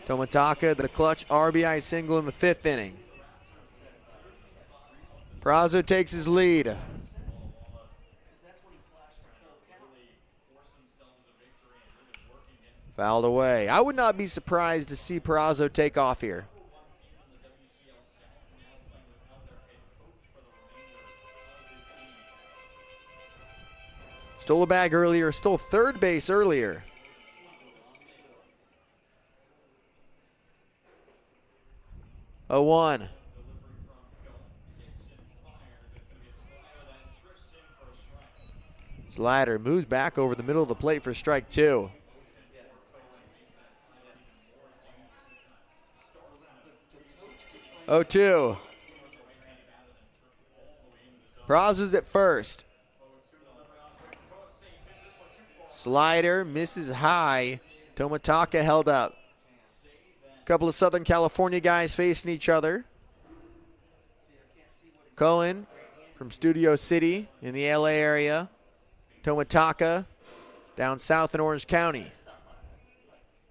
Tomataka, the clutch RBI single in the 5th inning. Perazo takes his lead. Fouled away. I would not be surprised to see Perazo take off here. Stole a bag earlier, stole third base earlier. A 1. Slider moves back over the middle of the plate for strike 2. Oh, 2. Perazo's at first. Slider misses high. Tomataka held up. A couple of Southern California guys facing each other. Cohen from Studio City in the LA area. Tomataka down south in Orange County.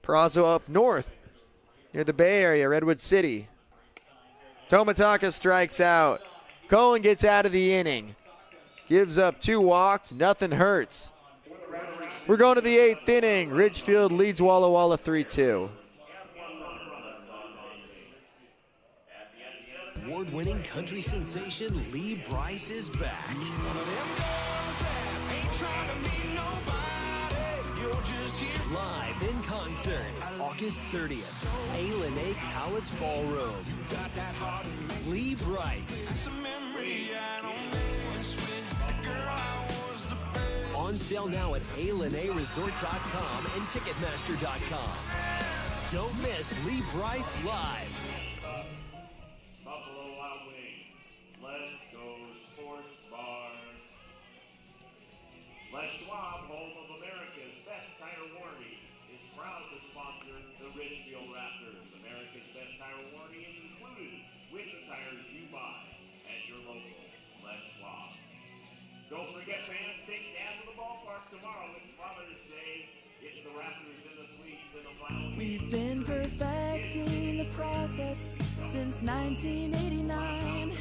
Perazo up north near the Bay Area, Redwood City. Tomataka strikes out. Cohen gets out of the inning. Gives up 2 walks. Nothing hurts. We're going to the 8th inning. Ridgefield leads Walla Walla 3-2. Award-winning country sensation Lee Brice is back. Live in concert, August 30th, A. Cowlitz Ballroom. Lee Brice. On sale now at ALenaResort.com and Ticketmaster.com. Don't miss Lee Brice live. Buffalo Wild Wings. Let's go sports bar. Les Schwab, home of America's best tire warranty, is proud to sponsor the Ridgefield Raptors. America's best tire warranty is included with the tires you buy at your local Les Schwab. Don't forget, fans, take Dad to the ballpark tomorrow. It's Father's Day. It's the Raptors in the suites in the final. We've been perfecting the process since 1989.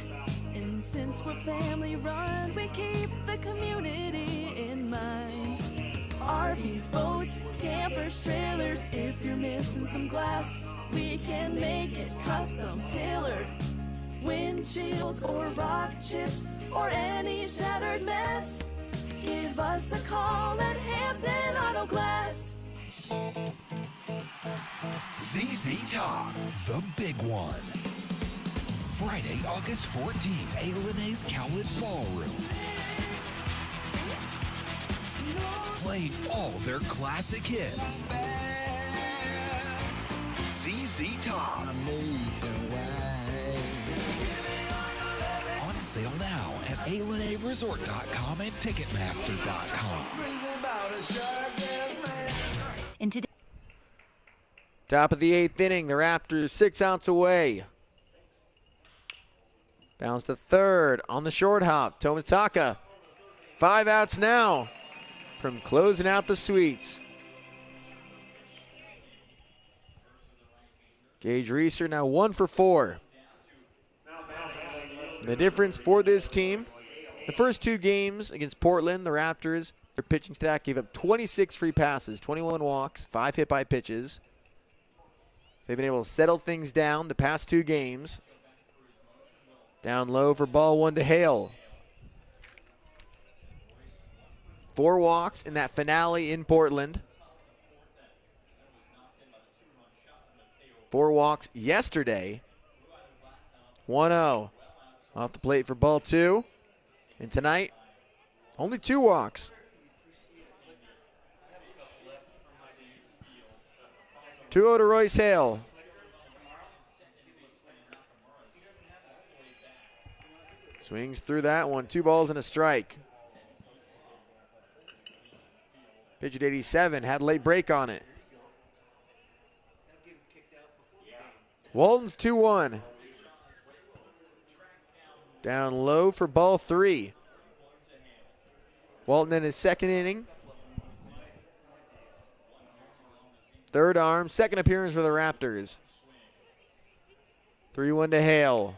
And since we're family run, we keep the community in mind. RVs, boats, campers, trailers. If you're missing some glass, we can make it custom tailored. Windshields or rock chips or any shattered mess. Give us a call at Hampton Auto Glass. ZZ Top, the big one. Friday, August 14th, A. Cowlitz Ballroom. Playing all their classic hits. ZZ Top. On sale now at ALNAresort.com and Ticketmaster.com. In today, Top of the 8th inning, the Raptors 6 outs away. Bounce to third on the short hop. Tomitaka, 5 outs now from closing out the Sweets. Gage Reeser now 1 for 4. The difference for this team, the first 2 games against Portland, the Raptors, their pitching staff gave up 26 free passes, 21 walks, 5 hit by pitches. They've been able to settle things down the past 2 games. Down low for ball 1 to Hale. 4 walks in that finale in Portland. 4 walks yesterday. 1-0 off the plate for ball 2. And tonight, only 2 walks. 2-0 to Royce Hale. Swings through that one. 2 balls and a strike. Pitch at 87. Had a late break on it. Walton's 2-1. Down low for ball 3. Walton in his second inning. Third arm, second appearance for the Raptors. 3-1 to Hale.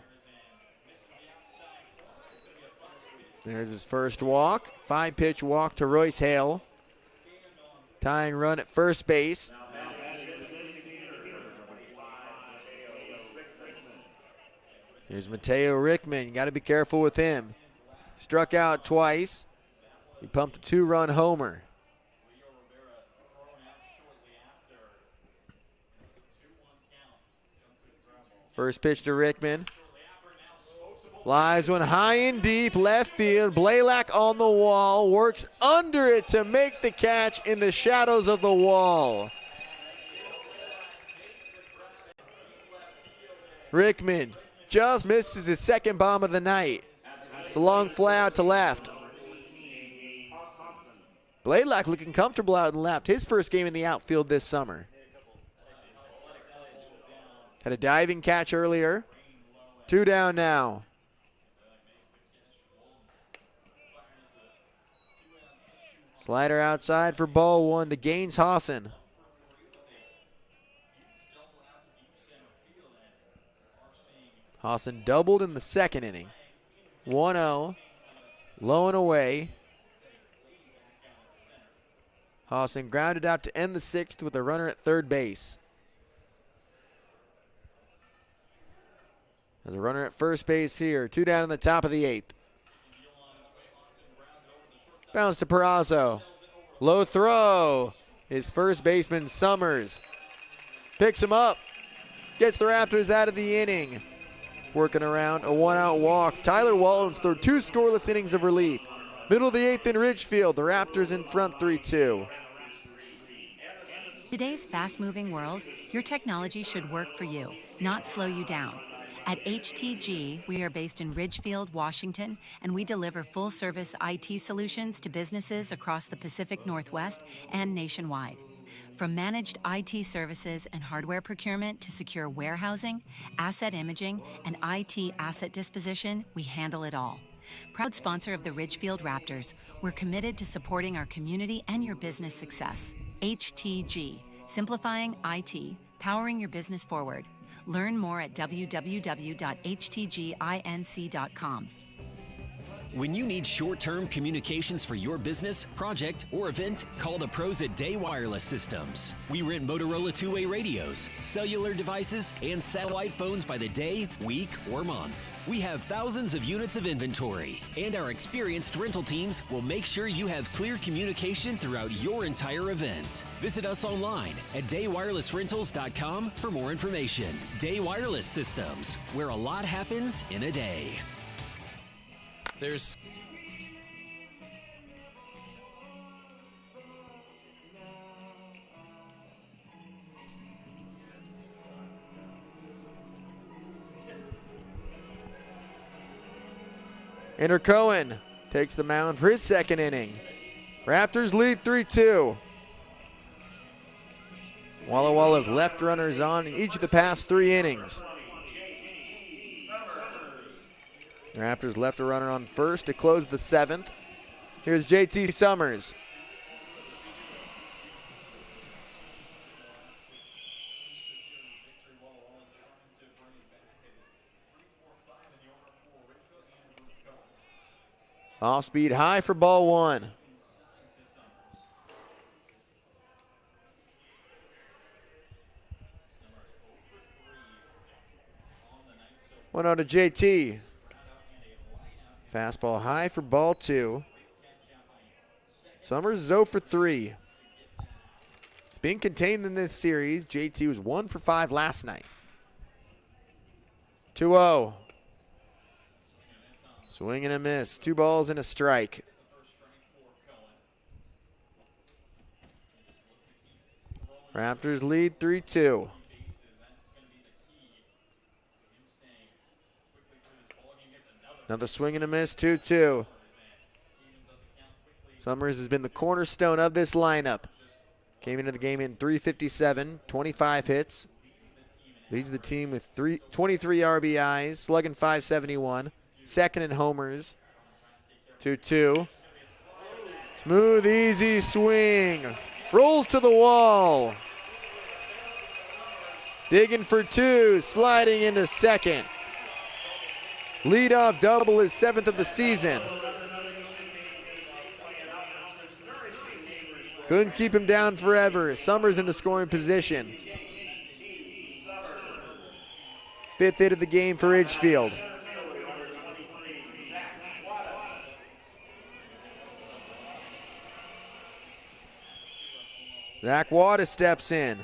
There's his first walk. 5-pitch walk to Royce Hale. Tying run at first base. Here's Mateo Rickman. You got to be careful with him. Struck out twice. He pumped a 2-run homer. First pitch to Rickman. Flies one high and deep, left field. Blaylock on the wall, works under it to make the catch in the shadows of the wall. Rickman just misses his second bomb of the night. It's a long fly out to left. Blaylock looking comfortable out and left. His first game in the outfield this summer. Had a diving catch earlier. 2 down now. Slider outside for ball 1 to Gaines Hawson. Hawson doubled in the second inning. 1-0. Low and away. Hawson grounded out to end the 6th with a runner at third base. There's a runner at first base here. 2 down in the top of the 8th. Bounce to Perazo. Low throw. His first baseman, Summers, picks him up. Gets the Raptors out of the inning. Working around a 1-out walk. Tyler Walton's through 2 scoreless innings of relief. Middle of the 8th in Ridgefield. The Raptors in front 3-2. today's fast-moving world, your technology should work for you, not slow you down. At HTG, we are based in Ridgefield, Washington, and we deliver full-service IT solutions to businesses across the Pacific Northwest and nationwide. From managed IT services and hardware procurement to secure warehousing, asset imaging, and IT asset disposition, we handle it all. Proud sponsor of the Ridgefield Raptors, we're committed to supporting our community and your business success. HTG, simplifying IT, powering your business forward. Learn more at www.htginc.com. When you need short-term communications for your business, project, or event, call the pros at Day Wireless Systems. We rent Motorola two-way radios, cellular devices, and satellite phones by the day, week, or month. We have thousands of units of inventory, and our experienced rental teams will make sure you have clear communication throughout your entire event. Visit us online at daywirelessrentals.com for more information. Day Wireless Systems, where a lot happens in a day. There's Andrew Cohen takes the mound for his second inning. Raptors lead 3-2. Walla Walla's left runners on in each of the past 3 innings. Raptors left a runner on first to close the 7th. Here's JT Summers. Off speed high for ball 1. One out to JT. Fastball high for ball 2. Summers is 0 for 3. He's being contained in this series. JT was 1 for 5 last night. 2-0. Swing and a miss. 2 balls and a strike. Raptors lead 3-2. Another swing and a miss, 2-2. Summers has been the cornerstone of this lineup. Came into the game in .357, 25 hits. Leads the team with 23 RBIs, slugging .571. Second in homers, 2-2. Smooth, easy swing. Rolls to the wall. Digging for 2, sliding into second. Leadoff double, his 7th of the season. Couldn't keep him down forever. Summers into scoring position. 5th hit of the game for Ridgefield. Zach Walla steps in.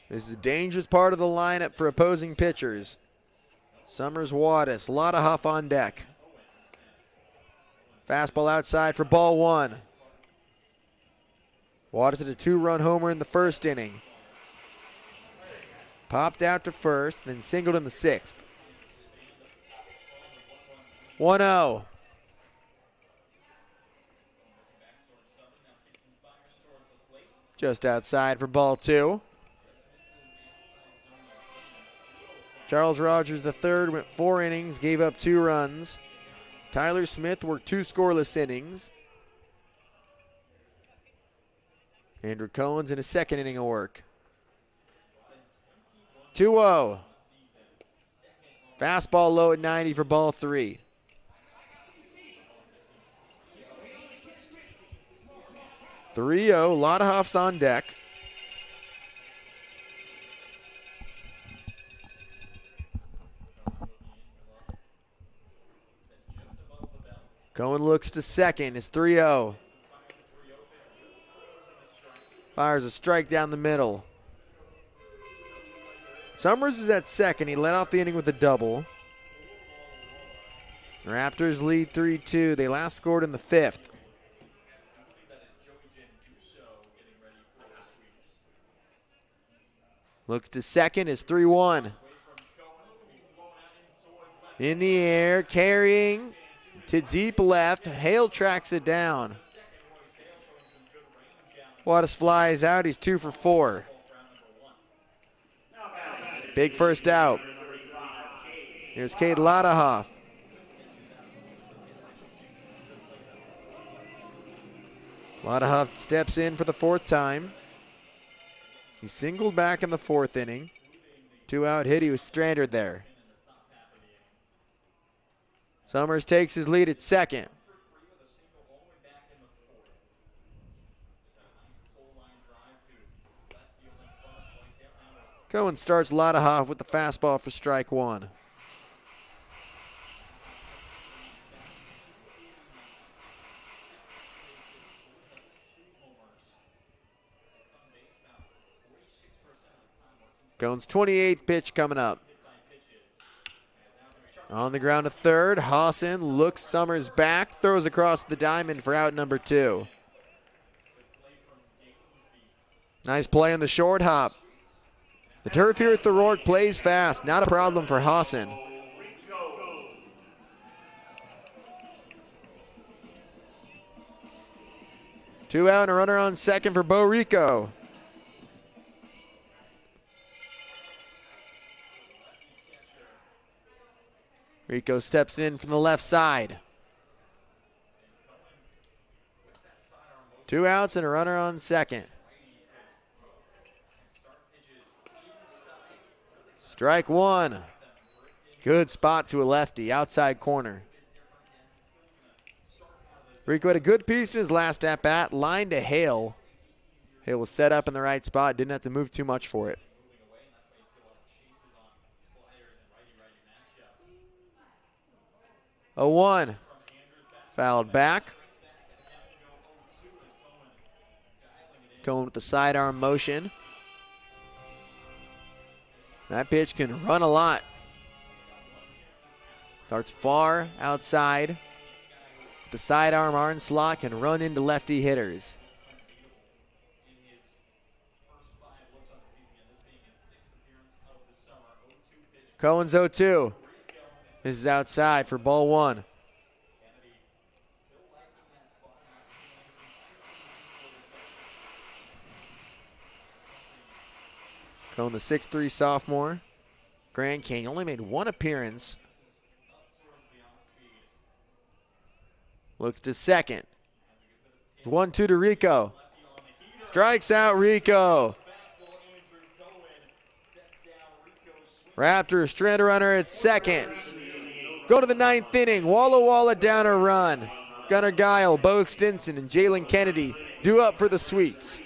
This is a dangerous part of the lineup for opposing pitchers. Summers, Wattis, a lot of huff on deck. Fastball outside for ball 1. Wattis hit a 2-run homer in the first inning. Popped out to first, then singled in the 6th. 1-0. Just outside for ball 2. Charles Rogers III went 4 innings, gave up 2 runs. Tyler Smith worked 2 scoreless innings. Andrew Cohen's in his second inning of work. 2-0. Fastball low at 90 for ball 3. A lot of huffs on deck. Cohen looks to second. It's 3-0. Fires a strike down the middle. Summers is at second. He led off the inning with a double. Raptors lead 3-2. They last scored in the 5th. Looks to second. It's 3-1. In the air, carrying to deep left. Hale tracks it down. Wattis flies out. He's 2 for 4. Big first out. Here's Cade Ladahoff. Ladahoff steps in for the 4th time. He singled back in the 4th inning. 2-out hit. He was stranded there. Summers takes his lead at second. Cohen starts Ladahoff with the fastball for strike 1. Cohen's 28th pitch coming up. On the ground to third. Hosson looks Summers back, throws across the diamond for out number 2. Nice play on the short hop. The turf here at the Rourke plays fast. Not a problem for Hassan. Two out and a runner on second for Bo Rico. Rico steps in from the left side. Two outs and a runner on second. Strike one. Good spot to a lefty, outside corner. Rico had a good piece in his last at-bat, line to Hale. Hale was set up in the right spot, didn't have to move too much for it. 0-1. Fouled back. Going with the sidearm motion. That pitch can run a lot. Starts far outside. The sidearm onslaught can run into lefty hitters. Cohen's 0-2. This is outside for ball one. Cohen, the 6'3" sophomore. Grand King only made one appearance. Looks to second. 1-2 to Rico. Strikes out Rico. Raptors stranded runner at second. Go to the ninth inning. Walla down a run. Gunnar Guile, Bo Stinson, and Jalen Kennedy due up for the Sweets.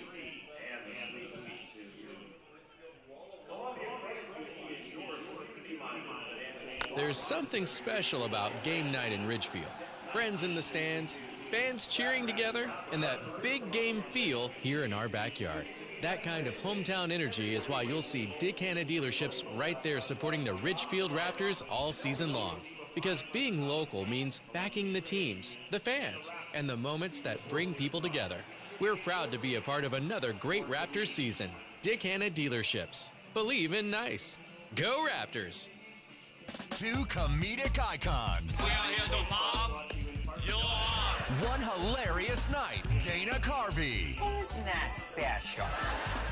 There's something special about game night in Ridgefield. Friends in the stands, fans cheering together, and that big game feel here in our backyard. That kind of hometown energy is why you'll see Dick Hanna dealerships right there supporting the Ridgefield Raptors all season long. Because being local means backing the teams, the fans, and the moments that bring people together. We're proud to be a part of another great Raptors season. Dick Hanna dealerships. Believe in nice. Go Raptors! Two comedic icons. One hilarious night. Dana Carvey. Who's that special?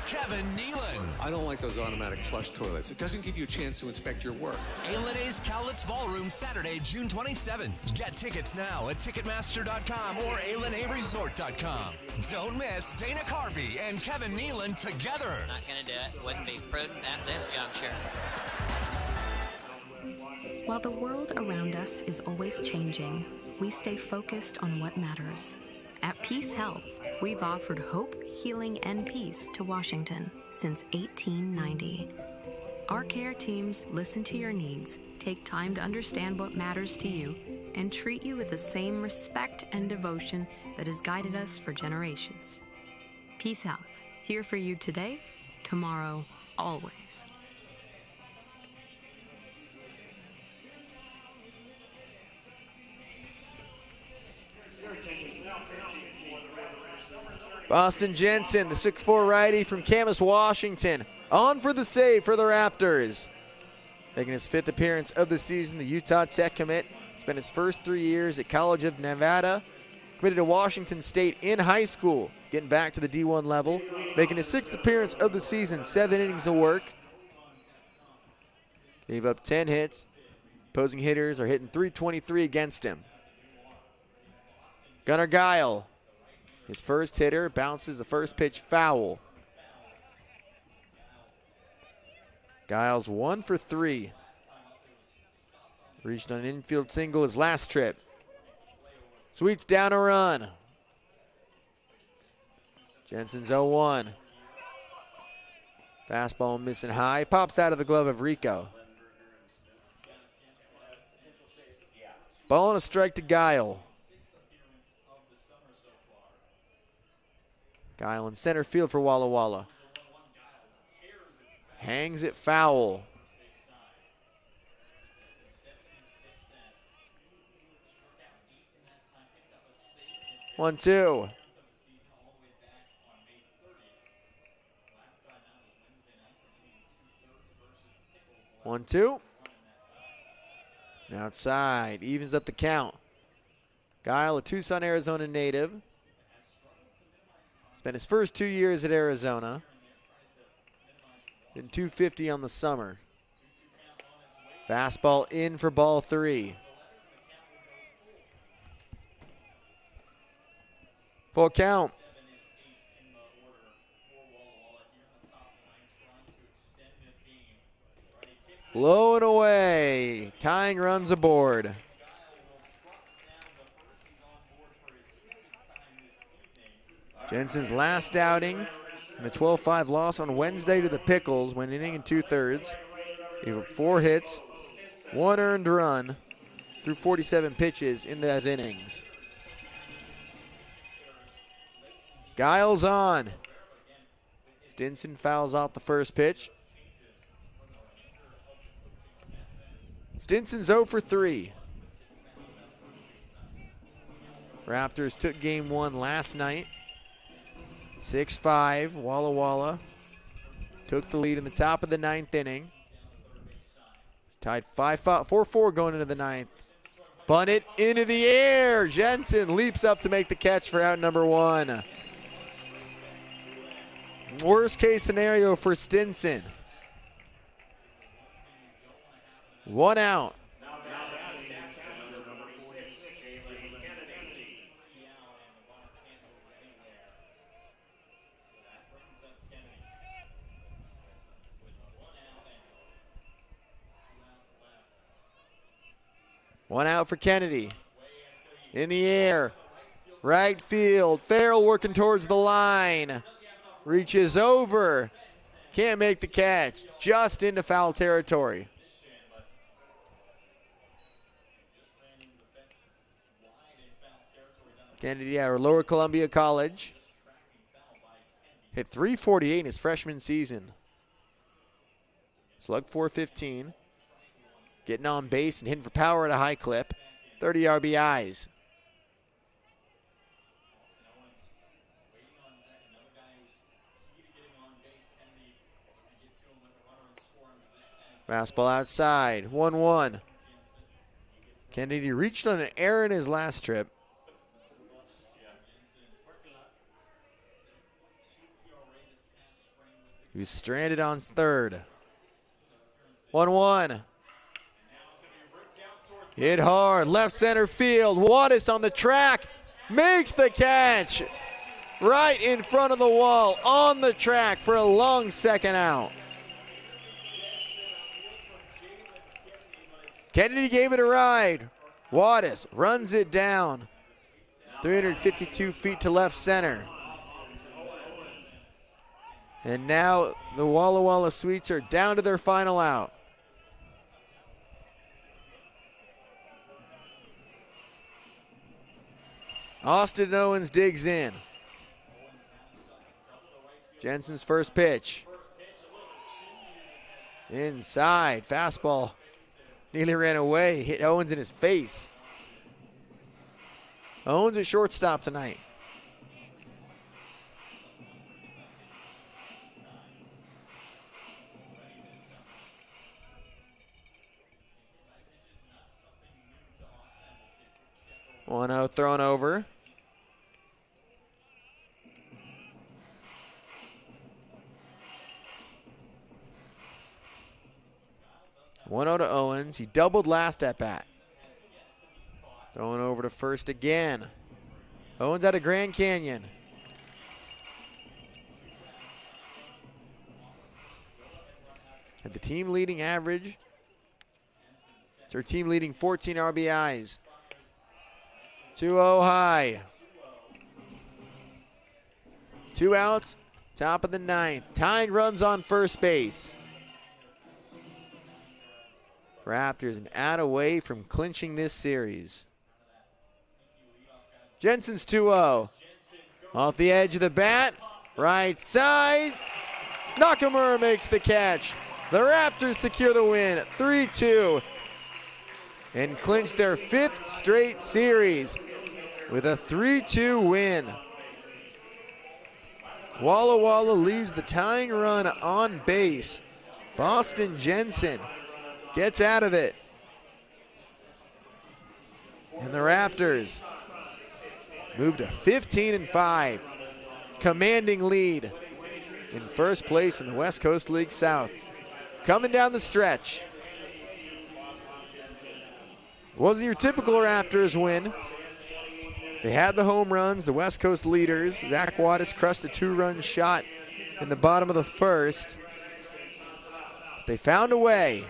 Kevin Nealon. I don't like those automatic flush toilets. It doesn't give you a chance to inspect your work. A&A's Cowlitz Ballroom, Saturday, June 27th. Get tickets now at Ticketmaster.com or ALNAresort.com. Don't miss Dana Carvey and Kevin Nealon together. Not gonna do it. Wouldn't be prudent at this juncture. While the world around us is always changing, we stay focused on what matters. At Peace Health, we've offered hope, healing, and peace to Washington since 1890. Our care teams listen to your needs, take time to understand what matters to you, and treat you with the same respect and devotion that has guided us for generations. Peace Health, here for you today, tomorrow, always. Boston Jensen, the 6'4" righty from Camas, Washington, on for the save for the Raptors. Making his 5th appearance of the season, the Utah Tech commit. Spent his first 3 years at College of Nevada. Committed to Washington State in high school, getting back to the D1 level. Making his 6th appearance of the season, 7 innings of work. Gave up 10 hits. Opposing hitters are hitting .323 against him. Gunnar Guile, his first hitter, bounces the first pitch foul. Giles 1 for 3. Reached on an infield single his last trip. Sweets down a run. Jensen's 0-1. Fastball missing high. Pops out of the glove of Rico. Ball and a strike to Guile. Guile in center field for Walla Walla. Hangs it foul. One, two. 1-2. Outside, evens up the count. Guile, a Tucson, Arizona native. Spent his first 2 years at Arizona. Then 250 on the summer. Fastball in for ball 3. Full count. Low and away. Tying runs aboard. Jensen's last outing in the 12-5 loss on Wednesday to the Pickles, went inning and 2/3. He had 4 hits, 1 earned run through 47 pitches in those innings. Giles on. Stinson fouls out the first pitch. Stinson's 0 for 3. Raptors took game 1 last night. 6-5, Walla Walla took the lead in the top of the 9th inning. Tied 4-4 going into the 9th. Bunted into the air. Jensen leaps up to make the catch for out number 1. Worst case scenario for Stinson. 1 out. One out for Kennedy. In the air. Right field. Farrell working towards the line. Reaches over. Can't make the catch. Just into foul territory. Kennedy out of Lower Columbia College. Hit .348 in his freshman season. Slug .415. Getting on base and hitting for power at a high clip. 30 RBIs. Fastball outside, 1-1. Kennedy reached on an error in his last trip. He was stranded on third. 1-1. Hit hard, left center field. Wattis on the track, makes the catch. Right in front of the wall, on the track for a long second out. Kennedy gave it a ride. Wattis runs it down. 352 feet to left center. And now the Walla Walla Sweets are down to their final out. Austin Owens digs in. Jensen's first pitch. Inside, fastball. Nearly ran away, hit Owens in his face. Owens at shortstop tonight. One out thrown over. One out to Owens. He doubled last at bat. Throwing over to first again. Owens out of Grand Canyon. Had the team leading average. It's their team leading 14 RBIs. 2-0 high. 2 outs, top of the 9th. Tying runs on first base. Raptors an out away from clinching this series. Jensen's 2-0. Off the edge of the bat, right side. Nakamura makes the catch. The Raptors secure the win, 3-2. And clinch their 5th straight series with a 3-2 win. Walla Walla leaves the tying run on base. Boston Jensen gets out of it. And the Raptors move to 15-5. Commanding lead in first place in the West Coast League South. Coming down the stretch. Wasn't your typical Raptors win. They had the home runs, the West Coast leaders. Zach Wattis crushed a 2-run shot in the bottom of the first. They found a way.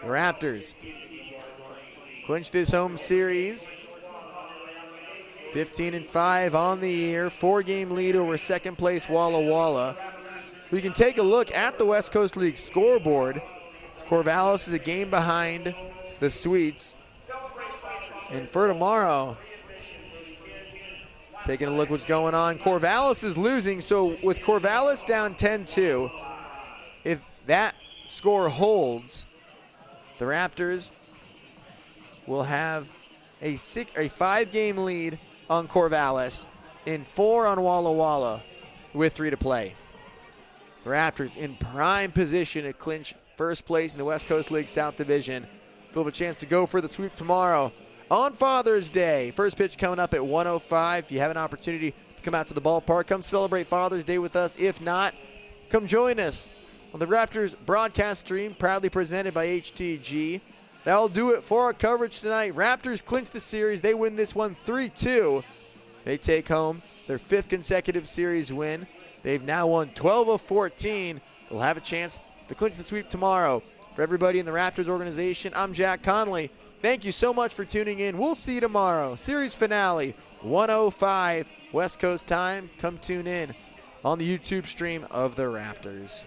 The Raptors clinch this home series. 15-5 on the year. 4-game lead over second place Walla Walla. We can take a look at the West Coast League scoreboard. Corvallis is a game behind the Sweets. And for tomorrow, taking a look what's going on, Corvallis is losing. So with Corvallis down 10-2, if that score holds, the Raptors will have a 5-game lead on Corvallis and 4 on Walla Walla with 3 to play. The Raptors in prime position to clinch first place in the West Coast League South Division. They'll have a chance to go for the sweep tomorrow on Father's Day. First pitch coming up at 1:05. If you have an opportunity to come out to the ballpark, come celebrate Father's Day with us. If not, come join us on the Raptors broadcast stream, proudly presented by HTG. That'll do it for our coverage tonight. Raptors clinch the series. They win this one 3-2. They take home their 5th consecutive series win. They've now won 12 of 14. They'll have a chance to clinch the sweep tomorrow. For everybody in the Raptors organization, I'm Jack Connolly. Thank you so much for tuning in. We'll see you tomorrow. Series finale, 1:05 West Coast time. Come tune in on the YouTube stream of the Raptors.